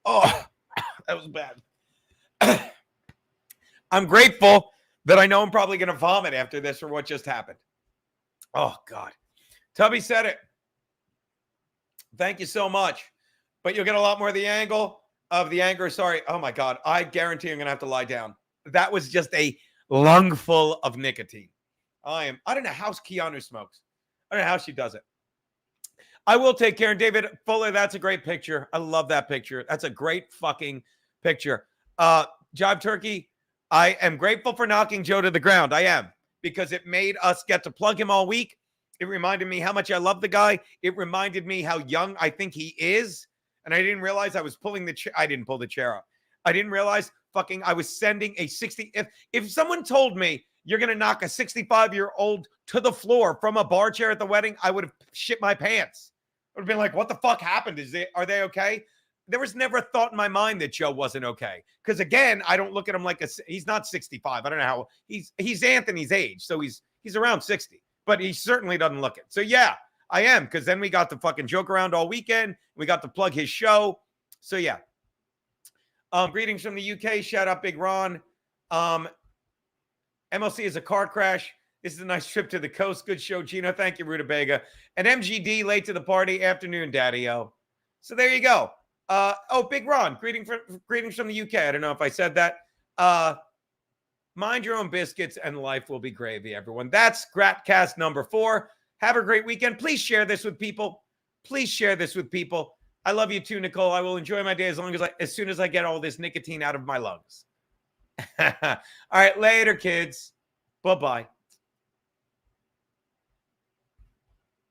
S1: Oh, that was bad. I'm grateful that I know I'm probably going to vomit after this or what just happened. Oh, God. Tubby said it. Thank you so much. But you'll get a lot more of the anger. Sorry. Oh, my God. I guarantee I'm going to have to lie down. That was just a lungful of nicotine. I don't know how Keanu smokes. I don't know how she does it. I will take care. And David Fuller, that's a great picture. I love that picture. That's a great fucking picture. Jive Turkey, I am grateful for knocking Joe to the ground. I am. Because it made us get to plug him all week. It reminded me how much I love the guy. It reminded me how young I think he is. And I didn't realize I was pulling the chair. I didn't pull the chair up. I didn't realize I was sending a 60. If someone told me you're going to knock a 65-year-old to the floor from a bar chair at the wedding, I would have shit my pants. I would have been like, what the fuck happened? Are they okay? There was never a thought in my mind that Joe wasn't okay. Because again, I don't look at him like he's not 65. I don't know how he's Anthony's age. So he's around 60. But he certainly doesn't look it. So yeah, I am, because then we got to fucking joke around all weekend. We got to plug his show. So yeah. Greetings from the UK. Shout out Big Ron. MLC is a car crash. This is a nice trip to the coast. Good show, Gino. Thank you, Rutabaga. And MGD late to the party. Afternoon, Daddy-O. So there you go. Big Ron. Greetings from the UK. I don't know if I said that. Mind your own biscuits and life will be gravy, everyone. That's Gratcast number 4. Have a great weekend. Please share this with people. I love you too, Nicole. I will enjoy my day as soon as I get all this nicotine out of my lungs. All right, later, kids. Bye-bye.